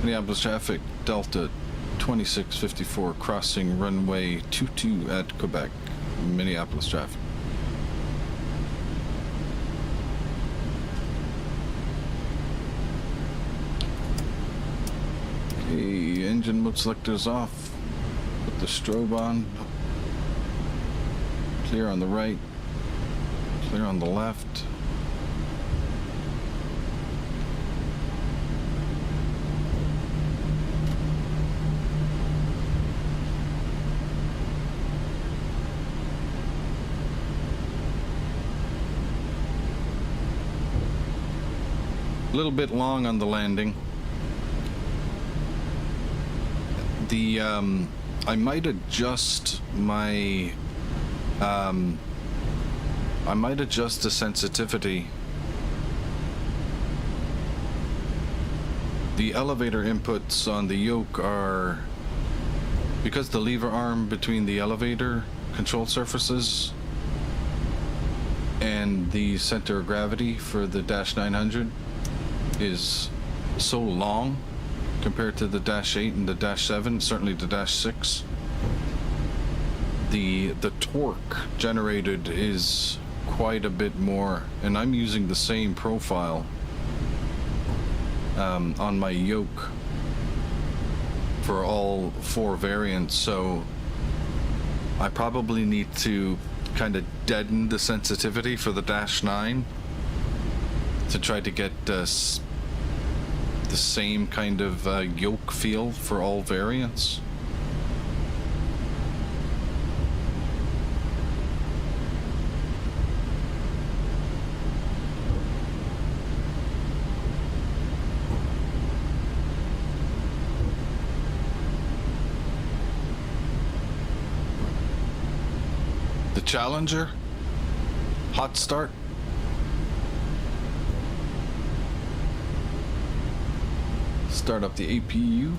Speaker 1: Minneapolis traffic Delta 2654 crossing runway 22 at Quebec. Minneapolis traffic. Okay, engine mode selectors off. Put the strobe on. Clear on the right. Clear on the left. A little bit long on the landing. I might adjust my I might adjust the sensitivity. The elevator inputs on the yoke are, because the lever arm between the elevator control surfaces and the center of gravity for the Dash 900 is so long compared to the Dash 8 and the Dash 7, certainly the Dash 6. The torque generated is quite a bit more, and I'm using the same profile on my yoke for all 4 variants, so I probably need to kind of deaden the sensitivity for the Dash 9 to try to get the same kind of yoke feel for all variants. The Challenger, hot start. Start up the APU.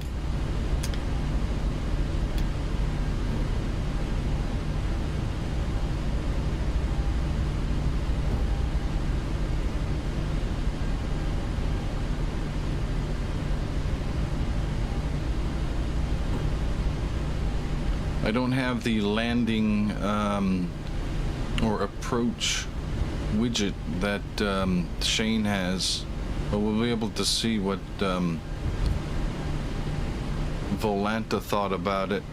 Speaker 1: I don't have the landing or approach widget that Shane has, but we'll be able to see what Volanta thought about it.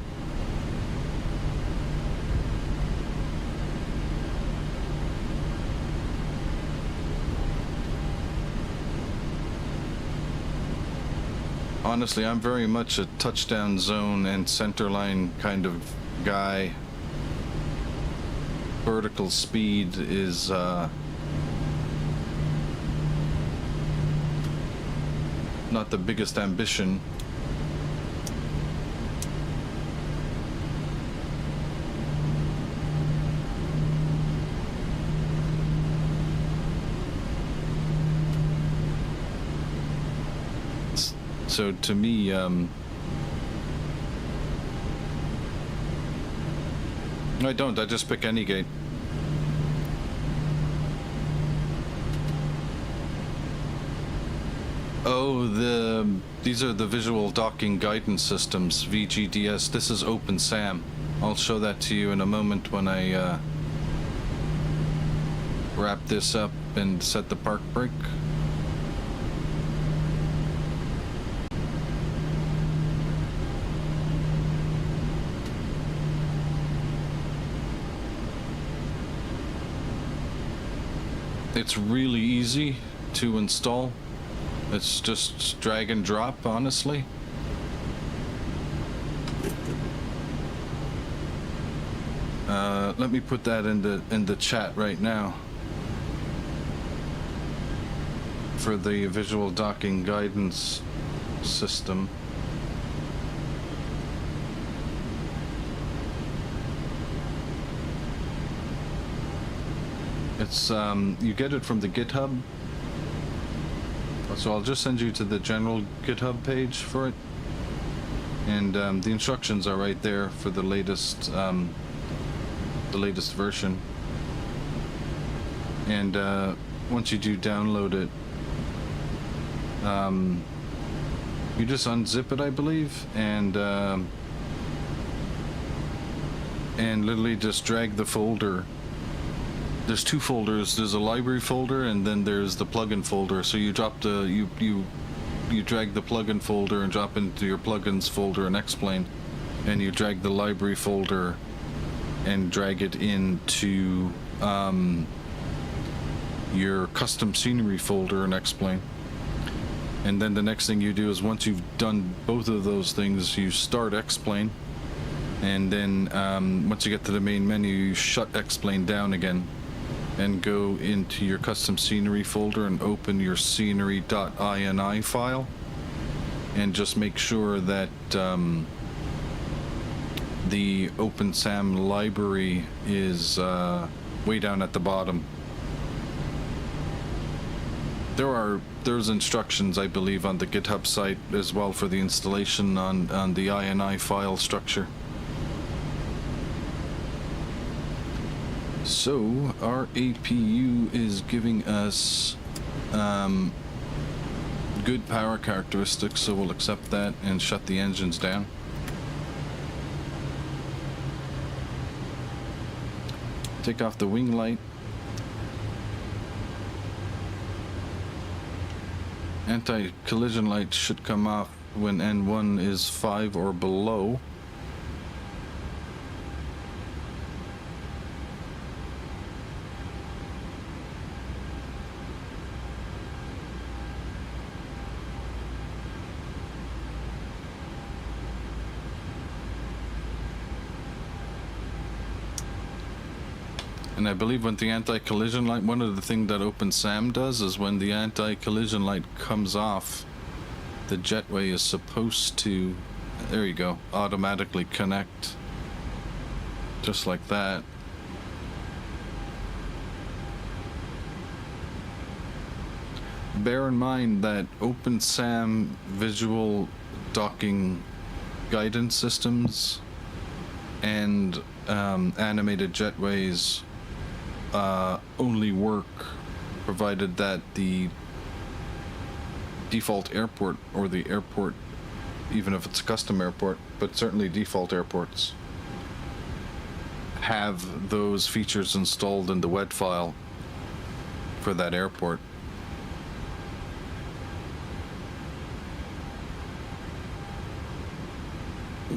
Speaker 1: Honestly, I'm very much a touchdown zone and centerline kind of guy. Vertical speed is not the biggest ambition. So to me, I don't. I just pick any gate. Oh, these are the visual docking guidance systems, VGDS. This is OpenSAM. I'll show that to you in a moment when I wrap this up and set the park brake. It's really easy to install. It's just drag and drop, honestly. Let me put that in the chat right now for the visual docking guidance system. It's you get it from the GitHub. So I'll just send you to the general GitHub page for it, and the instructions are right there for the latest version. And once you do download it, you just unzip it, I believe, and literally just drag the folder. There's two folders. There's a library folder, and then there's the plugin folder. So you drop the you drag the plugin folder and drop into your plugins folder and X-Plane, and you drag the library folder and drag it into your custom scenery folder in X-Plane. And then the next thing you do is, once you've done both of those things, you start X-Plane, and then once you get to the main menu, you shut X-Plane down again and go into your custom scenery folder and open your scenery.ini file, and just make sure that the OpenSAM library is way down at the bottom. There's instructions, I believe, on the GitHub site as well for the installation on the INI file structure. So our APU is giving us good power characteristics, so we'll accept that and shut the engines down. Take off the wing light. Anti-collision light should come off when N1 is 5 or below. And I believe when the anti-collision light, one of the things that OpenSAM does is when the anti-collision light comes off, the jetway is supposed to, there you go, automatically connect. Just like that. Bear in mind that OpenSAM visual docking guidance systems and animated jetways only work provided that the default airport, or the airport, even if it's a custom airport, but certainly default airports, have those features installed in the WED file for that airport.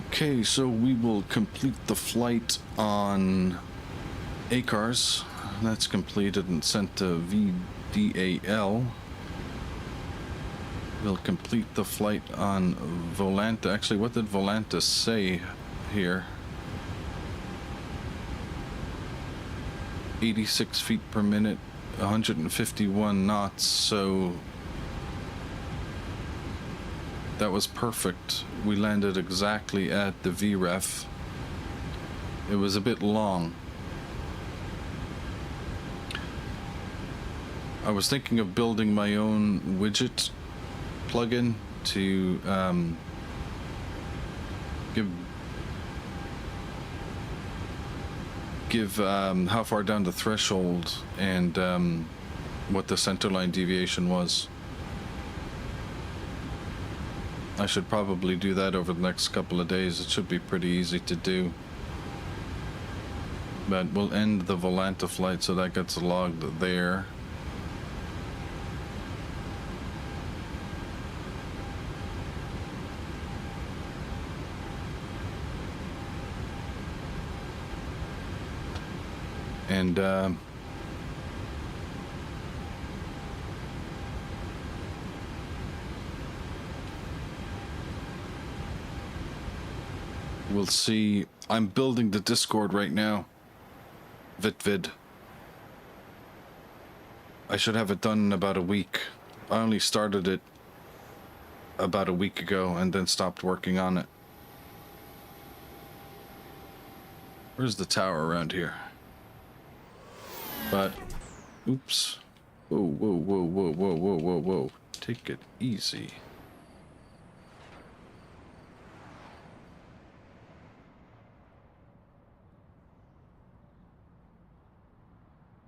Speaker 1: Okay, so we will complete the flight on ACARS. That's completed and sent to vDAL. We'll complete the flight on Volanta. Actually, what did Volanta say here? 86 feet per minute, 151 knots, so that was perfect. We landed exactly at the VREF. It was a bit long. I was thinking of building my own widget plugin to give how far down the threshold and what the centerline deviation was. I should probably do that over the next couple of days. It should be pretty easy to do. But we'll end the Volanta flight, so that gets logged there. And we'll see. I'm building the Discord right now. VidVid. I should have it done in about a week. I only started it about a week ago and then stopped working on it. Where's the tower around here? But, oops. Whoa, whoa, whoa, whoa, whoa, whoa, whoa, whoa. Take it easy.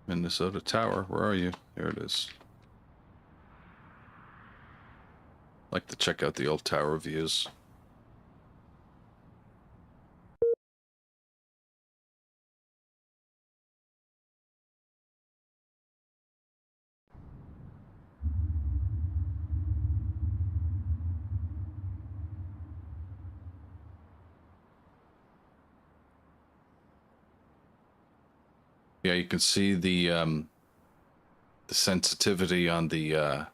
Speaker 1: Minnesota Tower, where are you? There it is. Like to check out the old tower views. Yeah, you can see the sensitivity on the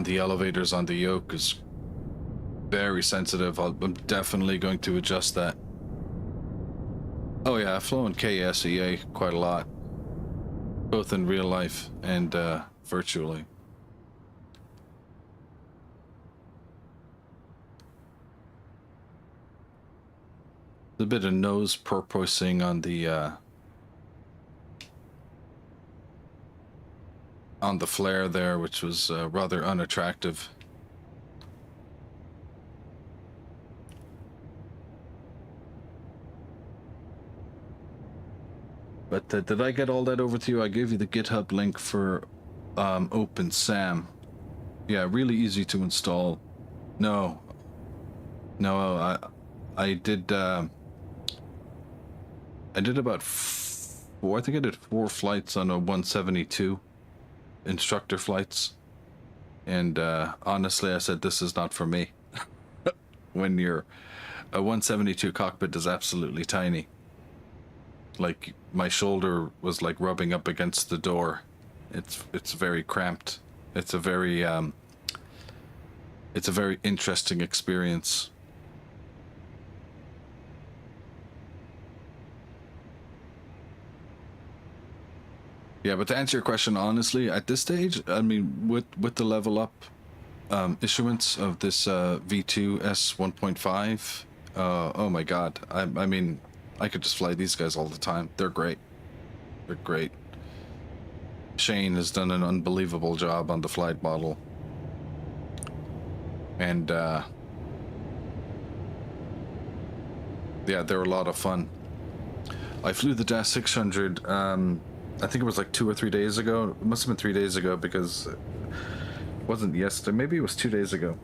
Speaker 1: elevators on the yoke is very sensitive. I'm definitely going to adjust that. Oh yeah, I've flown KSEA quite a lot, both in real life and virtually. A bit of nose porpoising on the flare there, which was rather unattractive. But did I get all that over to you? I gave you the GitHub link for OpenSAM. Yeah, really easy to install. No, I did. I did about four. I think I did 4 flights on a 172 instructor flights, and honestly, I said this is not for me. When you're a 172 cockpit is absolutely tiny. Like my shoulder was like rubbing up against the door. It's very cramped. It's a very interesting experience. Yeah, but to answer your question honestly, at this stage, I mean, with the Level Up issuance of this V2 S1.5, oh my god, I mean, I could just fly these guys all the time. They're great. They're great. Shane has done an unbelievable job on the flight model. And yeah, they're a lot of fun. I flew the Dash 600, I think it was like 2 or 3 days ago. It must have been 3 days ago because it wasn't yesterday. Maybe it was 2 days ago.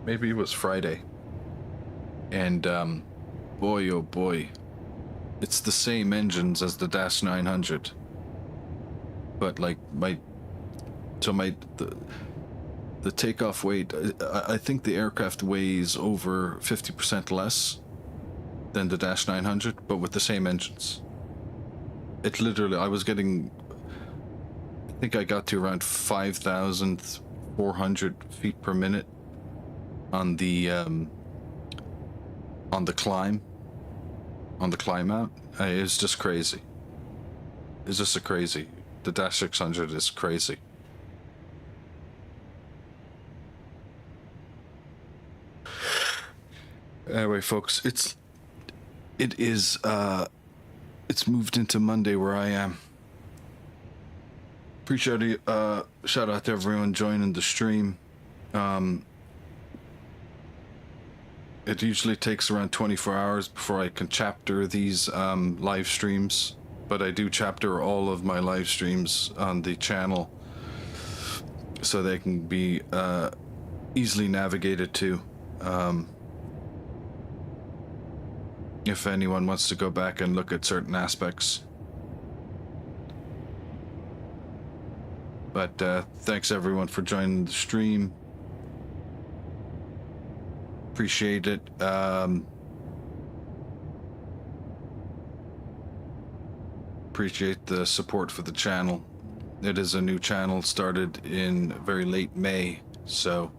Speaker 1: Maybe it was Friday. And boy, oh boy, it's the same engines as the Dash 900. But like the takeoff weight, I think the aircraft weighs over 50% less than the Dash 900, but with the same engines. It literally, I think I got to around 5,400 feet per minute on the climb out. It's just crazy. It's just crazy. The Dash 600 is crazy. Anyway, folks, it's moved into Monday where I am. Appreciate it. Shout out to everyone joining the stream. It usually takes around 24 hours before I can chapter these live streams, but I do chapter all of my live streams on the channel so they can be easily navigated to. If anyone wants to go back and look at certain aspects. But thanks everyone for joining the stream. Appreciate it. Appreciate the support for the channel. It is a new channel, started in very late May, so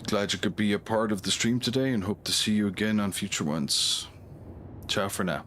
Speaker 1: glad you could be a part of the stream today and hope to see you again on future ones. Ciao for now.